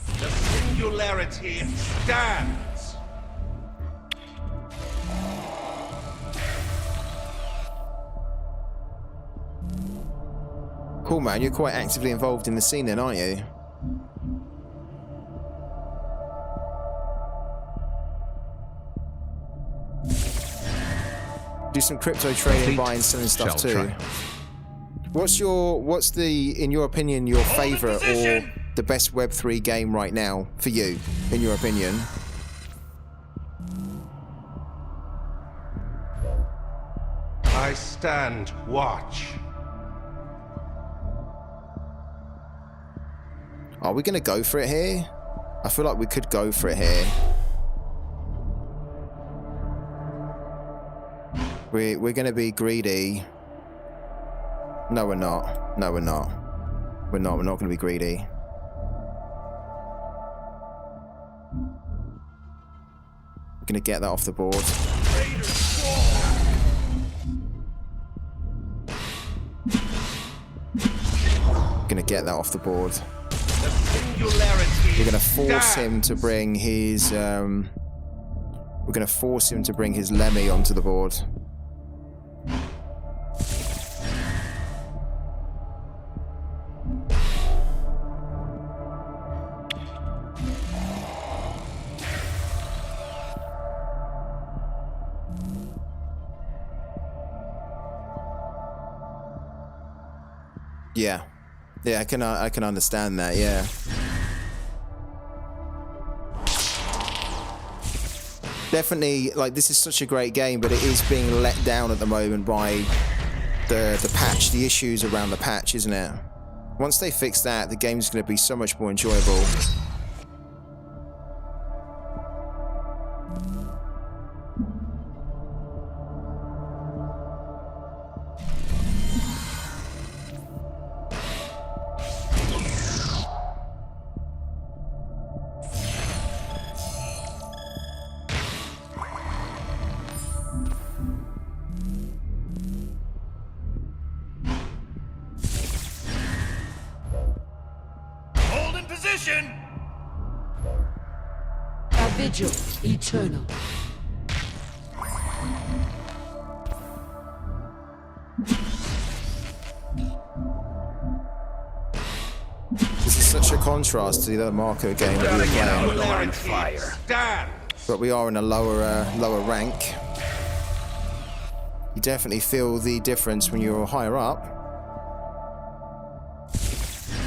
The singularity stands. Cool, man. You're quite actively involved in the scene then, aren't you? Do some crypto trading, buying, selling stuff too. What's the, in your opinion, your favorite or the best Web3 game right now for you, in your opinion? I stand watch. Are we gonna go for it here? I feel like we could go for it here. We're gonna be greedy. No, we're not. No, we're not. We're not going to be greedy. We're going to get that off the board. Going to get that off the board. We're going to force him to bring his... we're going to force him to bring his Lemmy onto the board. Yeah, I can understand that. Yeah, definitely. Like, this is such a great game, but it is being let down at the moment by the patch, the issues around the patch, isn't it? Once they fix that, the game's going to be so much more enjoyable. Vigil eternal. such a contrast to the other Marco game that we were playing. Singularity stands. But we are in a lower rank. You definitely feel the difference when you're higher up.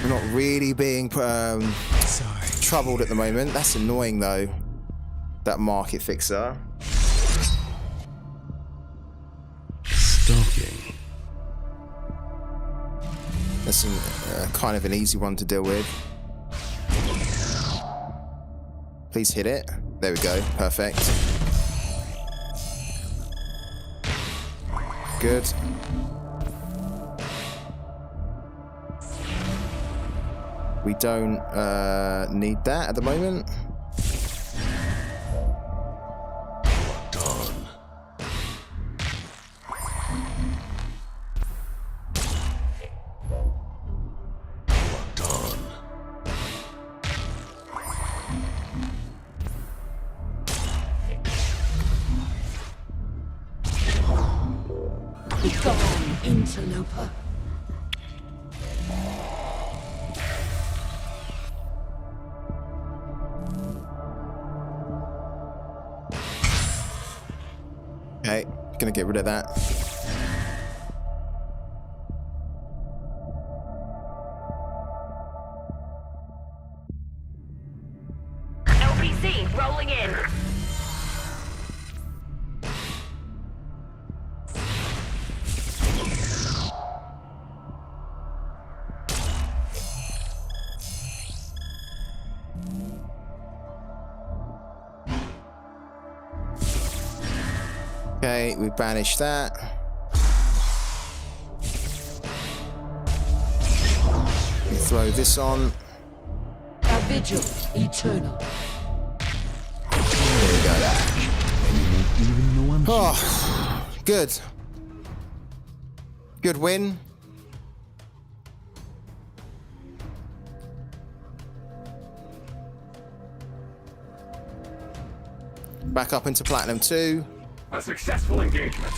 We're not really being troubled at the moment. That's annoying though. That market fixer. Stalking. That's kind of an easy one to deal with. Please hit it. There we go. Perfect. Good. We don't need that at the moment. Done. Done. Be gone, interloper. Okay, gonna get rid of that. LPC rolling in. Okay, we banished that. We throw this on. A vigil eternal. There we go. Oh, good. Good win. Back up into Platinum 2. A successful engagement.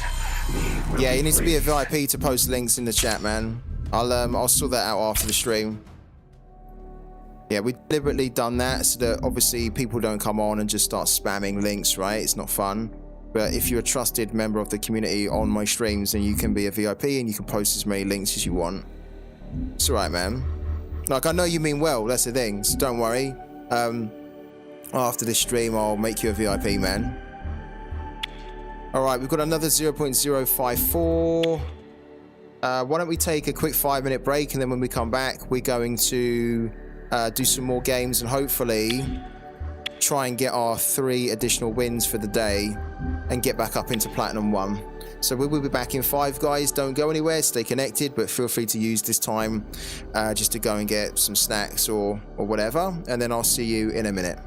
Yeah, you need to be a VIP to post links in the chat, man. I'll sort that out after the stream. Yeah, we deliberately done that so that obviously people don't come on and just start spamming links, right? It's not fun. But if you're a trusted member of the community on my streams, then you can be a VIP and you can post as many links as you want. It's alright, man. Like, I know you mean well, that's the thing, so don't worry. After this stream, I'll make you a VIP, man. Alright, we've got another 0.054. Why don't we take a quick 5-minute break, and then when we come back, we're going to do some more games and hopefully try and get our 3 additional wins for the day and get back up into Platinum 1. So we will be back in 5, guys. Don't go anywhere, stay connected, but feel free to use this time just to go and get some snacks or whatever, and then I'll see you in a minute.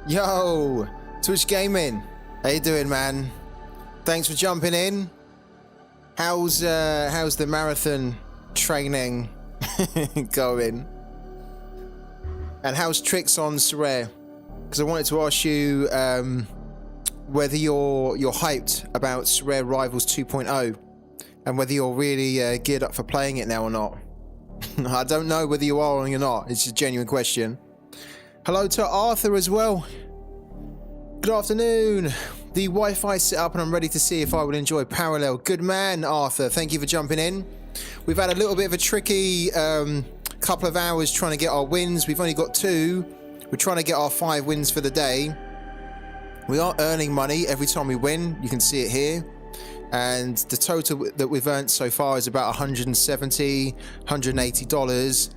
Yo, Twitch Gaming, how you doing, man? Thanks for jumping in. How's the marathon training going? And how's tricks on sorare? Because I wanted to ask you whether you're hyped about sorare Rivals 2.0 and whether you're really geared up for playing it now or not. I don't know whether you are or you're not. It's a genuine question. Hello to Arthur as well. Good afternoon. The Wi-Fi set up and I'm ready to see if I would enjoy Parallel. Good man, Arthur. Thank you for jumping in. We've had a little bit of a tricky couple of hours trying to get our wins. We've only got 2. We're trying to get our 5 wins for the day. We are earning money every time we win. You can see it here. And the total that we've earned so far is about $170, $180.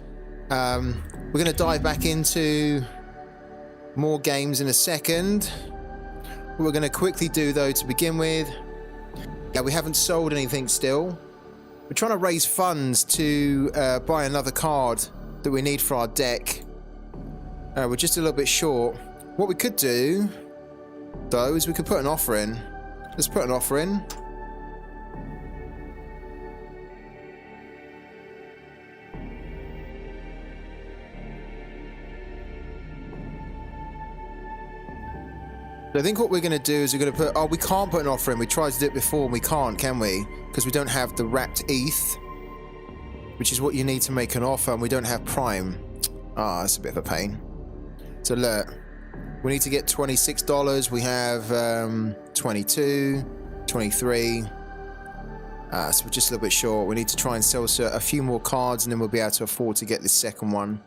We're going to dive back into more games in a second. What we're going to quickly do though to begin with, yeah, we haven't sold anything still. We're trying to raise funds to buy another card that we need for our deck. We're just a little bit short. What we could do though is we could put an offer in. Let's put an offer in. So I think what we're going to do is we're going to put... Oh, we can't put an offer in. We tried to do it before and we can't, can we? Because we don't have the wrapped ETH, which is what you need to make an offer, and we don't have Prime. Ah, that's a bit of a pain. So look, we need to get $26. We have 22, 23. So we're just a little bit short. We need to try and sell a few more cards and then we'll be able to afford to get this second one,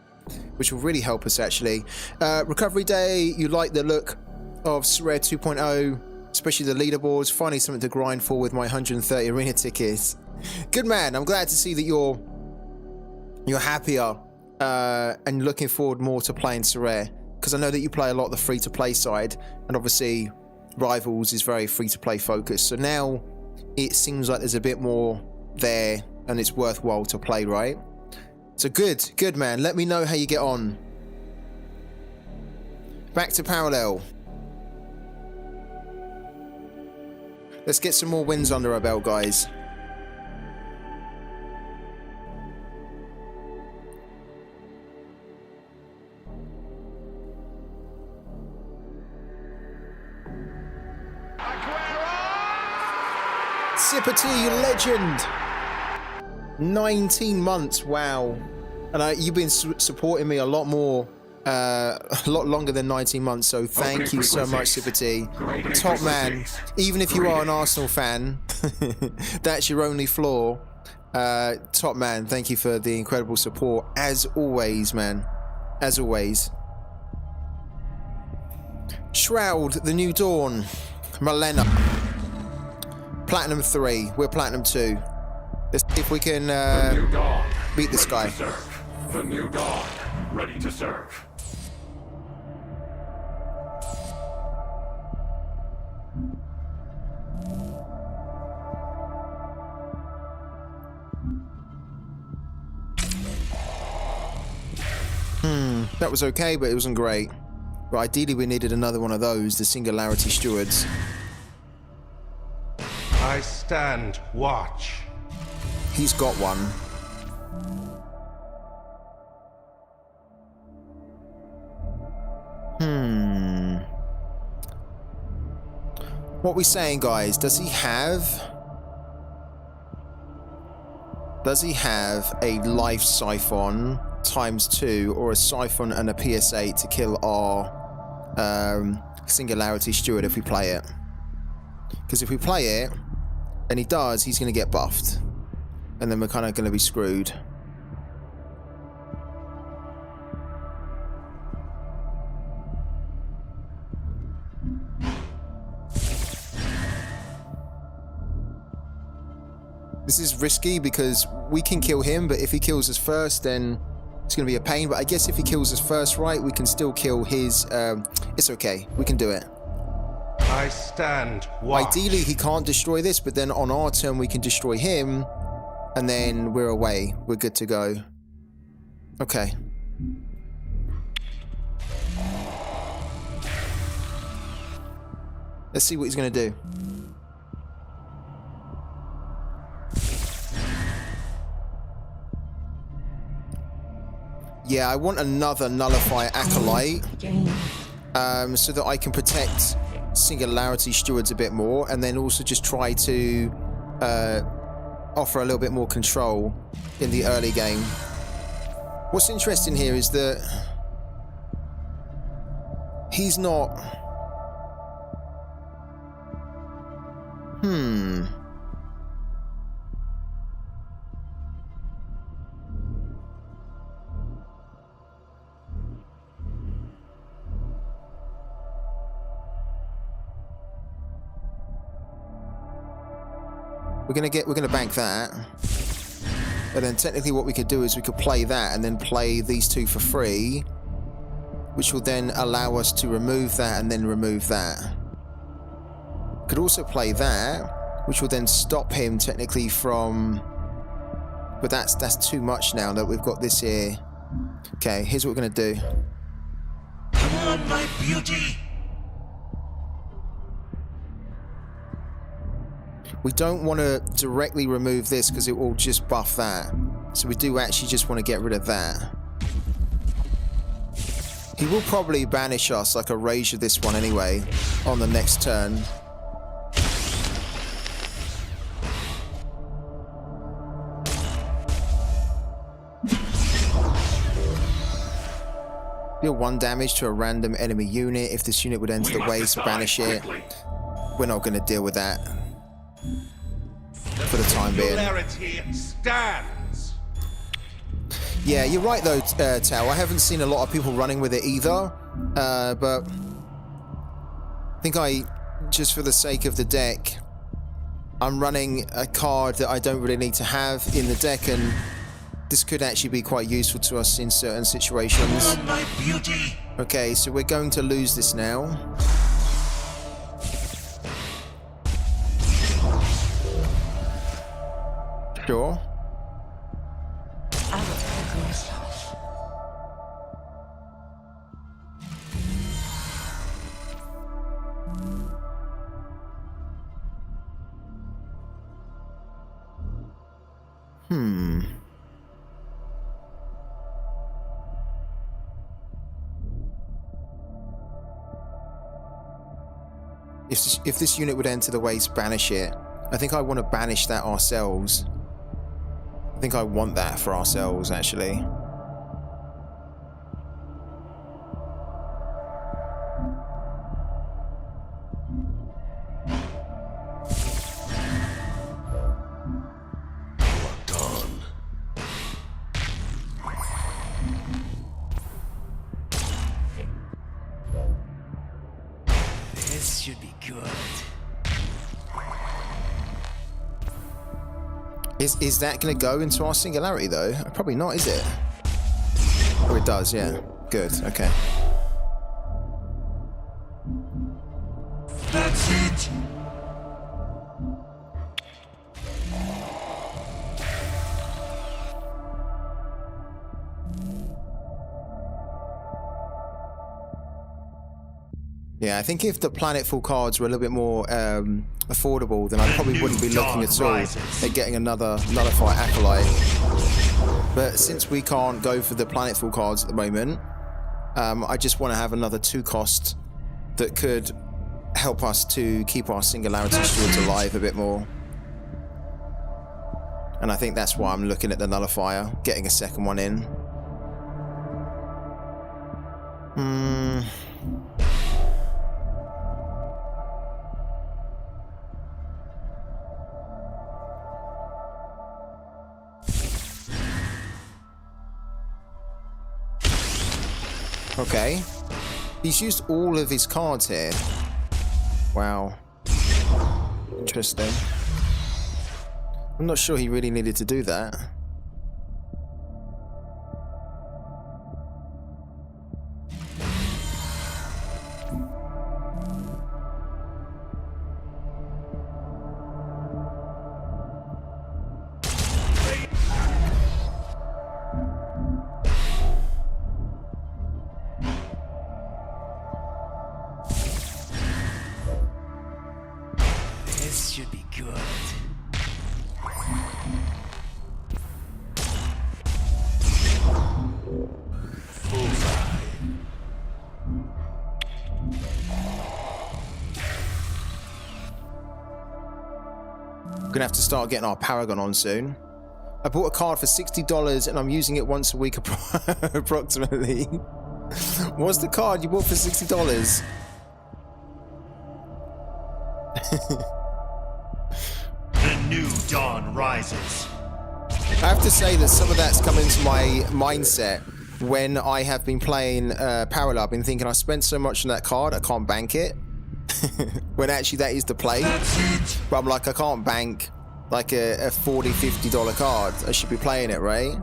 which will really help us actually. Recovery Day, you like the look of sorare 2.0, especially the leaderboards. Finally something to grind for with my 130 arena tickets. Good man. I'm glad to see that you're happier and looking forward more to playing sorare, because I know that you play a lot of the free-to-play side, and obviously Rivals is very free-to-play focused. So now it seems like there's a bit more there and it's worthwhile to play, right? So good man. Let me know how you get on. Back to Parallel. Let's get some more wins under our belt, guys. Sipper you legend. 19 months, wow. And you've been supporting me a lot more, a lot longer than 19 months, so thank you so much, Sipper. Top man. Even if you are an Arsenal fan, that's your only flaw. Top man, thank you for the incredible support, as always, man. As always. Shroud, the New Dawn, Millenna. Platinum 3, we're Platinum 2. Let's see if we can beat this guy. The New Dawn, ready to serve. That was okay, but it wasn't great. But ideally we needed another one of those, the Singularity Stewards. I stand watch. He's got one. What are we saying, guys? Does he have... Does he have a life siphon ×2 or a siphon and a PSA to kill our Singularity Steward if we play it? Because if we play it, and he does, he's going to get buffed. And then we're kind of going to be screwed. This is risky because we can kill him, but if he kills us first, then it's going to be a pain. But I guess if he kills us first, right, we can still kill his... it's okay. We can do it. I stand watch. Ideally, he can't destroy this, but then on our turn, we can destroy him, and then we're away. We're good to go. Okay. Let's see what he's going to do. Yeah, I want another Nullifier Acolyte so that I can protect Singularity Stewards a bit more, and then also just try to offer a little bit more control in the early game. What's interesting here is that he's not... We're gonna bank that, and then technically what we could do is we could play that and then play these two for free, which will then allow us to remove that and then remove that. Could also play that, which will then stop him technically from, but that's too much now that we've got this here. Okay, here's what we're gonna do. Come on, my beauty. We don't want to directly remove this because it will just buff that. So we do actually just want to get rid of that. He will probably banish us, like erasure this one anyway, on the next turn. Deal 1 damage to a random enemy unit. If this unit would enter the waves, banish it. We're not going to deal with that for the time being. Stands. Yeah, you're right though, Tao. I haven't seen a lot of people running with it either, but I think just for the sake of the deck, I'm running a card that I don't really need to have in the deck, and this could actually be quite useful to us in certain situations. Come on, my beauty. Okay, so we're going to lose this now. Sure. If this unit would enter the waste, banish it. I think I want to banish that ourselves. I think I want that for ourselves, actually. This should be good. Is that going to go into our Singularity, though? Probably not, is it? Oh, it does, yeah. Good, okay. That's it. Yeah, I think if the planetful cards were a little bit more affordable, then I probably wouldn't be looking at all at getting another Nullifier Acolyte. But since we can't go for the planetful cards at the moment, I just want to have another 2-cost that could help us to keep our Singularity Stewards alive a bit more. And I think that's why I'm looking at the nullifier, getting a second one in. Okay. He's used all of his cards here. Wow. Interesting. I'm not sure he really needed to do that. This should be good. We're gonna have to start getting our Paragon on soon. I bought a card for $60 and I'm using it once a week approximately. What's the card you bought for $60? The new dawn rises. I have to say that some of that's come into my mindset when I have been playing Parallel. I've been thinking I spent so much on that card, I can't bank it. When actually that is the play. But I'm like, I can't bank like a $40, $50 card. I should be playing it, right?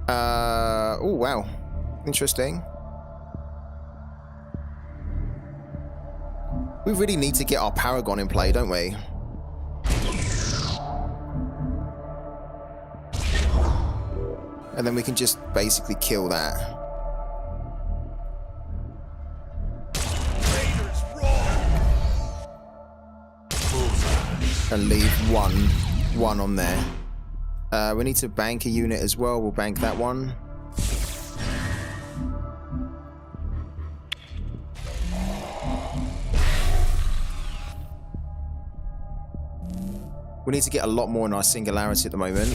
Oh, wow. Interesting. We really need to get our Paragon in play, don't we? And then we can just basically kill that. And leave one on there. We need to bank a unit as well. We'll bank that one. We need to get a lot more in our singularity at the moment.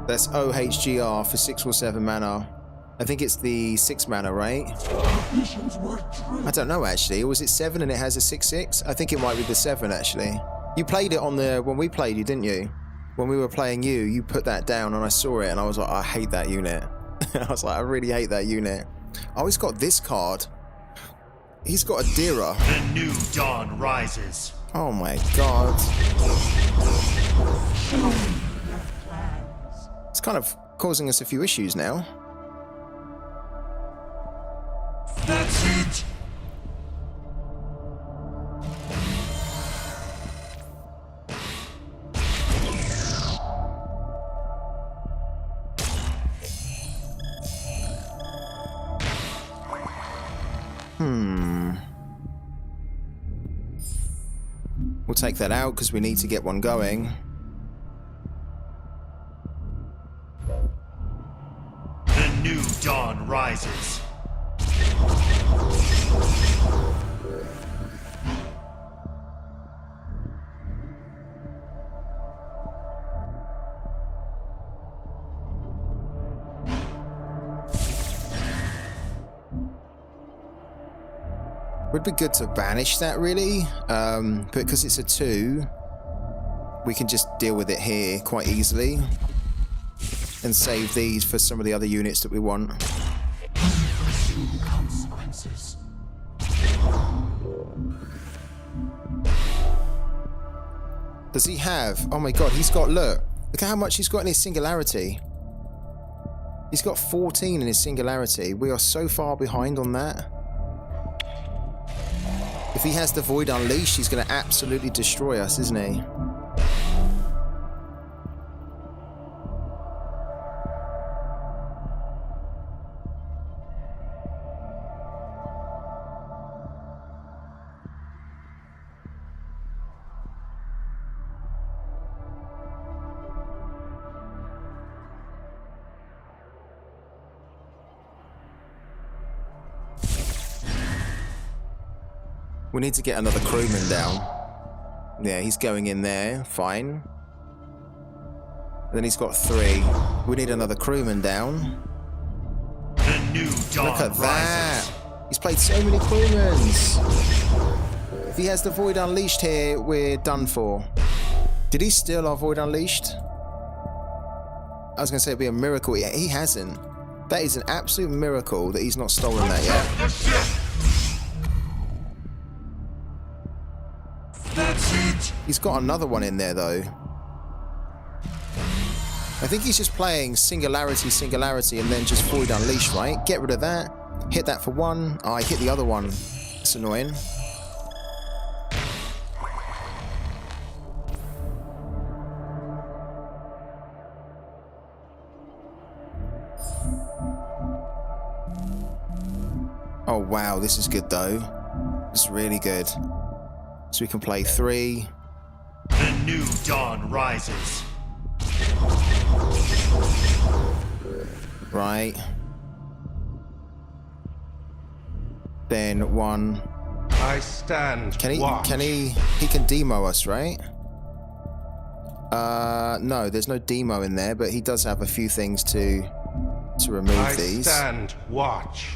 That's OHGR for 6 or 7 mana. I think it's the 6 mana, right? I don't know actually. Or was it 7 and it has a 6/6? I think it might be the 7 actually. You played it on the when we played you, didn't you? When we were playing you put that down and I saw it and I was like, I hate that unit. I was like, I really hate that unit. Oh, he's got this card. He's got a Dira. The new dawn rises. Oh my god. It's kind of causing us a few issues now. That's it. We'll take that out because we need to get one going. The new dawn rises. Would be good to banish that really, but because it's a 2, we can just deal with it here quite easily and save these for some of the other units that we want. Consequences. Does he have? Oh my god, he's got, look at how much he's got in his singularity. He's got 14 in his singularity. We are so far behind on that. If he has the Void Unleashed, he's going to absolutely destroy us, isn't he? We need to get another crewman down. Yeah, he's going in there. Fine. Then he's got 3. We need another crewman down. The new dawn Look at that. rises. He's played so many crewmans. If he has the Void Unleashed here, we're done for. Did he steal our Void Unleashed? I was going to say it'd be a miracle. Yeah, he hasn't. That is an absolute miracle that he's not stolen that yet. That's it. He's got another one in there though. I think he's just playing Singularity, Singularity, and then just Void Unleashed, right? Get rid of that. Hit that for 1. Oh, I hit the other one. It's annoying. Oh wow, this is good though. It's really good. So we can play 3. The new dawn rises. Right. Then 1. I stand. Can he? Watch. Can he? He can demo us, right? No, there's no demo in there, but he does have a few things to remove I these. stand. Watch.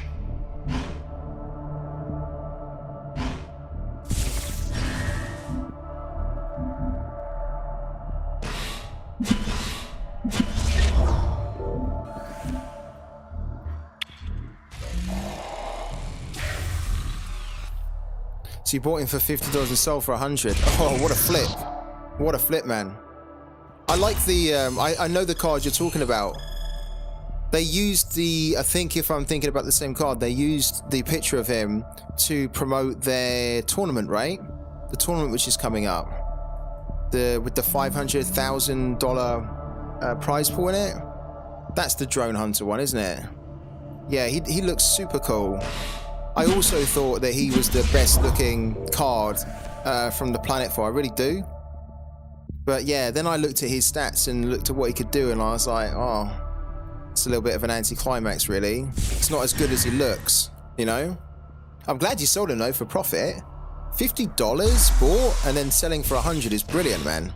So you bought him for $50 and sold for 100. Oh, what a flip! What a flip, man. I like the. I know the card you're talking about. They used the. I think if I'm thinking about the same card, they used the picture of him to promote their tournament, right? The tournament which is coming up. With the $500,000 prize pool in it. That's the drone hunter one, isn't it? Yeah, he looks super cool. I also thought that he was the best looking card from the Planet 4. I really do. But yeah, then I looked at his stats and looked at what he could do, and I was like, oh, it's a little bit of an anticlimax, really. It's not as good as he looks, you know? I'm glad you sold him, though, for profit. $50 bought and then selling for 100 is brilliant, man.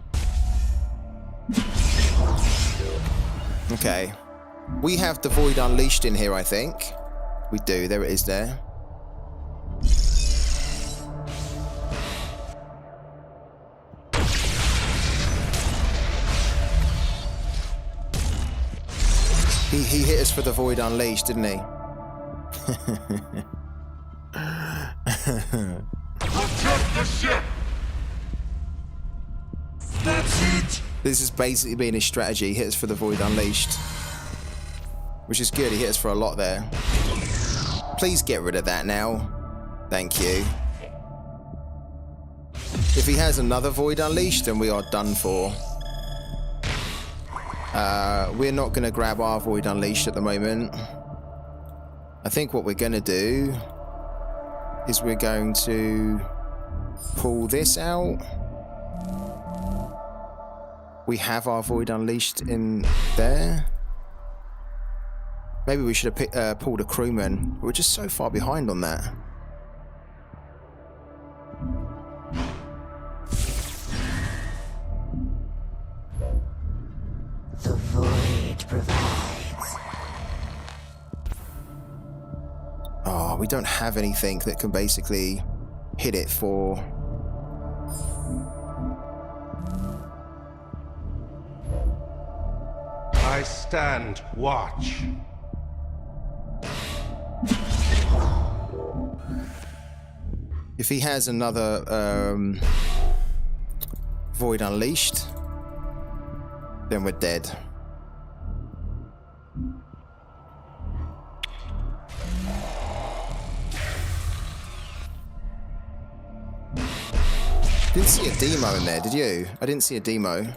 Okay. We have the Void Unleashed in here, I think. We do. There it is there. He hit us for the Void Unleashed, didn't he? Protect the ship. That's it. This has basically been his strategy. He hit us for the Void Unleashed. Which is good. He hit us for a lot there. Please get rid of that now. Thank you. If he has another Void Unleashed, then we are done for. We're not going to grab our Void Unleashed at the moment. I think what we're going to do is we're going to pull this out. We have our Void Unleashed in there. Maybe we should have pulled a crewman. We're just so far behind on that. The void provides. Oh, we don't have anything that can basically hit it for... I stand. Watch. If he has another Void Unleashed, then we're dead. Didn't see a demo in there, did you? I didn't see a demo.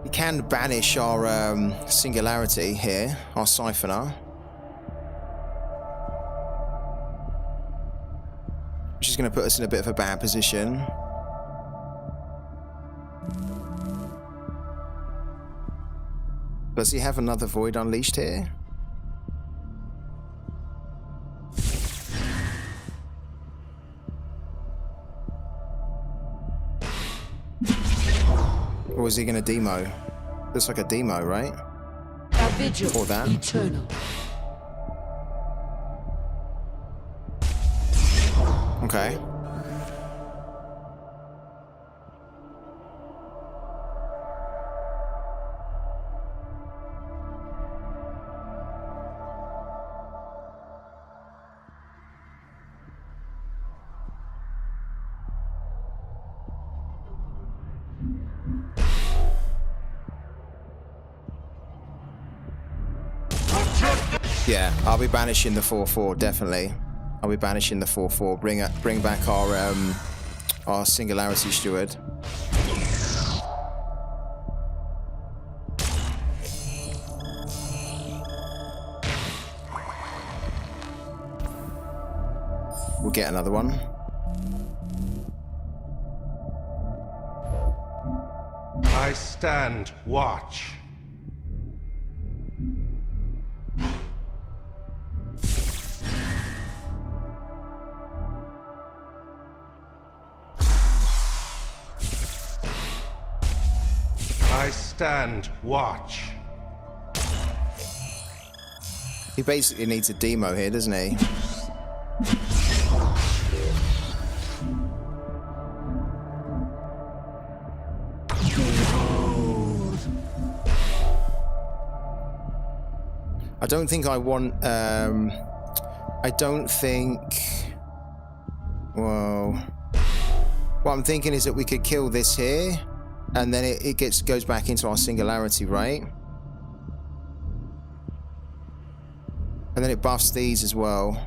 We can banish our Singularity here, our Siphoner. Which is going to put us in a bit of a bad position. Does he have another Void Unleashed here? Or is he going to demo? Looks like a demo, right? A vigil Or that. eternal. Okay. Yeah, I'll be banishing the 4/4 definitely. I'll be banishing the 4/4. Bring back our Singularity Steward. We'll get another one. I stand watch. I stand watch. He basically needs a demo here, doesn't he? I don't think I want, I don't think, well, what I'm thinking is that we could kill this here, and then it goes back into our Singularity, right? And then it buffs these as well.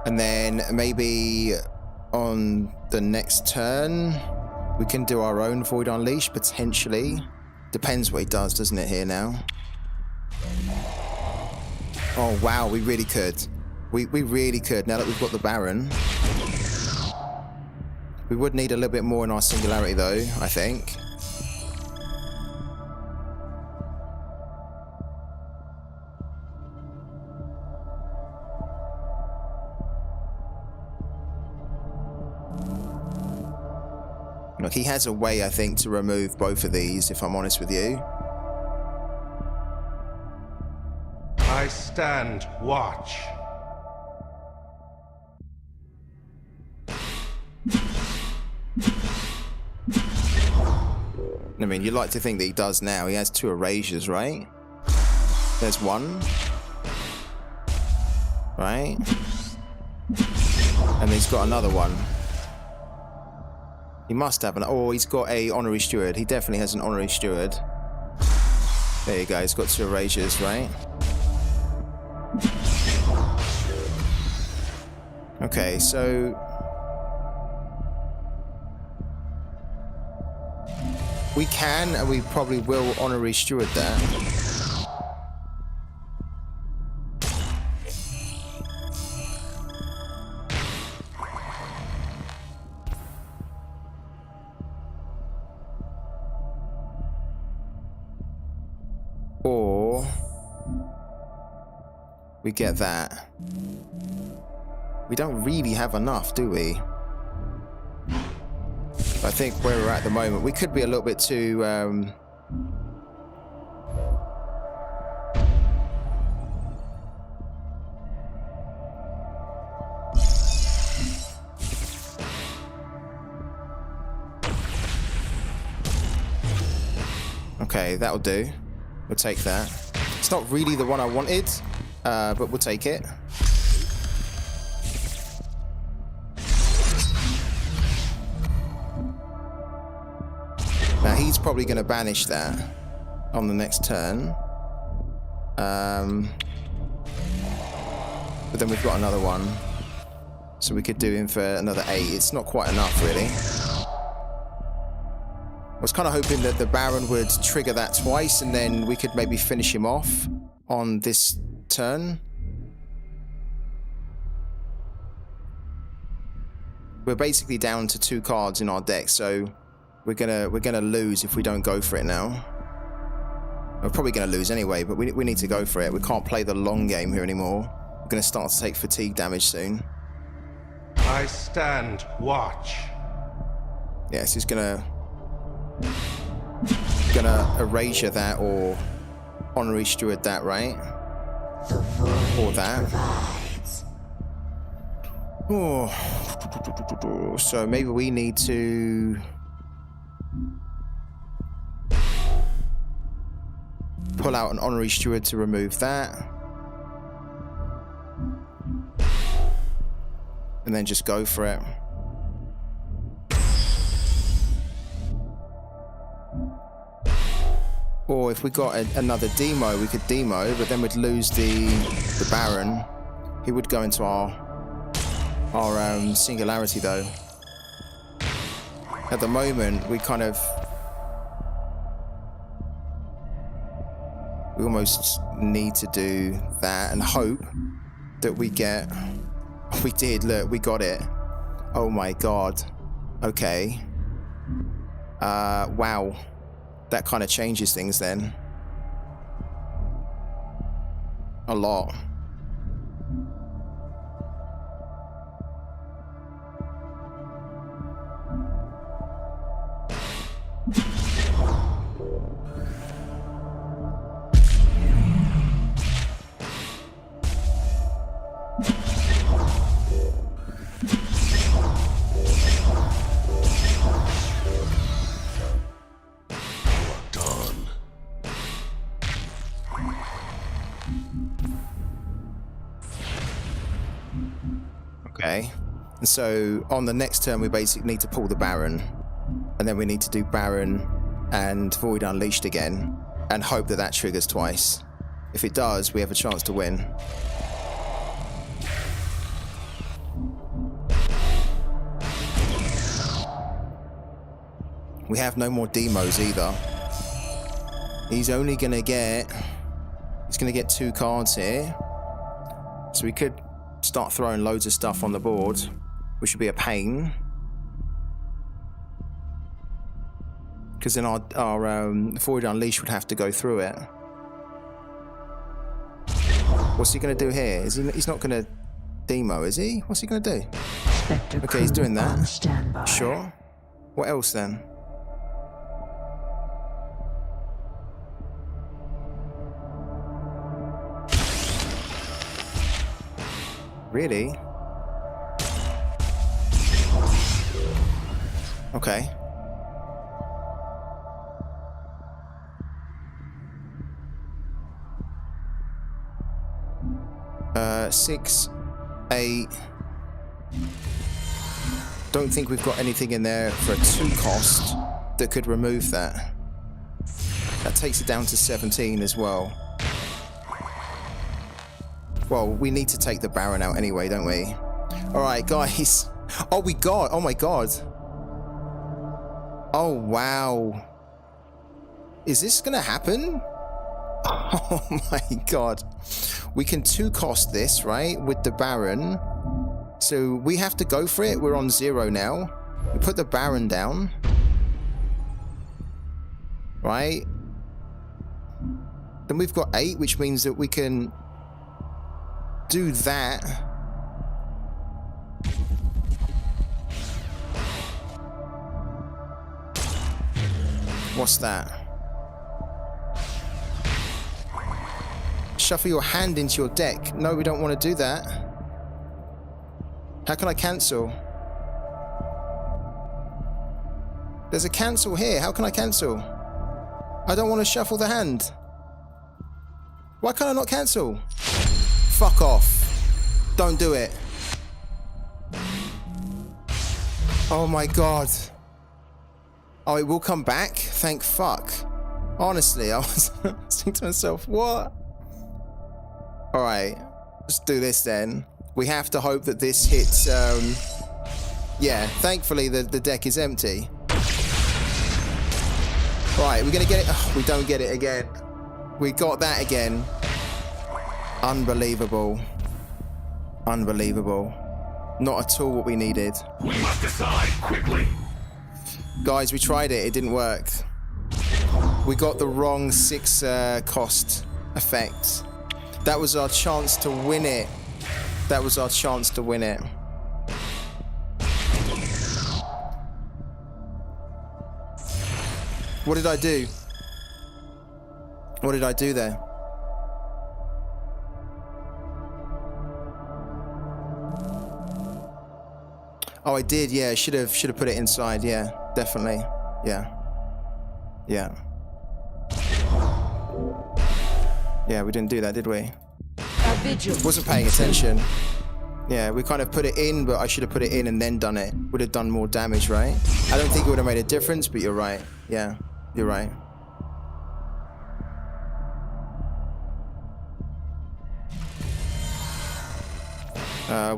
And then maybe on the next turn, we can do our own Void Unleash, potentially. Depends what he does, doesn't it, here now? Oh, wow, we really could. We really could, now that we've got the Baron. We would need a little bit more in our Singularity, though, I think. Look, he has a way, I think, to remove both of these, if I'm honest with you. I stand watch. I mean, you'd like to think that he does now. He has 2 erasures, right? There's one. Right? And he's got another one. He must have an... Oh, he's got a Honorary Steward. He definitely has an Honorary Steward. There you go. He's got 2 erasures, right? Okay, so... we can, and we probably will Honorary Steward that. Or we get that. We don't really have enough, do we? I think where we're at the moment, we could be a little bit too... Okay, that'll do. We'll take that. It's not really the one I wanted, but we'll take it. Now he's probably going to banish that on the next turn. But then we've got another one. So we could do him for another 8. It's not quite enough, really. I was kind of hoping that the Baron would trigger that twice and then we could maybe finish him off on this turn. we're basically down to 2 cards in our deck, so we're gonna lose if we don't go for it now. We're probably gonna lose anyway, but we need to go for it. We can't play the long game here anymore. We're gonna start to take fatigue damage soon. I stand watch. Yeah, it's just gonna erasure that or honorary steward that, right? Or that. Oh, so maybe we need to pull out an honorary steward to remove that, and then just go for it. Or if we got another demo, we could demo, but then we'd lose the Baron. He would go into our singularity though. At the moment, we almost need to do that and hope that we get. We did, look, we got it. Oh my god. Okay. Wow. That kind of changes things then. A lot. Okay, and so on the next turn we basically need to pull the Baron, and then we need to do Baron and Void Unleashed again and hope that that triggers twice. If it does, we have a chance to win. We have no more demos either. He's only gonna get 2 cards here, so we could start throwing loads of stuff on the board, which would be a pain, because then our Void Unleash would have to go through it. What's he going to do here? He's not going to demo, is he? What's he going to do? Okay, he's doing that. Sure. What else then? Really? Okay. Six, 8. Don't think we've got anything in there for a 2 cost that could remove that. That takes it down to 17 as well. Well, we need to take the Baron out anyway, don't we? Alright, guys. Oh, we got... Oh, my God. Oh, wow. Is this going to happen? Oh, my God. We can 2 cost this, right? With the Baron. So we have to go for it. We're on 0 now. We put the Baron down. Right? Then we've got 8, which means that we can... do that. What's that? Shuffle your hand into your deck. No, we don't want to do that. How can I cancel? There's a cancel here. How can I cancel? I don't want to shuffle the hand. Why can't I not cancel? Fuck off. Don't do it. Oh my God. Oh, it will come back? Thank fuck. Honestly, I was thinking to myself, what? Alright, let's do this then. We have to hope that this hits, yeah, thankfully the deck is empty. Right, we're gonna get it. Oh, we don't get it again. We got that again. Unbelievable. Unbelievable. Not at all what we needed. We must decide quickly. Guys, we tried it. It didn't work. We got the wrong 6 cost effect. That was our chance to win it. That was our chance to win it. What did I do? What did I do there? Oh, I did. Yeah, should have put it inside. Yeah, definitely. Yeah. Yeah. Yeah, we didn't do that, did we? Wasn't paying attention. Yeah, we kind of put it in, but I should have put it in and then done it. Would have done more damage, right? I don't think it would have made a difference, but you're right. Yeah, you're right.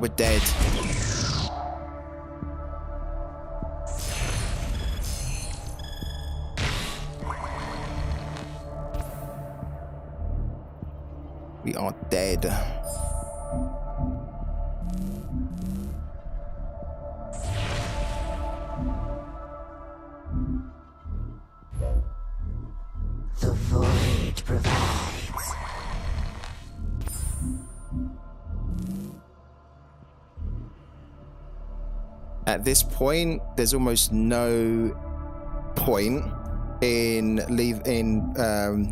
We're dead. We are dead. The void provides. At this point, there's almost no point in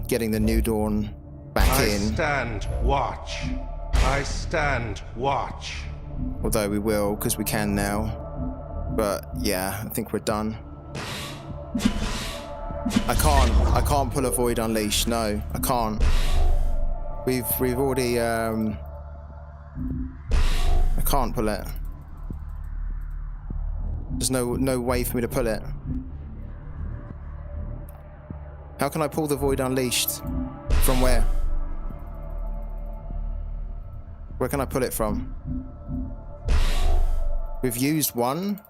getting the New Dawn back in. I stand watch. I stand watch. Although we will, because we can now. But yeah, I think we're done. I can't pull a Void Unleash. No, I can't. We've already I can't pull it. There's no way for me to pull it. How can I pull the Void Unleashed? From where? Where can I pull it from? We've used one.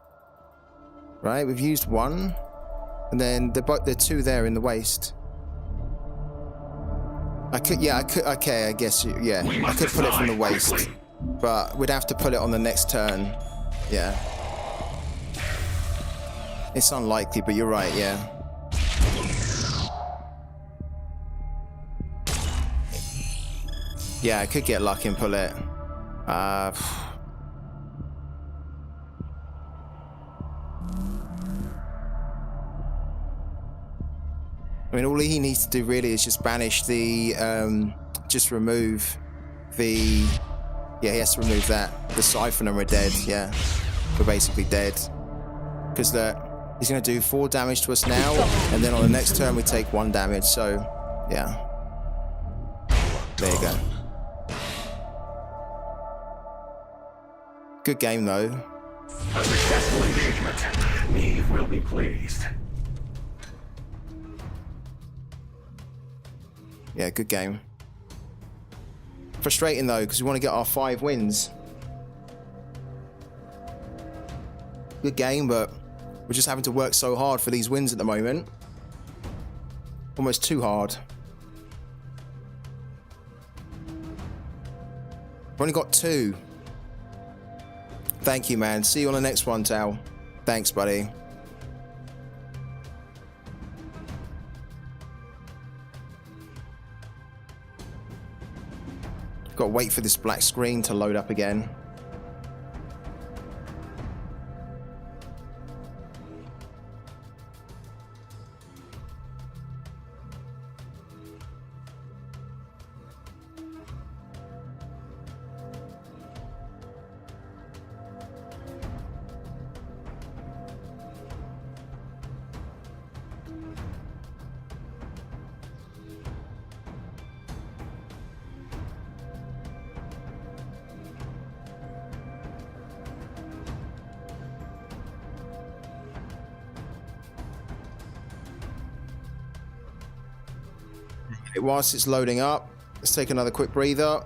Right, we've used one. And then there are 2 there in the waist. I could, okay, I guess, yeah. I could pull it from the waist. Quickly. But we'd have to pull it on the next turn. Yeah. It's unlikely, but you're right, yeah. Yeah, I could get lucky and pull it. I mean, all he needs to do really is just banish the, just remove the, yeah, he has to remove that. The siphon and we're dead, yeah. We're basically dead. Because he's going to do 4 damage to us now, and then on the next turn we take 1 damage, so, yeah. There you go. Good game, though. A successful engagement. Eve will be pleased. Yeah, good game. Frustrating, though, because we want to get our 5 wins. Good game, but we're just having to work so hard for these wins at the moment. Almost too hard. We've only got 2. Thank you, man. See you on the next one, Tal. Thanks, buddy. Got to wait for this black screen to load up again. Whilst it's loading up, let's take another quick breather.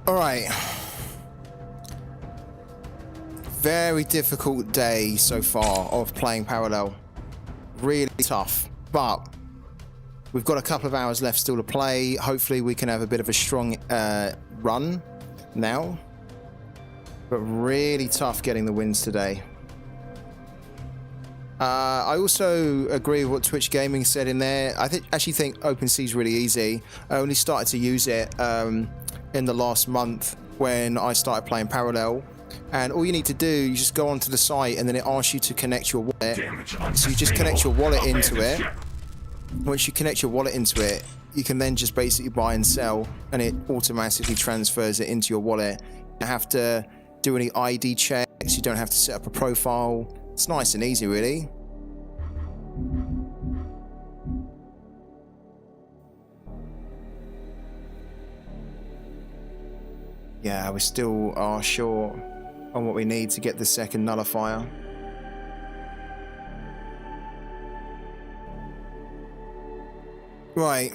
All right. Very difficult day so far of playing parallel. Really tough, but we've got a couple of hours left still to play. Hopefully we can have a bit of a strong run now, but really tough getting the wins today. I also agree with what Twitch Gaming said in there. I actually think OpenSea is really easy. I only started to use it in the last month when I started playing parallel. And all you need to do, you just go onto the site and then it asks you to connect your wallet. So you just connect your wallet into it. Once you connect your wallet into it, you can then just basically buy and sell, and it automatically transfers it into your wallet. You don't have to do any ID checks. You don't have to set up a profile. It's nice and easy, really. Yeah, we still are short on what we need to get the second nullifier. Right.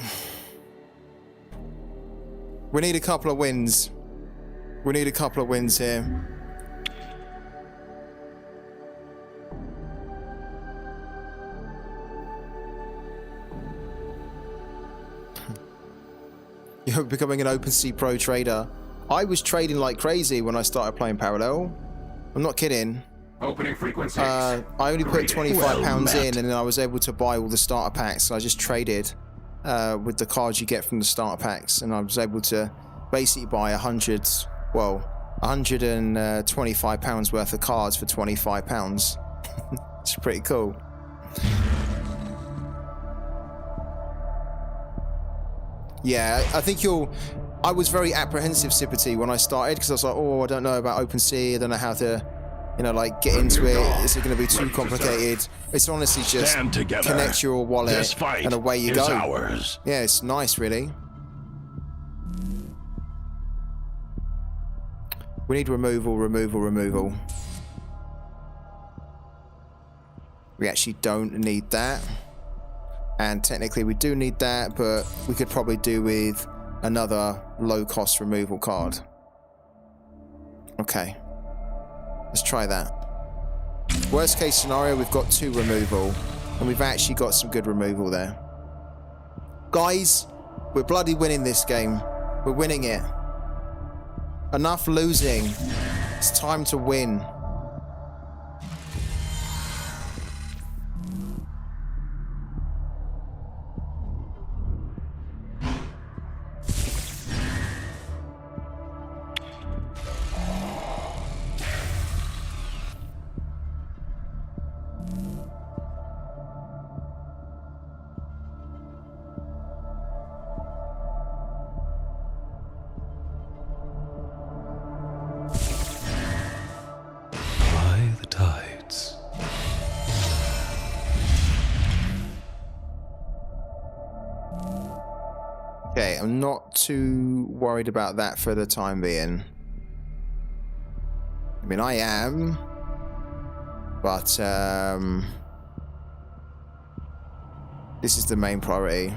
We need a couple of wins. We need a couple of wins here. You're becoming an OpenSea Pro trader. I was trading like crazy when I started playing parallel. I'm not kidding. Opening frequencies. I only put £25 in, and then I was able to buy all the starter packs. So I just traded with the cards you get from the starter packs, and I was able to basically buy £125 worth of cards for £25. It's pretty cool. Yeah, I think I was very apprehensive, Sipity, when I started, because I was like, oh, I don't know about OpenSea, I don't know how to, you know, like, get into it. Is it going to be too complicated? It's honestly just connect your wallet and away you go. Ours. Yeah, it's nice, really. We need removal. We actually don't need that. And technically we do need that, but we could probably do with another low-cost removal card. Okay. Let's try that. Worst case scenario, we've got 2 removal, and we've actually got some good removal there. Guys, we're bloody winning this game. We're winning it. Enough losing. It's time to win. Okay, I'm not too worried about that for the time being. I mean, I am, but this is the main priority.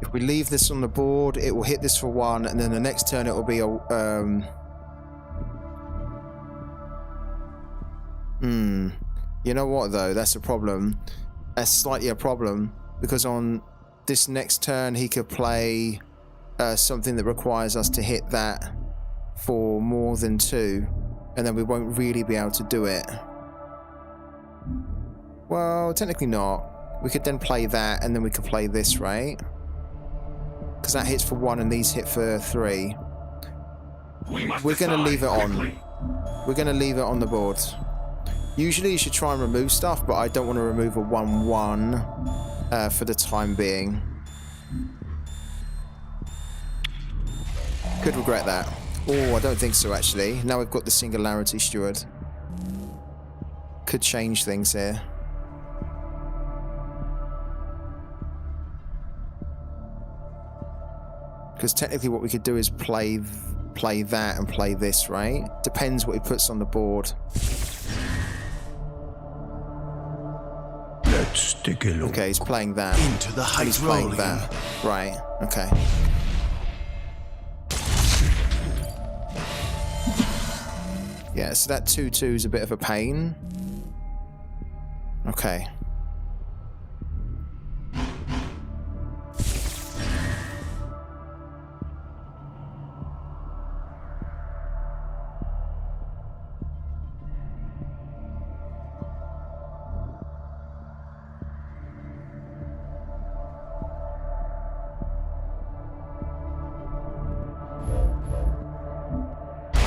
If we leave this on the board, it will hit this for 1, and then the next turn it will be a you know what though, that's a problem. That's slightly a problem, because on this next turn he could play something that requires us to hit that for more than 2, and then we won't really be able to do it. Well, technically not. We could then play that, and then we could play this, right? Because that hits for 1 and these hit for 3. We're going to leave it on. We're going to leave it on the board. Usually you should try and remove stuff, but I don't want to remove a 1-1 for the time being. Could regret that. Oh, I don't think so, actually. Now we've got the Singularity Steward. Could change things here. Because technically what we could do is play that and play this, right? Depends what he puts on the board. Let's take a look. Okay, he's playing that. Into the And he's playing that. Right, okay. Yeah, so that 2-2 is a bit of a pain. Okay.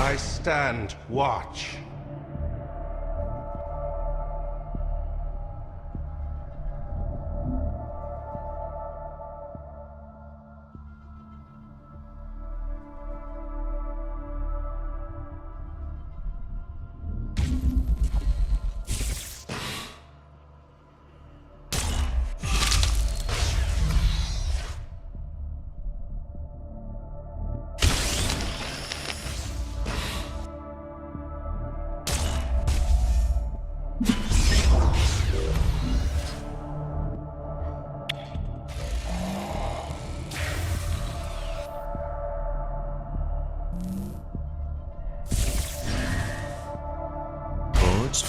I stand watch.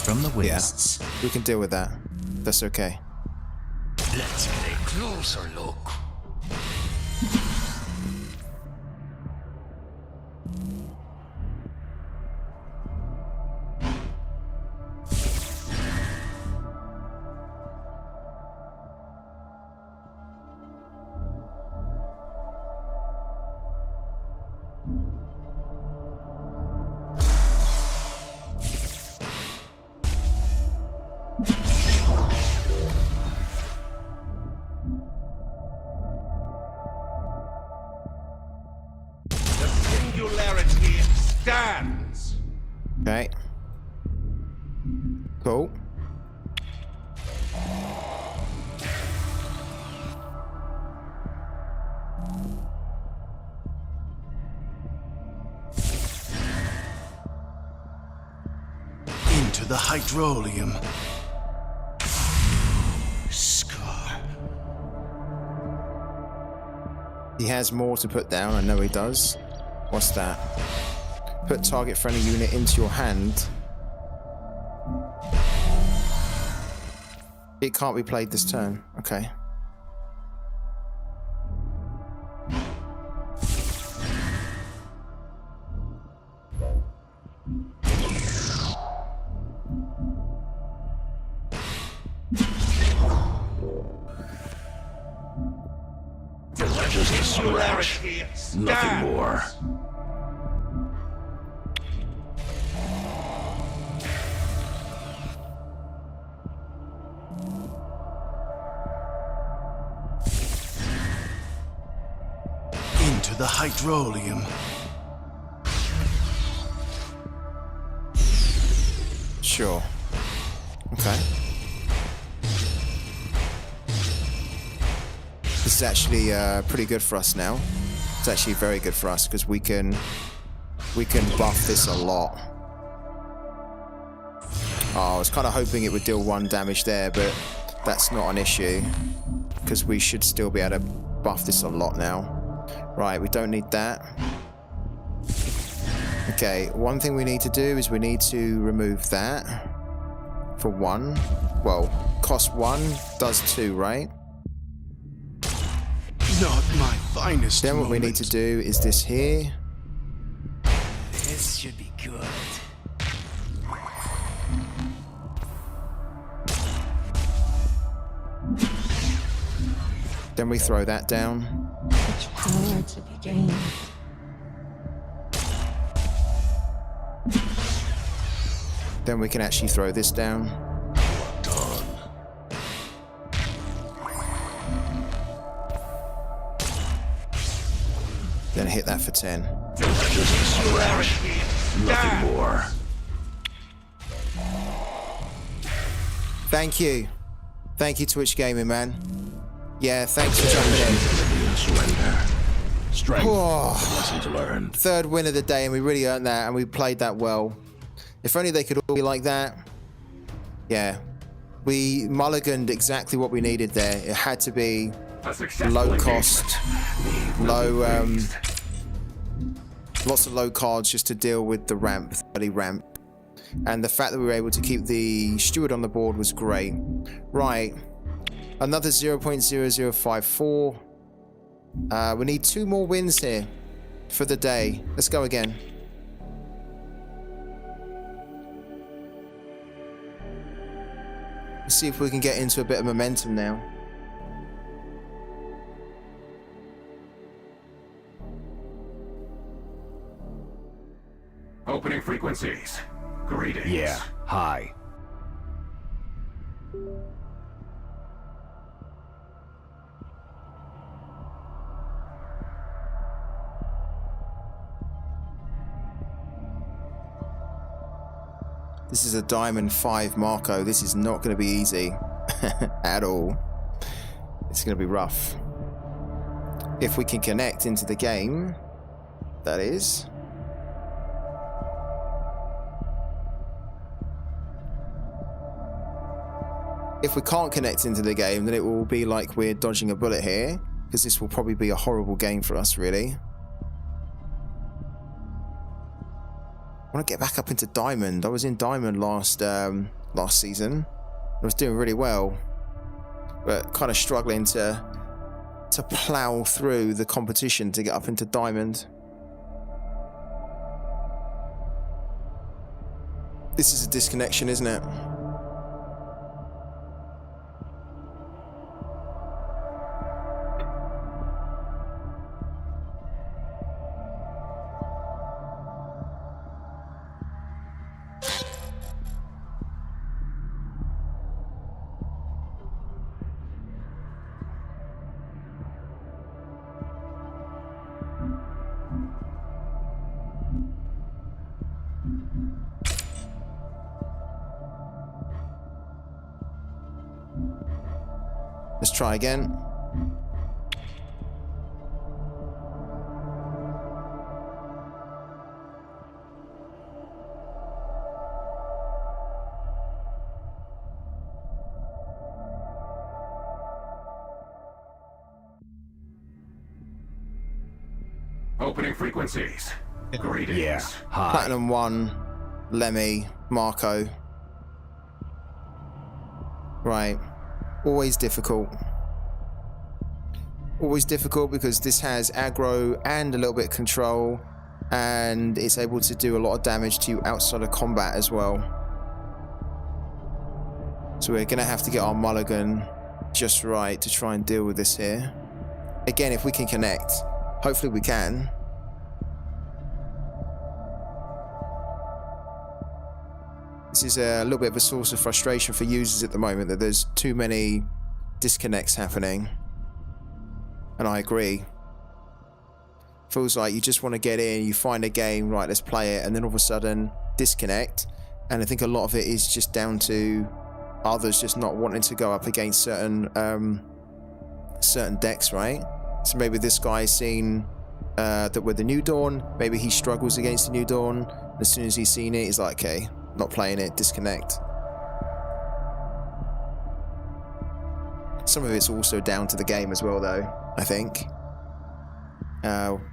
From the wastes. Yeah, we can deal with that. That's okay. Let's get a closer look. Singularity stands. Okay. Cool. Into the hydrolium. Scar. He has more to put down, I know he does. What's that? Put target friendly unit into your hand. It can't be played this turn. Okay. Just a scratch. Nothing more. Into the hydrolium. Sure. Okay. This is actually pretty good for us now. It's actually very good for us because we can buff this a lot. Oh, I was kind of hoping it would deal 1 damage there, but that's not an issue because we should still be able to buff this a lot now. Right, we don't need that. Okay, one thing we need to do is we need to remove that for 1. Well, cost 1, does 2, right? Not my finest. Then what we need to do is this here. This should be good. Then we throw that down. Such power to be gained. Then we can actually throw this down. Done. Then hit that for 10. Just a scratch. Nothing more. Thank you. Thank you, Twitch Gaming, man. Yeah, thanks for jumping in. Surrender. Strength. Oh, Lessons learned. third win of the day, and we really earned that, and we played that well. If only they could all be like that. Yeah. We mulliganed exactly what we needed there. It had to be low cost, low, lots of low cards just to deal with the ramp, the early ramp. And the fact that we were able to keep the steward on the board was great. Right. Another 0.0054. We need 2 more wins here for the day. Let's go again. Let's see if we can get into a bit of momentum now. Opening frequencies. Greetings. Yeah. Hi. This is a Diamond 5 Marco. This is not going to be easy at all. It's going to be rough. If we can connect into the game, that is. If we can't connect into the game, then it will be like we're dodging a bullet here, because this will probably be a horrible game for us, really. I want to get back up into Diamond. I was in Diamond last season. I was doing really well, but kind of struggling to plow through the competition to get up into Diamond. This is a disconnection, isn't it? Let's try again. Opening frequencies. Greetings. Yeah. Hi. Platinum 1, Lemmy, Marco. Right. Always difficult. Always difficult because this has aggro and a little bit of control, and it's able to do a lot of damage to you outside of combat as well. So we're gonna have to get our mulligan just right to try and deal with this here. Again, if we can connect, hopefully we can. This is a little bit of a source of frustration for users at the moment, that there's too many disconnects happening. And I agree. Feels like you just want to get in, you find a game, right, let's play it, and then all of a sudden disconnect. And I think a lot of it is just down to others just not wanting to go up against certain decks, right? So maybe this guy's seen that with the New Dawn, maybe he struggles against the New Dawn. As soon as he's seen it, he's like, okay, not playing it, disconnect. Some of it's also down to the game as well, though, I think.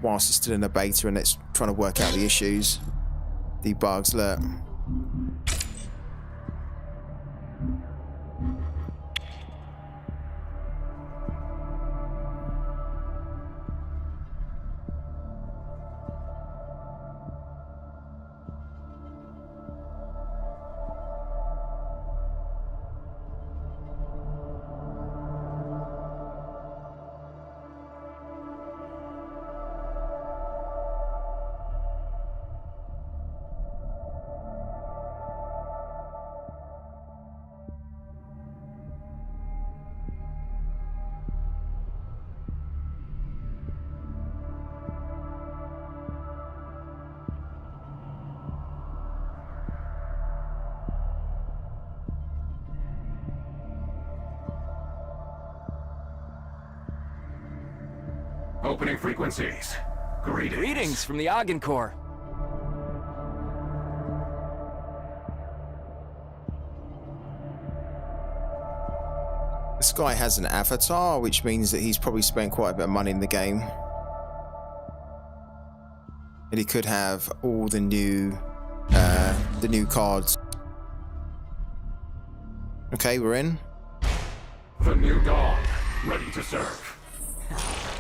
Whilst it's still in a beta and it's trying to work out the issues, the bugs, look. Opening frequencies. Greetings. Greetings from the Ogden Corps. This guy has an avatar, which means that he's probably spent quite a bit of money in the game. And he could have all the new cards. Okay, we're in. The new dawn, ready to serve.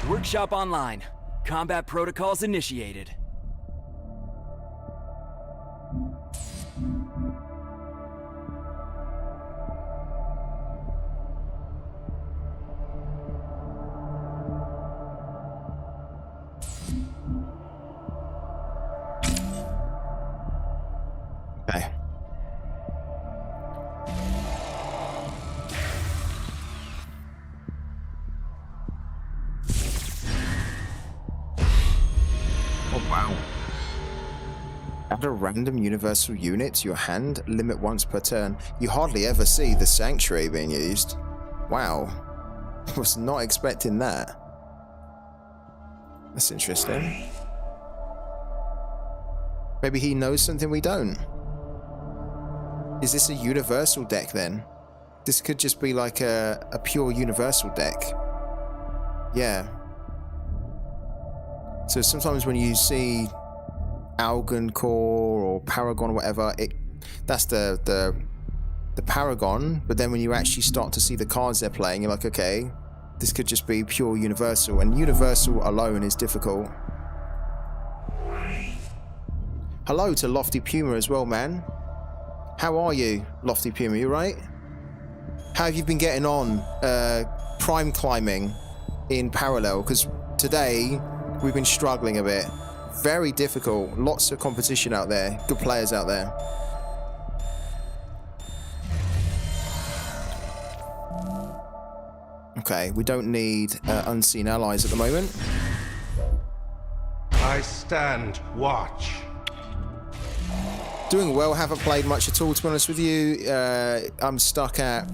Workshop online. Combat protocols initiated. Okay. Oh wow. Add a random universal unit to your hand, limit once per turn. You hardly ever see the sanctuary being used. Wow. I was not expecting that. That's interesting. Maybe he knows something we don't. Is this a universal deck then? This could just be like a pure universal deck. Yeah. So sometimes when you see Algon Core or Paragon or whatever, that's the Paragon, but then when you actually start to see the cards they're playing, you're like, okay, this could just be pure universal, and universal alone is difficult. Hello to Lofty Puma as well, man. How are you, Lofty Puma? You right? How have you been getting on prime climbing in parallel? Because today we've been struggling a bit. Very difficult. Lots of competition out there. Good players out there. Okay, we don't need unseen allies at the moment. I stand watch. Doing well, haven't played much at all, to be honest with you. I'm stuck at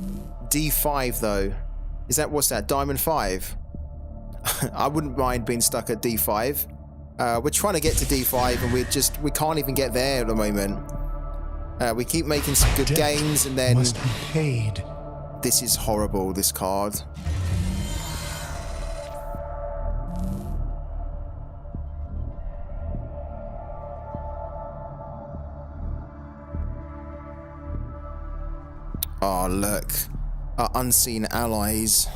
D5 though. Is that, what's that, Diamond 5? I wouldn't mind being stuck at D5. We're trying to get to D5 and we can't even get there at the moment. We keep making some good gains and then... Must be paid. This is horrible, this card. Oh, look. Our unseen allies.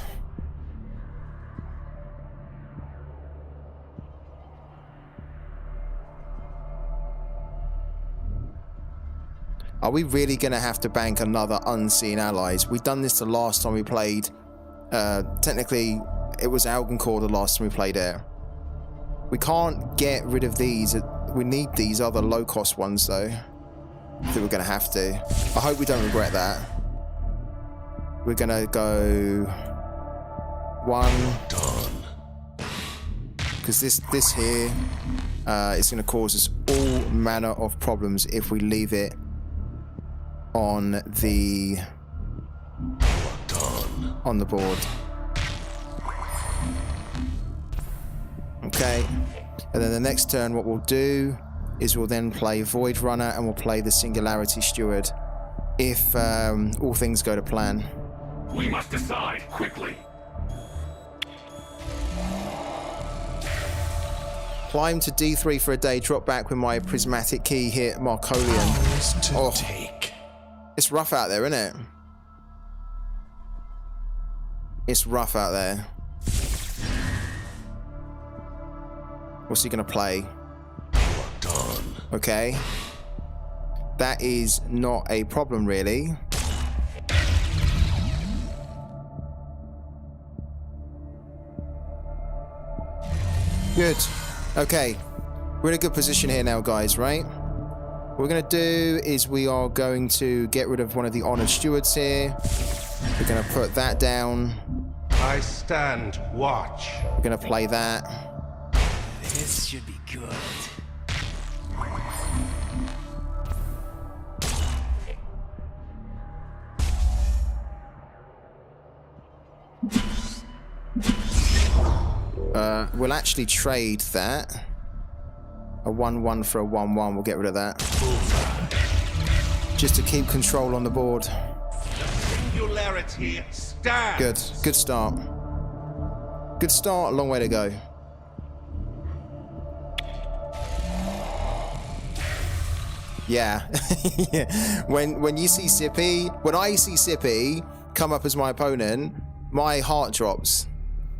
Are we really going to have to bank another unseen allies? We've done this the last time we played. Technically, it was Algoncore the last time we played Air. We can't get rid of these. We need these other low-cost ones, though. I think we're going to have to. I hope we don't regret that. We're going to go... 1. Because this here is going to cause us all manner of problems if we leave it on the board. Okay, and then the next turn what we'll do is we'll then play Void Runner and we'll play the Singularity Steward if all things go to plan. We must decide quickly. Climb to D3 for a day, drop back with my prismatic key, hit Marcolian. Oh. It's rough out there, isn't it? It's rough out there. What's he gonna play? Okay. That is not a problem, really. Good. Okay. We're in a good position here now, guys, right? What we're going to do is we are going to get rid of one of the Honored Stewards here. We're going to put that down. I stand watch. We're going to play that. This should be good. We'll actually trade that. A 1-1 for a 1-1. We'll get rid of that. Just to keep control on the board. Singularity stands. Good. Good start. Good start. A long way to go. Yeah. Yeah. When you see Sippy, when I see Sippy come up as my opponent, my heart drops.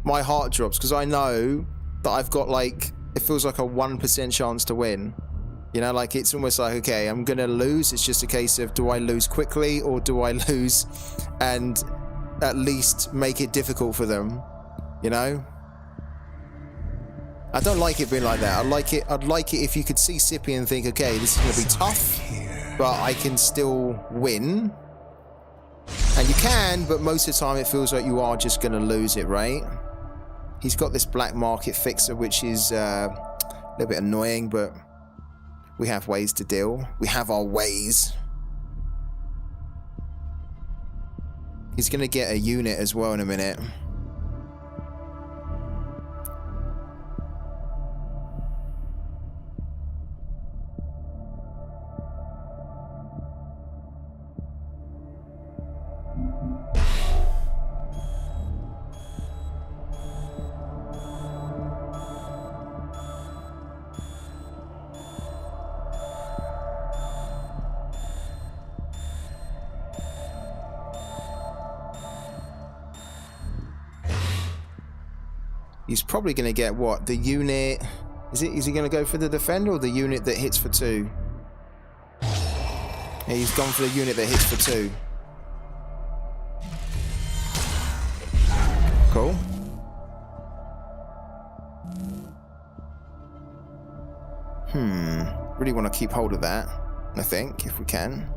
My heart drops because I know that I've got like, it feels like a 1% chance to win. You know, like it's almost like, okay, I'm gonna lose. It's just a case of, do I lose quickly or do I lose and at least make it difficult for them? You know? I don't like it being like that. I'd like it if you could see Sippy and think, okay, this is gonna be tough, but I can still win. And you can, but most of the time it feels like you are just gonna lose it, right? He's got this black market fixer, which is a little bit annoying, but we have ways to deal. We have our ways. He's gonna get a unit as well in a minute. He's probably going to get what? The unit... Is he going to go for the defender or the unit that hits for 2? Yeah, he's gone for the unit that hits for 2. Cool. Really want to keep hold of that, I think, if we can.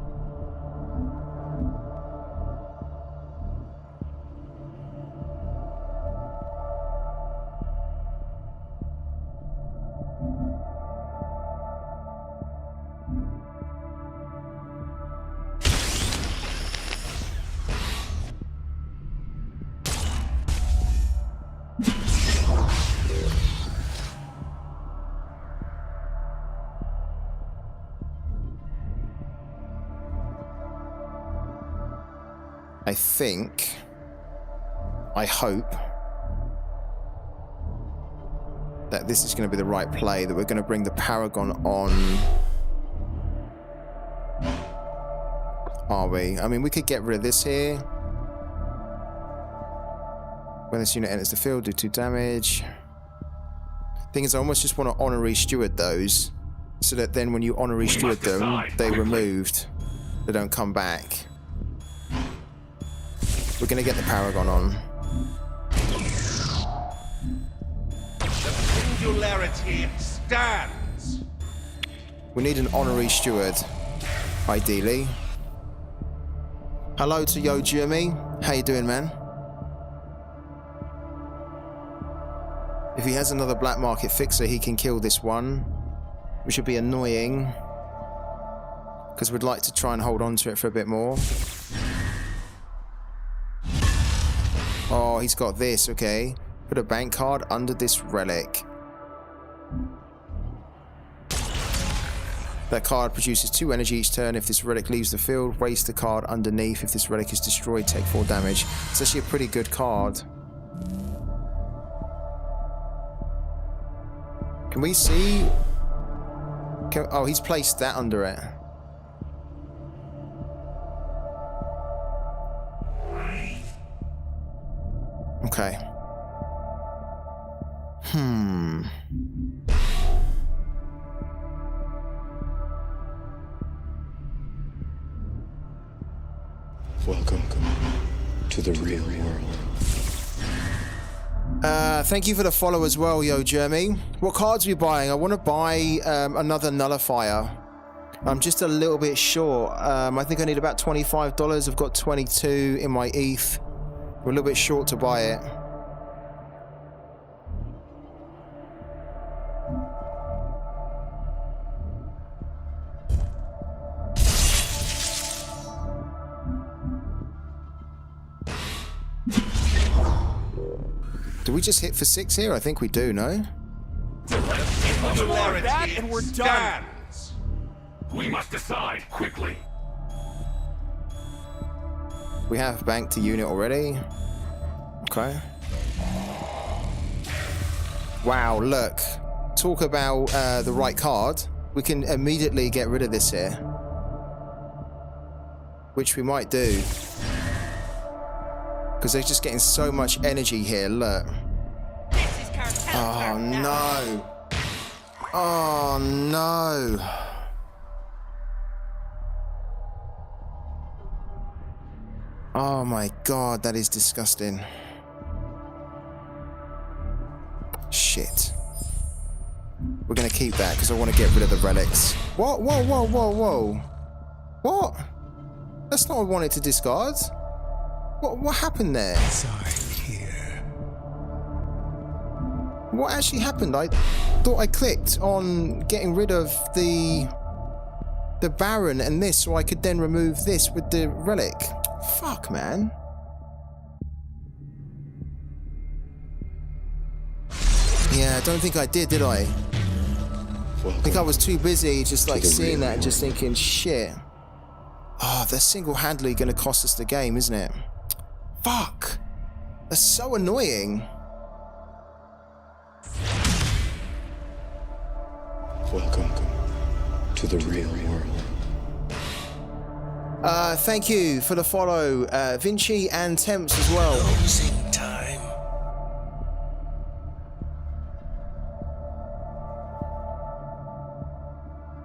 I hope that this is going to be the right play, that we're going to bring the Paragon on. Are we? I mean, we could get rid of this here. When this unit enters the field, do 2 damage. Thing is, I almost just want to honorary steward those, so that then when you honorary steward them, they removed. They don't come back. We're going to get the Paragon on. The singularity stands. We need an honorary steward, ideally. Hello to Yo Jimmy. How you doing, man? If he has another black market fixer, he can kill this one, which would be annoying, because we'd like to try and hold on to it for a bit more. Oh, he's got this, okay. Put a bank card under this relic. That card produces 2 energy each turn. If this relic leaves the field, waste the card underneath. If this relic is destroyed, take 4 damage. It's actually a pretty good card. Can we see? Oh, he's placed that under it. Okay. Welcome to the real world. Thank you for the follow as well, Yo Jeremy. What cards are we buying? I want to buy another nullifier. I'm just a little bit short. I think I need about $25. I've got 22 in my ETH. We're a little bit short to buy it. Do we just hit for 6 here? I think we do, no? That and we're done. We must decide quickly. We have banked a unit already. Okay. Wow, look. Talk about the right card. We can immediately get rid of this here. Which we might do. Because they're just getting so much energy here, look. Oh no. Oh no. Oh my god, that is disgusting. Shit. We're gonna keep that because I want to get rid of the relics. What? Whoa, whoa, whoa, whoa. What? That's not what I wanted to discard. What happened there? What actually happened? I thought I clicked on getting rid of the Baron and this so I could then remove this with the relic. Fuck, man. Yeah, I don't think I did I? I think I was too busy just like seeing that and just thinking, shit. Oh, they're single-handedly going to cost us the game, isn't it? Fuck. That's so annoying. Welcome to the real world. Thank you for the follow, Vinci and Temps as well. Closing time.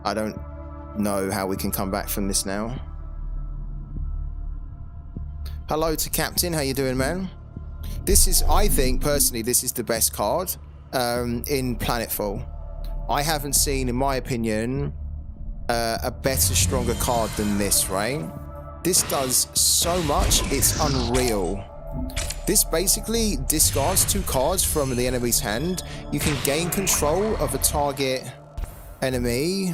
I don't know how we can come back from this now. Hello to Captain, how you doing, man? This is, I think, personally, this is the best card in Planetfall. I haven't seen, in my opinion, a better, stronger card than this, right? This does so much, it's unreal. This basically discards 2 cards from the enemy's hand. You can gain control of a target enemy.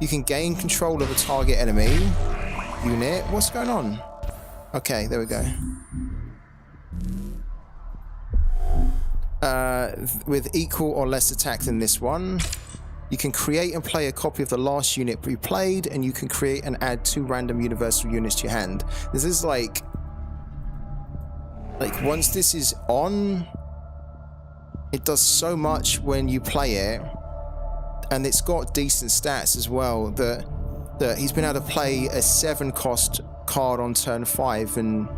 You can gain control of a target enemy unit. What's going on? Okay, there we go. With equal or less attack than this one. You can create and play a copy of the last unit you played, and you can create and add 2 random universal units to your hand. This is like once this is on, it does so much when you play it, and it's got decent stats as well. That he's been able to play a 7-cost card on turn 5, and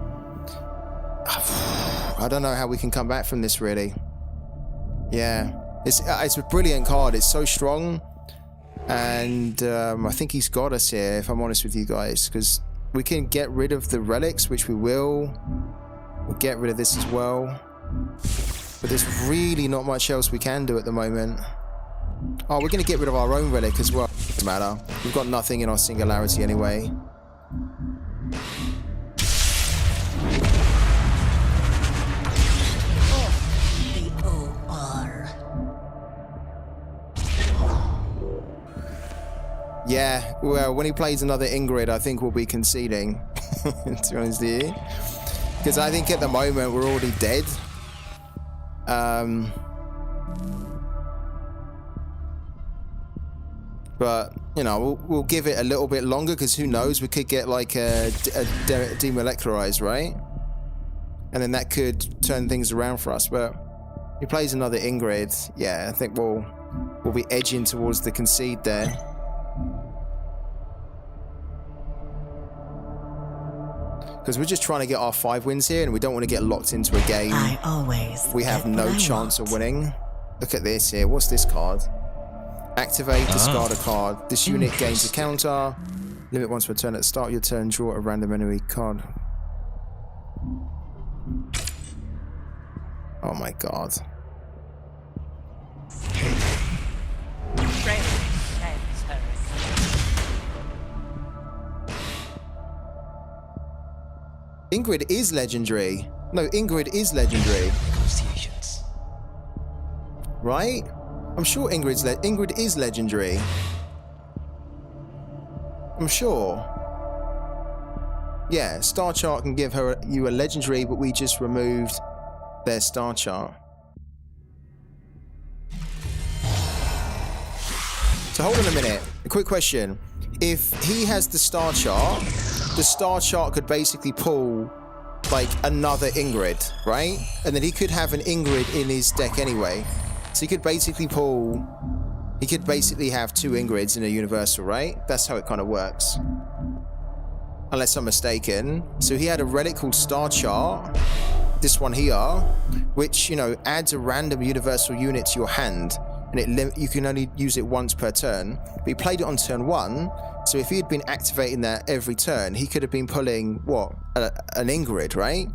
I don't know how we can come back from this, really. Yeah, it's a brilliant card. It's so strong, and I think he's got us here, if I'm honest with you guys, because we can get rid of the relics, which we will. We'll get rid of this as well, but there's really not much else we can do at the moment. Oh, we're going to get rid of our own relic as well. Doesn't matter. We've got nothing in our singularity anyway. Yeah, well, when he plays another Ingrid, I think we'll be conceding, to be honest with you. Because I think at the moment we're already dead. But, you know, we'll give it a little bit longer, because who knows, we could get like a demolecularized, right? And then that could turn things around for us. But if he plays another Ingrid, yeah, I think we'll be edging towards the concede there. Because we're just trying to get our 5 wins here, and we don't want to get locked into a game. I always we have no chance of winning. Look at this here. What's this card? Activate, discard a card. This unit gains a counter. Limit once per turn. At the start of your turn, draw a random enemy card. Oh my god. Ingrid is legendary. No, Ingrid is legendary. Negotiations. Right? I'm sure Ingrid is legendary. I'm sure. Yeah, star chart can give you a legendary, but we just removed their star chart. So hold on a minute. A quick question. If he has the star chart could basically pull like another Ingrid, right? And then he could have an Ingrid in his deck anyway. So he could basically have 2 Ingrids in a universal, right? That's how it kind of works. Unless I'm mistaken. So he had a relic called Star Chart, this one here, which, you know, adds a random universal unit to your hand, and you can only use it once per turn. But he played it on turn 1, so if he had been activating that every turn, he could have been pulling, what, an Ingrid, right?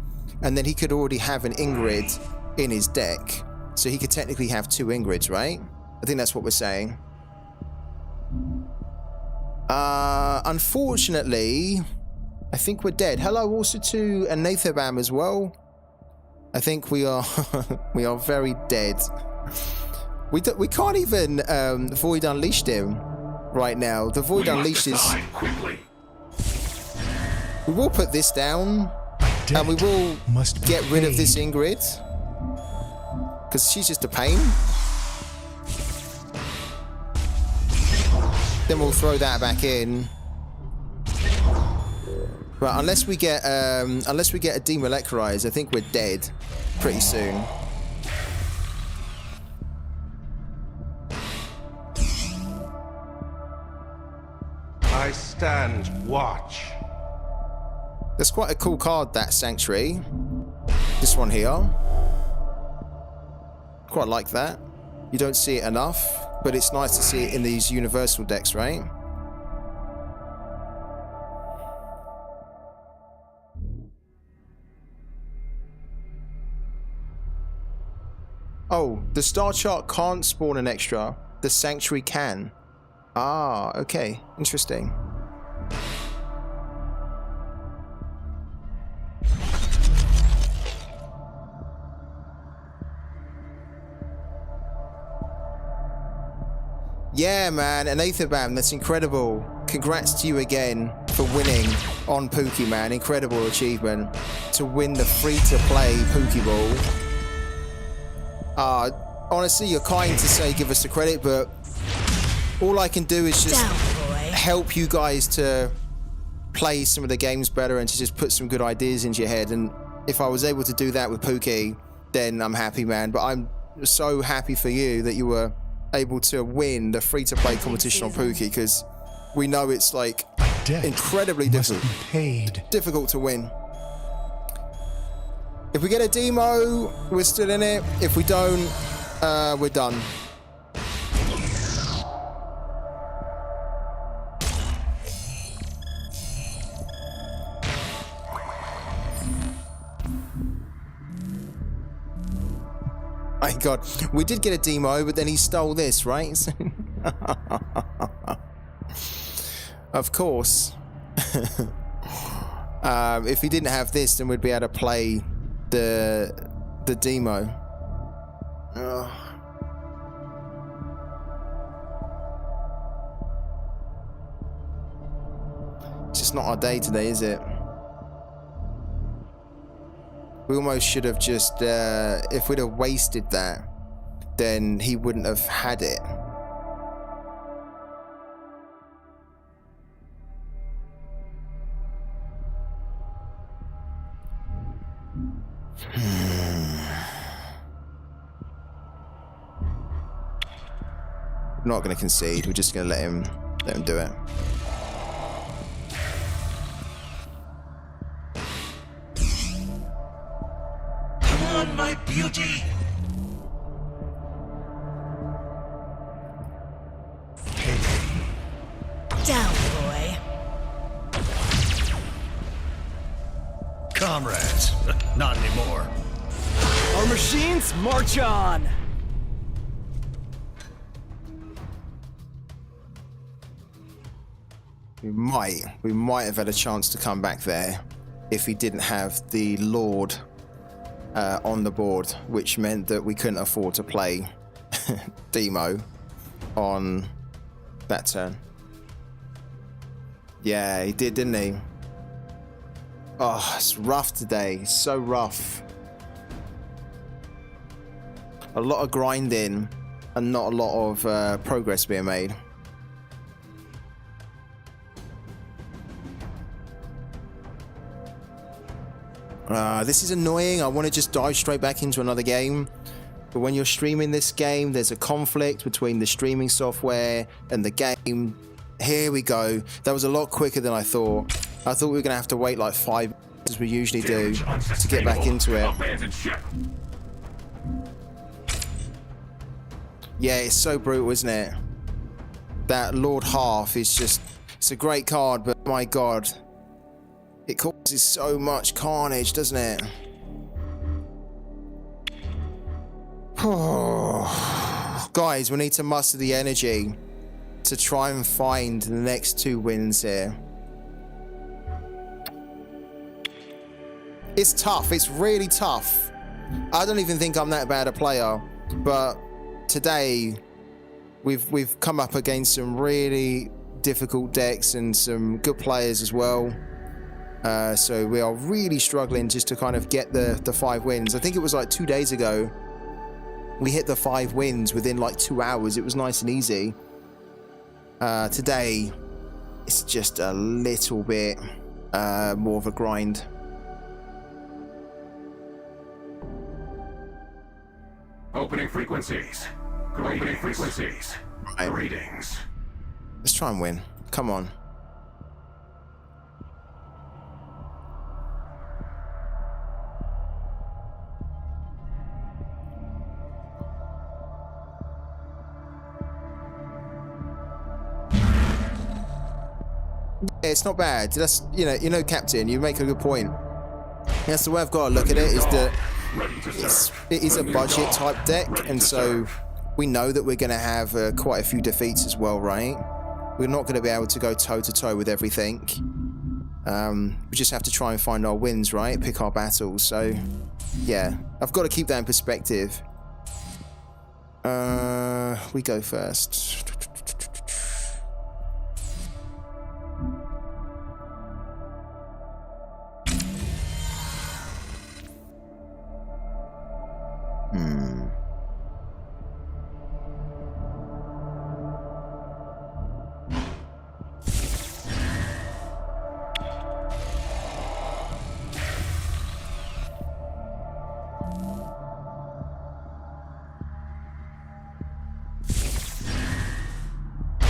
And then he could already have an Ingrid in his deck, so he could technically have 2 Ingrids, right? I think that's what we're saying. Unfortunately, I think we're dead. Hello also to Anathobam as well. I think we are we are very dead. We can't even Void Unleashed him right now. The Void Unleashed is... We will put this down, and we will get rid of this Ingrid, because she's just a pain. Then we'll throw that back in. But unless we get a demolecularize, I think we're dead pretty soon. I stand watch. That's quite a cool card, that Sanctuary. This one here. Quite like that. You don't see it enough, but it's nice to see it in these universal decks, right? Oh, the star chart can't spawn an extra. The Sanctuary can. Ah, okay. Interesting. Yeah, man, and Aethabam, that's incredible. Congrats to you again for winning on Pooky, man. Incredible achievement to win the free-to-play Pokeball. Honestly, you're kind to say give us the credit, but all I can do is just help you guys to play some of the games better and to just put some good ideas into your head. And if I was able to do that with Pooky, then I'm happy, man. But I'm so happy for you that you were able to win the free-to-play competition on Pooky, because we know it's like incredibly difficult to win. If we get a demo, we're still in it. If we don't, we're done. My God, we did get a demo, but then he stole this, right? Of course. If he didn't have this, then we'd be able to play the demo. Ugh. It's just not our day today, is it? We almost should have just, if we'd have wasted that, then he wouldn't have had it. We're not going to concede. We're just going to let him do it. Come on, my beauty. Down, boy. Comrades, not anymore. Our machines march on. We might have had a chance to come back there if he didn't have the Lord on the board, which meant that we couldn't afford to play Demo on that turn. Yeah, he did, didn't he? Oh, it's rough today. So rough. A lot of grinding and not a lot of progress being made. This is annoying. I want to just dive straight back into another game. But when you're streaming this game, there's a conflict between the streaming software and the game. Here we go. That was a lot quicker than I thought. I thought we were going to have to wait like 5 minutes, as we usually do, to get back into it. Yeah, it's so brutal, isn't it? That Lord Half is just... It's a great card, but my god. It causes so much carnage, doesn't it? Guys, we need to muster the energy to try and find the next 2 wins here. It's tough. It's really tough. I don't even think I'm that bad a player, but today we've come up against some really difficult decks and some good players as well. So we are really struggling just to kind of get the 5 wins. I think it was like 2 days ago we hit the 5 wins within like 2 hours. It was nice and easy. Today it's just a little bit more of a grind. Opening frequencies. Opening frequencies. Right. Greetings. Let's try and win. Come on. Yeah, it's not bad. That's you know, Captain, you make a good point. That's the way I've got to look at it, is that it is a budget type deck, and so we know that we're going to have quite a few defeats as well, right? We're not going to be able to go toe to toe with everything. We just have to try and find our wins, right? Pick our battles. So yeah, I've got to keep that in perspective. We go first.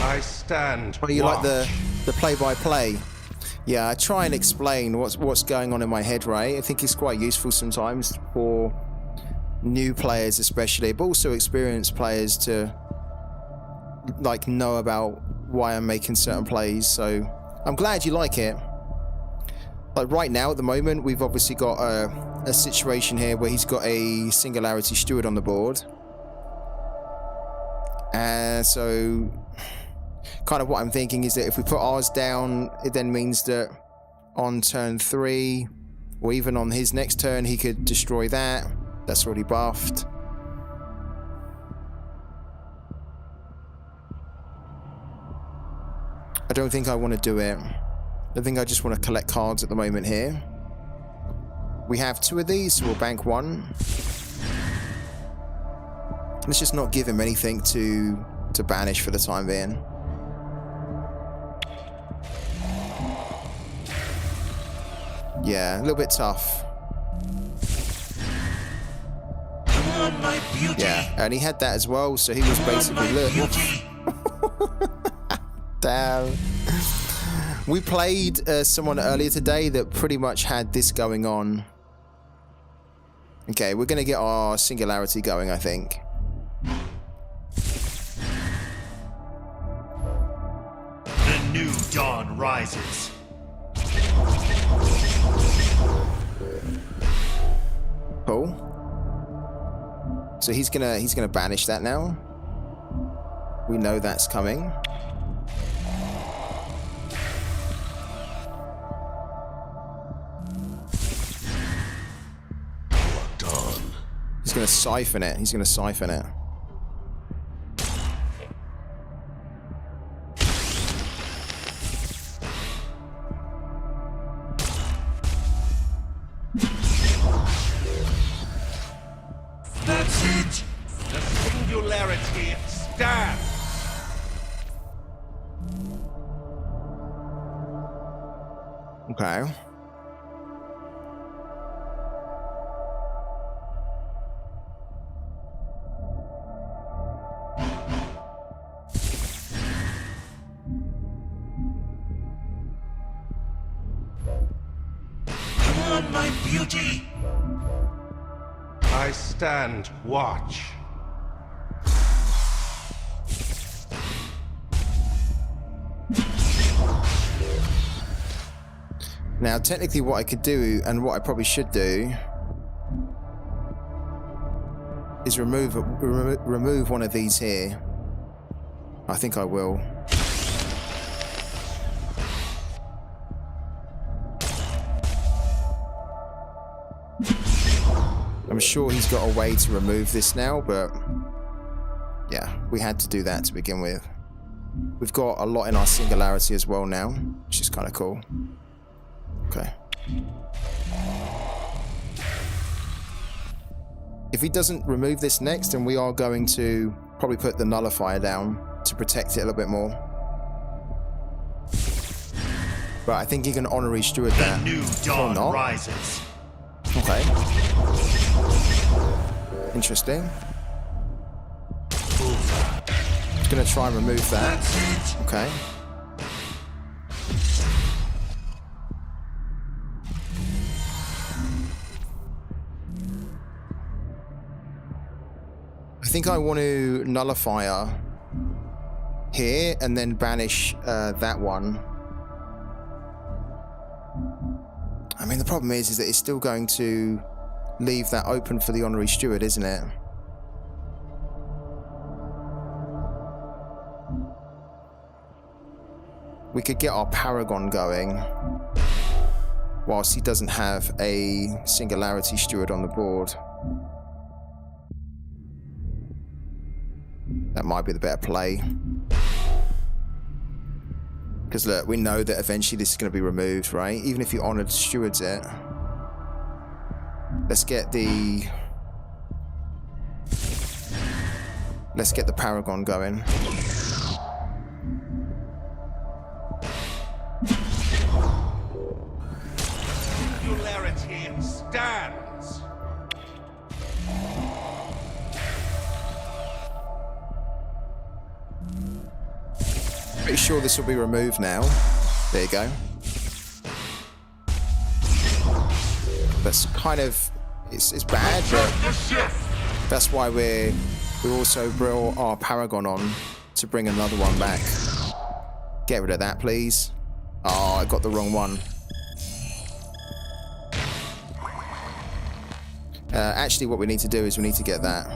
I stand. Well, you like the play-by-play? Yeah, I try and explain what's going on in my head, right? I think it's quite useful sometimes for new players especially, but also experienced players to like know about why I'm making certain plays. So I'm glad you like it. Like right now at the moment, we've obviously got a situation here where he's got a Singularity Steward on the board, and so kind of what I'm thinking is that if we put ours down, it then means that on turn 3 or even on his next turn he could destroy that. That's already buffed. I don't think I want to do it. I think I just want to collect cards at the moment here. We have 2 of these, so we'll bank 1. Let's just not give him anything to banish for the time being. Yeah, a little bit tough. Come on, my beauty. Yeah, and he had that as well, so he was basically, look. Damn. We played someone earlier today that pretty much had this going on. Okay, we're going to get our Singularity going, I think. The new dawn rises. Cool. So he's gonna banish that now. We know that's coming. Done. He's gonna siphon it. He's gonna siphon it. Okay. Come on, my beauty! I stand watch. Now, technically what I could do, and what I probably should do, is remove one of these here. I think I will. I'm sure he's got a way to remove this now, but yeah, we had to do that to begin with. We've got a lot in our singularity as well now, which is kind of cool. Okay. If he doesn't remove this next, then we are going to probably put the nullifier down to protect it a little bit more. But I think he can honorary steward that. The new dawn rises. Okay. Interesting. Just gonna try and remove that. Okay. I think I want to nullifier here and then banish that one. I mean, the problem is that it's still going to leave that open for the honorary steward, isn't it? We could get our paragon going whilst he doesn't have a singularity steward on the board. That might be the better play. Because look, we know that eventually this is going to be removed, right? Even if you honored stewards it. Let's get the paragon going. Singularity stands. Pretty sure this will be removed now. There you go. That's kind of it's bad, but that's why we also brought our paragon on to bring another one back. Get rid of that, please. Oh, I got the wrong one. Actually, what we need to do is we need to get that.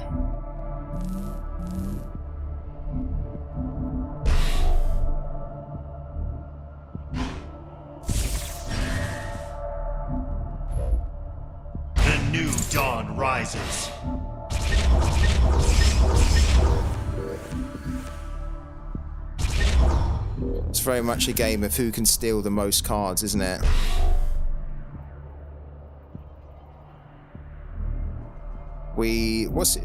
New dawn rises. It's very much a game of who can steal the most cards, isn't it? What's it?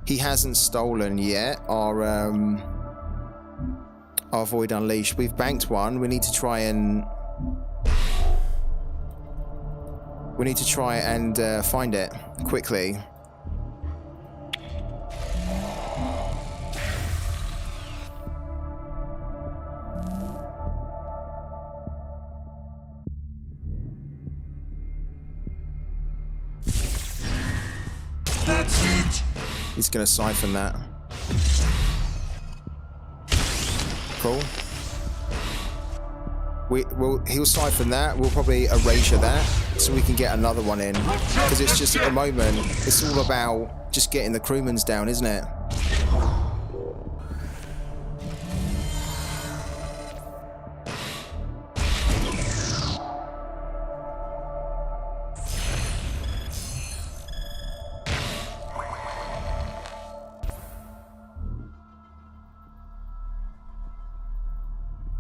He hasn't stolen yet our Void Unleashed. We've banked one. We need to try and find it quickly. That's it. He's gonna siphon that. Cool. He'll siphon that. We'll probably erasure that so we can get another one in. Because it's just at the moment, it's all about just getting the crewmans down, isn't it?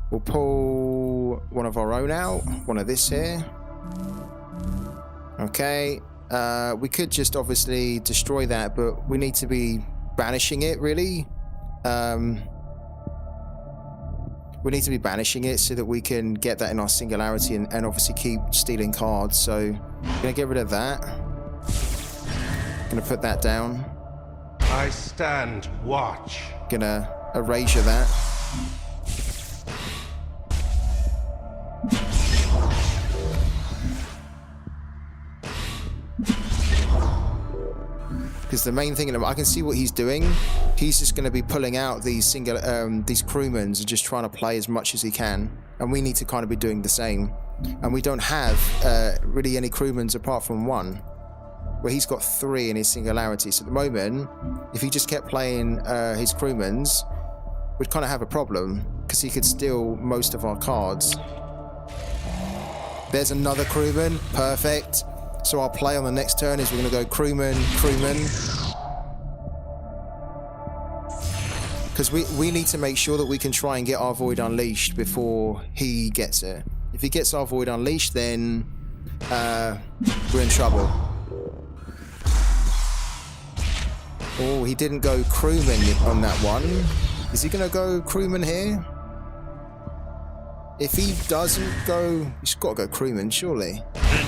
We'll pull one of our own out, one of this here. Okay, we could just obviously destroy that, but we need to be banishing it, really. We need to be banishing it so that we can get that in our singularity and obviously keep stealing cards. So I'm gonna get rid of that. Gonna put that down. I stand watch. Gonna erasure that. Because the main thing, I can see what he's doing. He's just going to be pulling out these these crewmans and just trying to play as much as he can. And we need to kind of be doing the same. And we don't have really any crewmans apart from one, where he's got 3 in his singularity. So at the moment, if he just kept playing his crewmans, we'd kind of have a problem because he could steal most of our cards. There's another crewman. Perfect. So our play on the next turn is we're going to go crewman, crewman. Because we need to make sure that we can try and get our Void Unleashed before he gets it. If he gets our Void Unleashed, then we're in trouble. Oh, he didn't go crewman on that one. Is he going to go crewman here? If he doesn't go, he's got to go crewman, surely.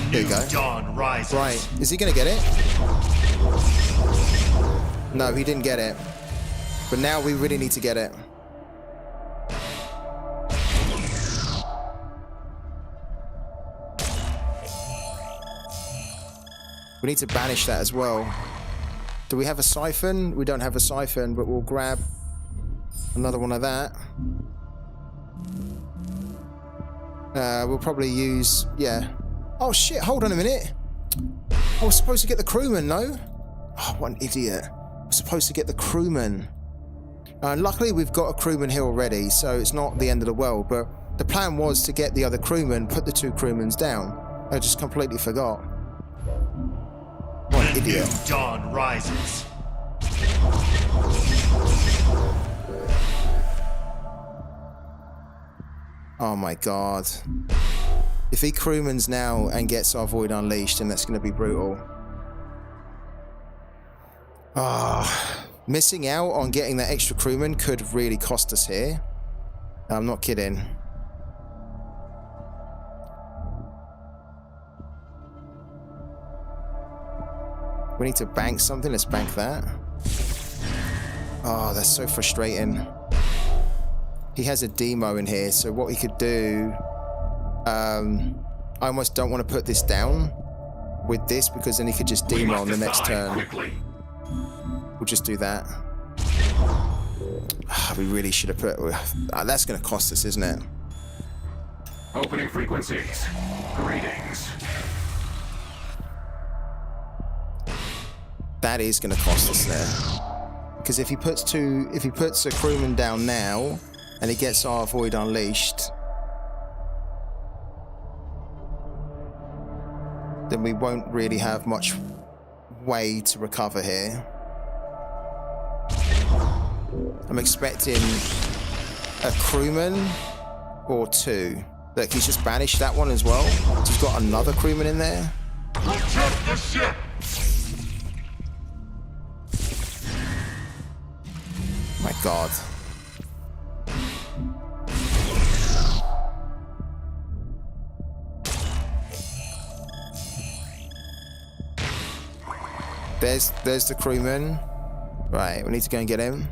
There you go. Dawn rises. Right, is he going to get it? No, he didn't get it. But now we really need to get it. We need to banish that as well. Do we have a siphon? We don't have a siphon, but we'll grab another one of that. We'll probably use, yeah. Oh shit, hold on a minute. I was supposed to get the crewman, no? Oh, what an idiot. I was supposed to get the crewman. Luckily we've got a crewman here already, so it's not the end of the world, but the plan was to get the other crewman, put the 2 crewmans down. I just completely forgot. What an idiot. New dawn rises. Oh my god. If he crewmans now and gets our Void Unleashed, then that's going to be brutal. Ah, missing out on getting that extra crewman could really cost us here. I'm not kidding. We need to bank something. Let's bank that. Oh, that's so frustrating. He has a demo in here, so what we could do... I almost don't want to put this down with this, because then he could just demo on the next turn. Quickly. We'll just do that. We really should have put... that's going to cost us, isn't it? Opening frequencies. Greetings. That is going to cost us there. Because if he puts a crewman down now, and he gets our Void Unleashed, then we won't really have much way to recover here. I'm expecting a crewman or 2. Look, he's just banished that one as well. So he's got another crewman in there. Protect the ship! My god. There's the crewman. Right, we need to go and get him.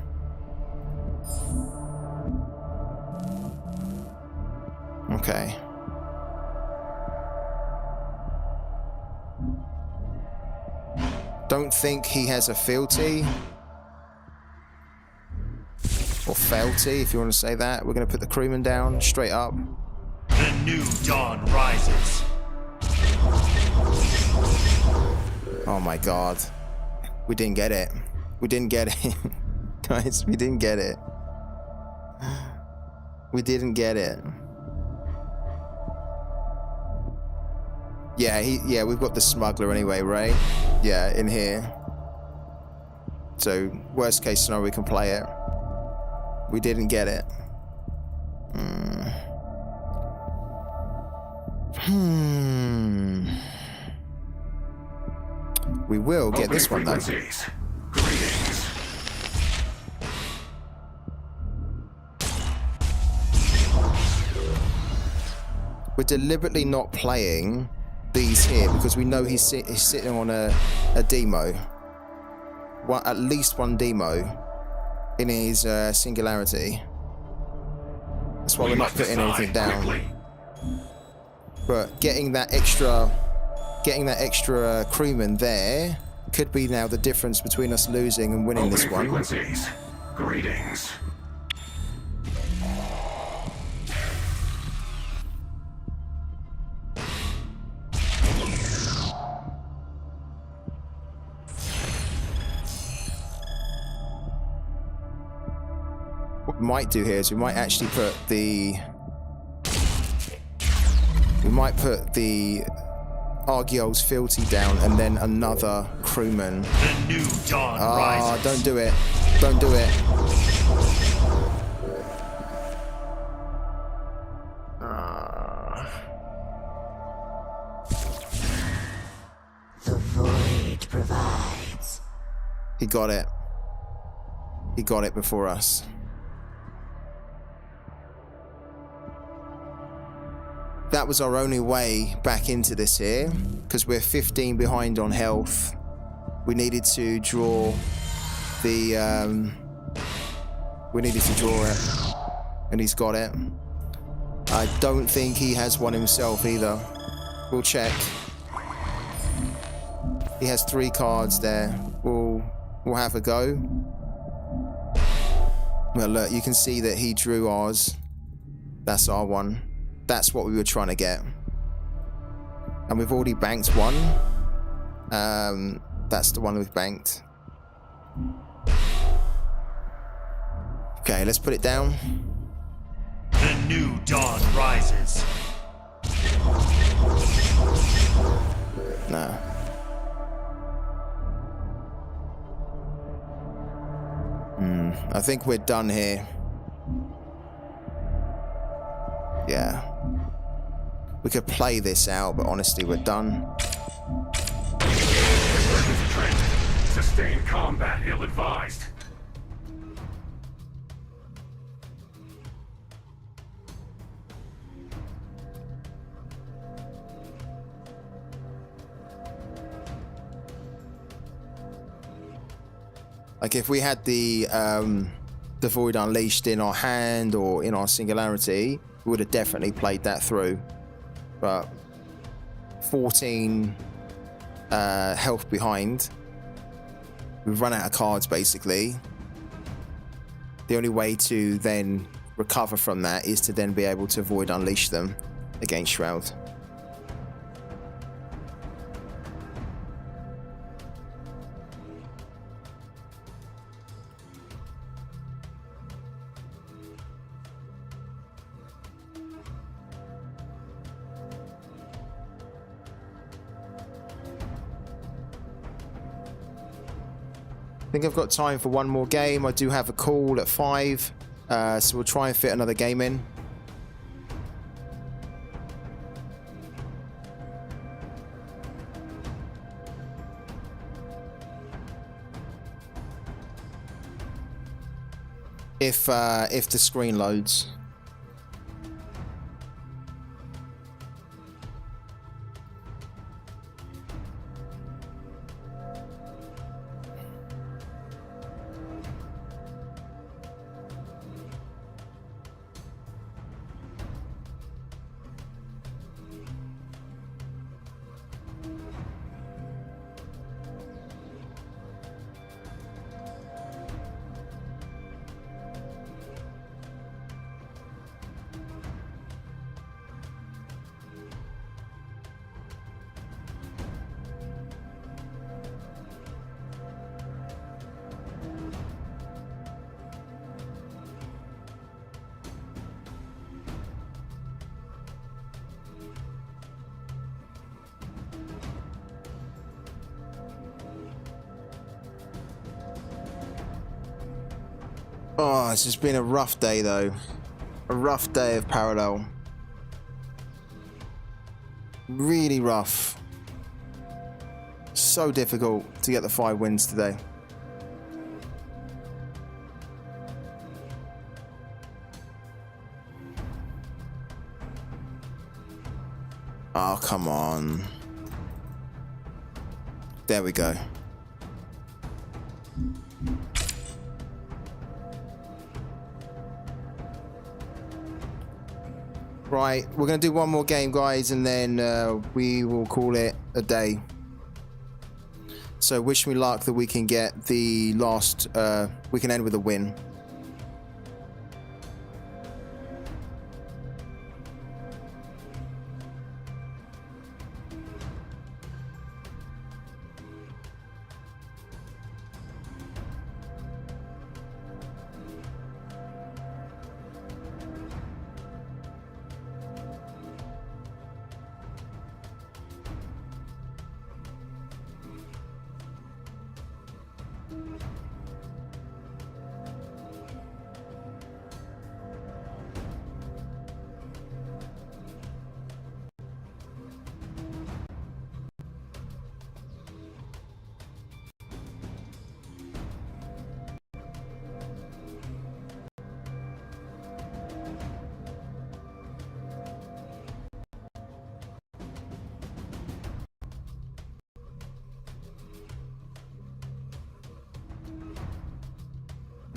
Okay. Don't think he has a fealty. Or fealty, if you want to say that. We're going to put the crewman down straight up. The new dawn rises. Oh my god. We didn't get it. We didn't get it. Guys, we didn't get it. We didn't get it. Yeah, we've got the smuggler anyway, right? Yeah, in here. So, worst case scenario, we can play it. We didn't get it. We will get this one though. We're deliberately not playing these here because we know he's sitting on a demo. At least one demo in his singularity. That's why we're not putting anything down. But getting that extra crewman there could be now the difference between us losing and winning this one. Frequencies. Greetings. What we might do here is we might actually put the Argyol's fealty down and then another crewman. The new dawn rises. Don't do it. Don't do it. The void provides. He got it. He got it before us. That was our only way back into this here, because we're 15 behind on health. We needed to draw the we needed to draw it, and he's got it. I don't think he has one himself either. We'll check. He has 3 cards there. We'll have a go. Well, look, you can see that he drew ours. That's our one. That's what we were trying to get. And we've already banked one. That's the one we've banked. Okay, let's put it down. The new dawn rises. No. I think we're done here. Yeah. We could play this out, but honestly, we're done. Sustained combat ill-advised. Like if we had the Void Unleashed in our hand or in our Singularity, we would have definitely played that through. But 14 health behind. We've run out of cards basically. The only way to then recover from that is to then be able to Void Unleash them against Shroud. I think I've got time for one more game. I do have a call at 5, so we'll try and fit another game in. If the screen loads. Oh, it's just been a rough day though. A rough day of Parallel. Really rough. So difficult to get the 5 wins today. Oh, come on. There we go. Right, we're going to do one more game, guys, and then we will call it a day. So wish me luck that we can get the last, we can end with a win.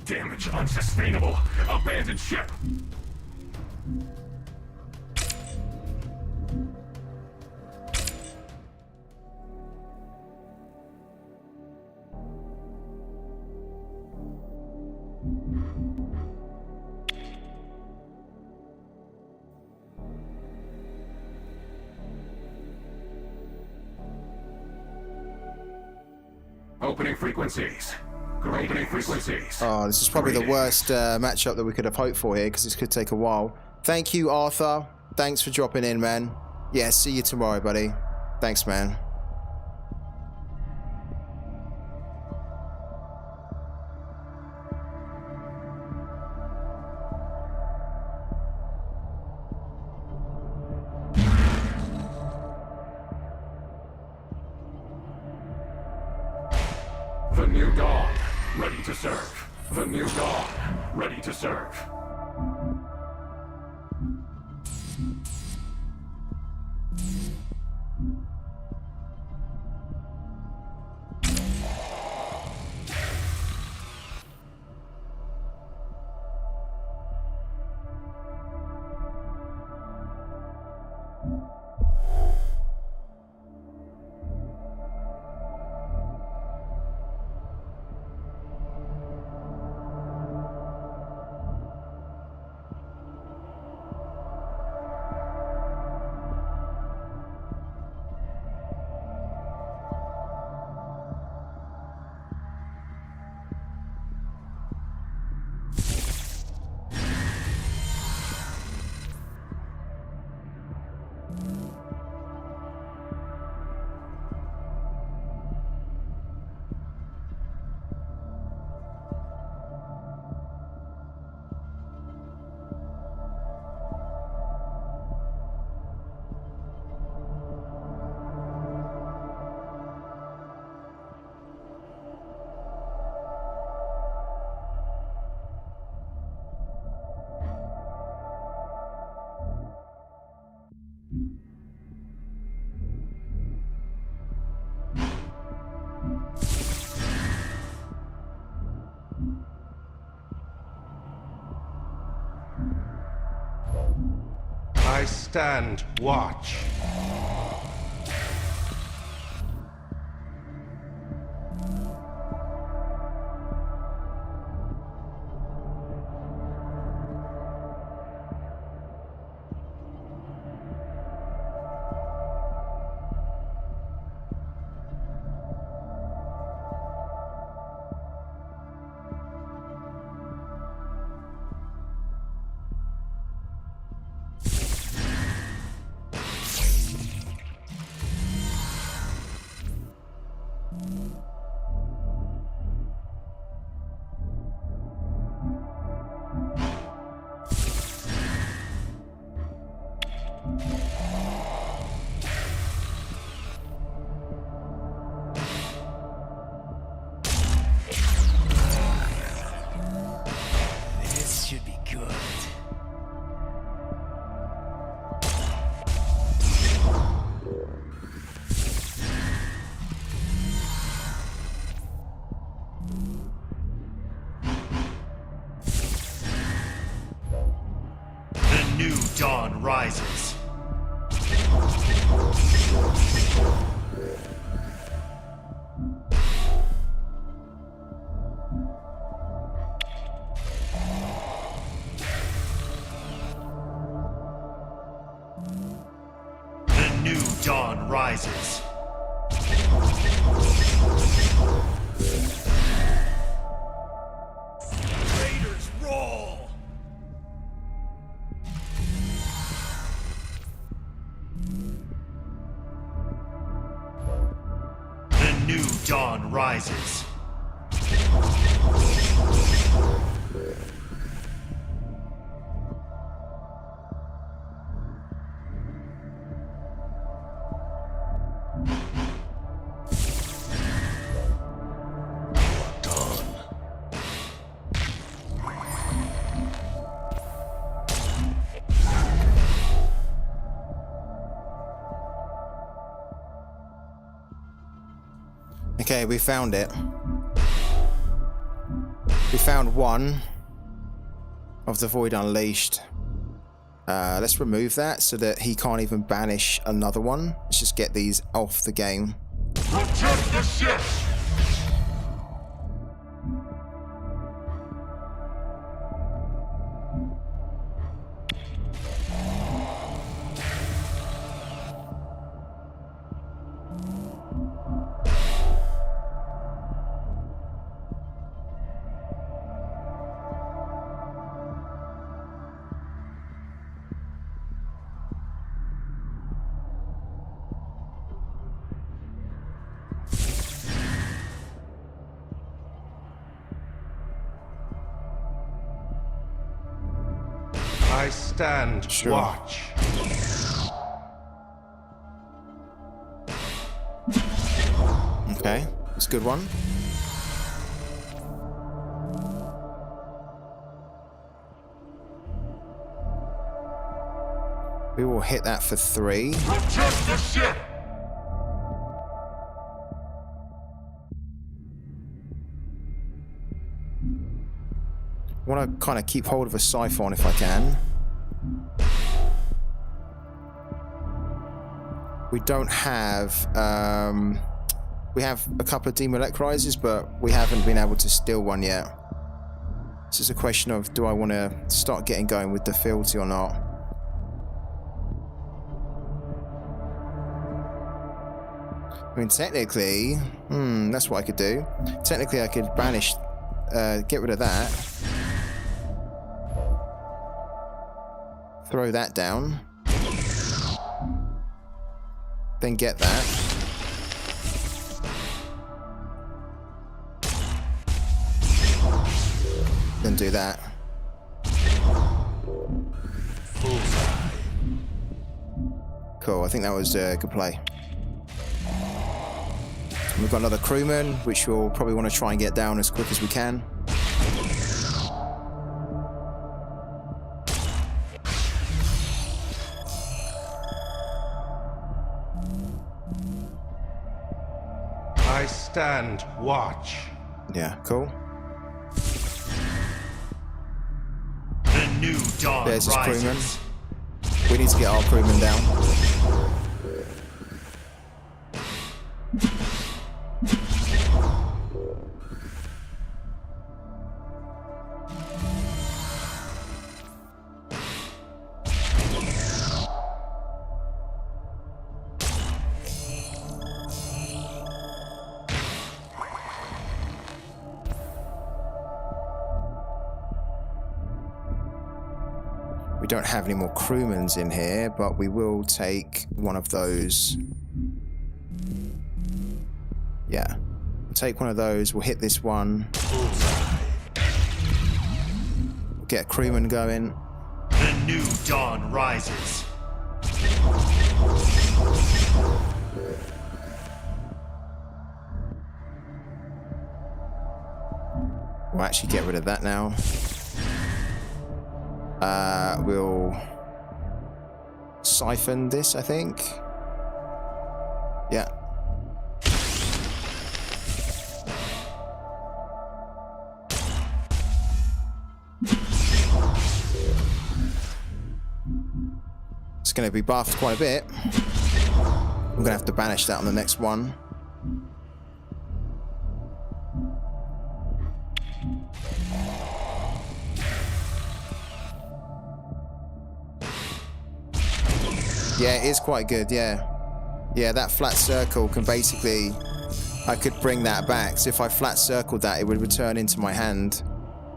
Damage unsustainable. Abandoned ship. Opening frequencies. Opening frequencies. Oh, this is probably the worst matchup that we could have hoped for here, because this could take a while. Thank you, Arthur. Thanks for dropping in, man. Yeah, see you tomorrow, buddy. Thanks, man. The new dawn, ready to serve. The new dawn, ready to serve. I stand watch. new dawn rises. The new dawn rises. Raiders roll! The new dawn rises. Okay, we found it. We found one of the Void Unleashed. Let's remove that so that he can't even banish another one. Let's just get these off the game. Protect the ship! I stand watch. Okay, that's a good one. We will hit that for 3. Protect the ship! I want to kind of keep hold of a siphon if I can. We don't have... we have a couple of demolectrizers, but we haven't been able to steal one yet. This is a question of, do I want to start getting going with the fealty or not? I mean, technically... that's what I could do. Technically, I could banish... get rid of that. Throw that down. Then get that. Then do that. Cool, I think that was a good play. And we've got another crewman, which we'll probably want to try and get down as quick as we can. I stand watch. Yeah, cool. The new dawn There's his rises. crewman. We need to get our crewman down. We don't have any more crewmans in here, but we will take one of those. Yeah. We'll take one of those. We'll hit this one. We'll get a crewman going. The new dawn rises. We'll actually get rid of that now. We'll siphon this, I think. Yeah. going to be buffed quite a bit. I'm going to have to banish that on the next one. Yeah, it is quite good, yeah. Yeah, that flat circle can basically... I could bring that back. So if I flat circled that, it would return into my hand.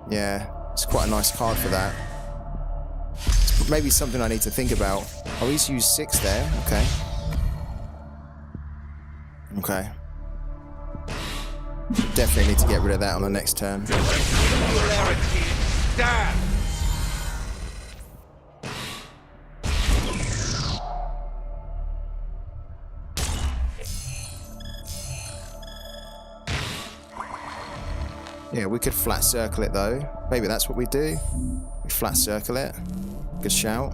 Yeah, it's quite a nice card for that. It's maybe something I need to think about. Oh, he's used 6 there. Okay. Okay. Definitely need to get rid of that on the next turn. Yeah, we could flat circle it though. Maybe that's what we do. We flat circle it. Good shout.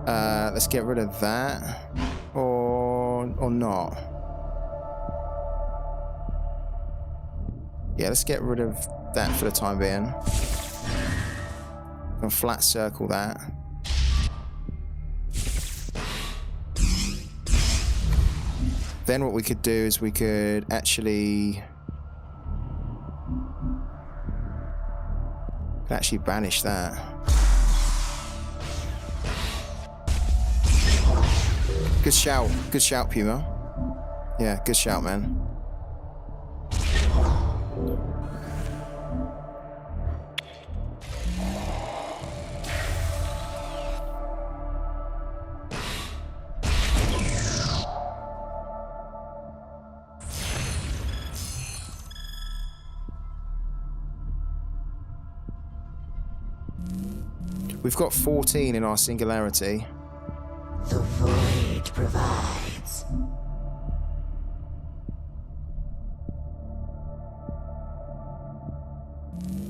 Let's get rid of that. Or not. Yeah, let's get rid of that for the time being. We can flat circle that. Then what we could do is we could actually banish that. Good shout, Puma. Yeah, good shout, man. We've got 14 in our singularity. The void provides.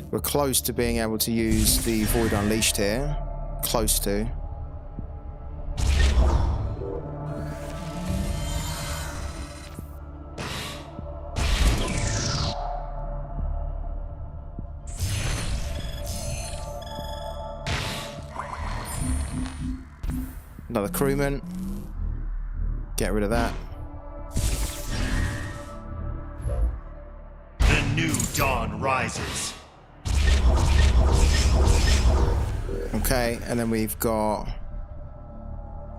We're close to being able to use the Void Unleashed here. Close to. Another crewman. Get rid of that. The new dawn rises. Okay, and then we've got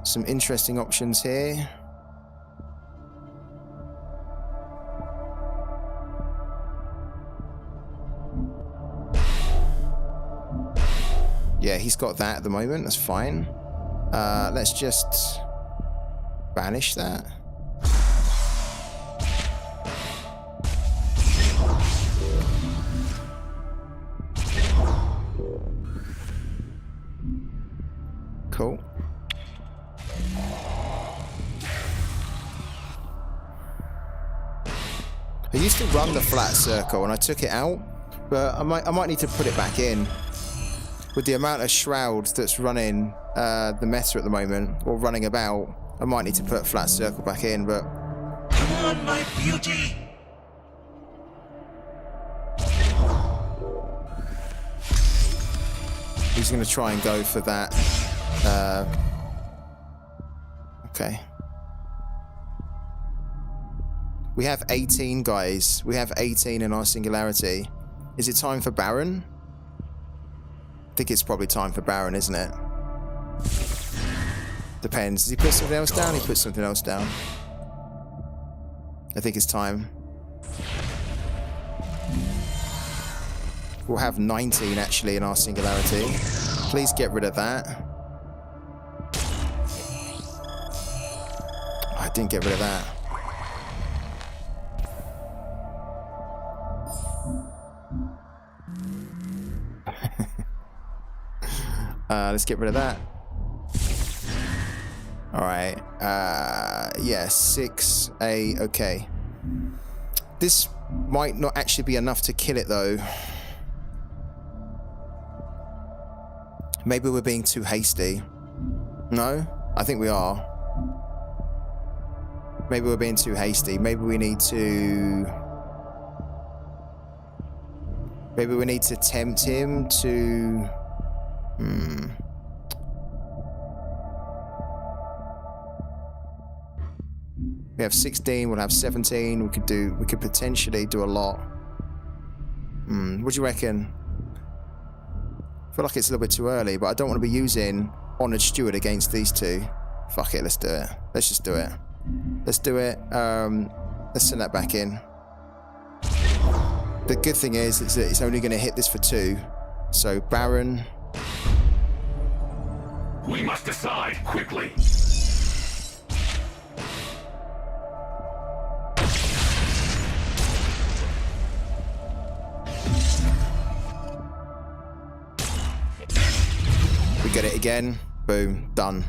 some interesting options here. Yeah, he's got that at the moment. That's fine. Let's just banish that. Cool. I used to run the flat circle and I took it out, but I might need to put it back in. With the amount of Shroud that's running the meta at the moment, or running about, I might need to put flat circle back in, but... Come on, my beauty! He's going to try and go for that. Okay. We have 18, guys. We have 18 in our singularity. Is it time for Baron? I think it's probably time for Baron, isn't it? Depends. Does he put something else down? He puts something else down. I think it's time. We'll have 19 actually in our singularity. Please get rid of that. Oh, I didn't get rid of that. Let's get rid of that. Alright. Yeah, 6A. Okay. This might not actually be enough to kill it, though. Maybe we're being too hasty. No? I think we are. Maybe we're being too hasty. Maybe we need to... Maybe we need to tempt him to... We have 16, we'll have 17. We could potentially do a lot. What do you reckon? I feel like it's a little bit too early, but I don't want to be using Honored Steward against these two. Fuck it, let's do it. Let's just do it. Let's do it. Let's send that back in. The good thing is that it's only going to hit this for 2. So Baron. We must decide quickly. We get it again. Boom. Done.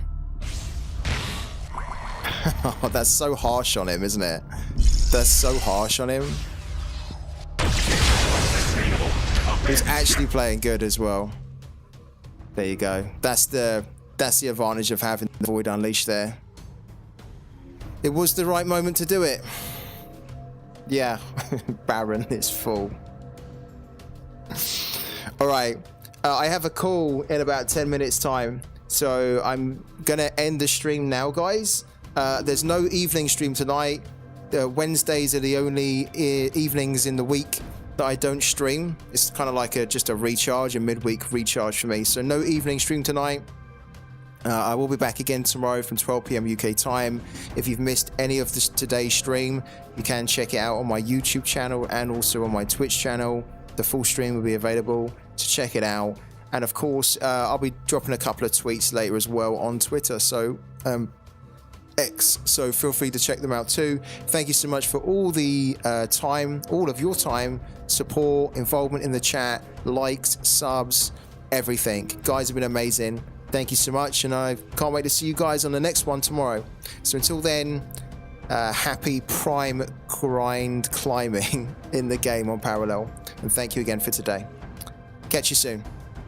Oh, that's so harsh on him, isn't it? That's so harsh on him. He's actually playing good as well. There you go. That's the advantage of having the Void Unleashed there. It was the right moment to do it. Yeah, Baron is full. All right. I have a call in about 10 minutes time, so I'm gonna end the stream now, guys. There's no evening stream tonight. Wednesdays are the only evenings in the week that I don't stream. It's kind of like just a recharge, a midweek recharge for me. So no evening stream tonight. I will be back again tomorrow from 12 p.m. UK time. If you've missed any of today's stream, you can check it out on my YouTube channel and also on my Twitch channel. The full stream will be available, so check it out. And of course, I'll be dropping a couple of tweets later as well on Twitter. So X, so feel free to check them out too. Thank you so much for all the time, all of your time, support, involvement in the chat, likes, subs, everything. Guys have been amazing. Thank you so much, and I can't wait to see you guys on the next one tomorrow. So until then, happy prime grind climbing in the game on Parallel, and thank you again for today. Catch you soon.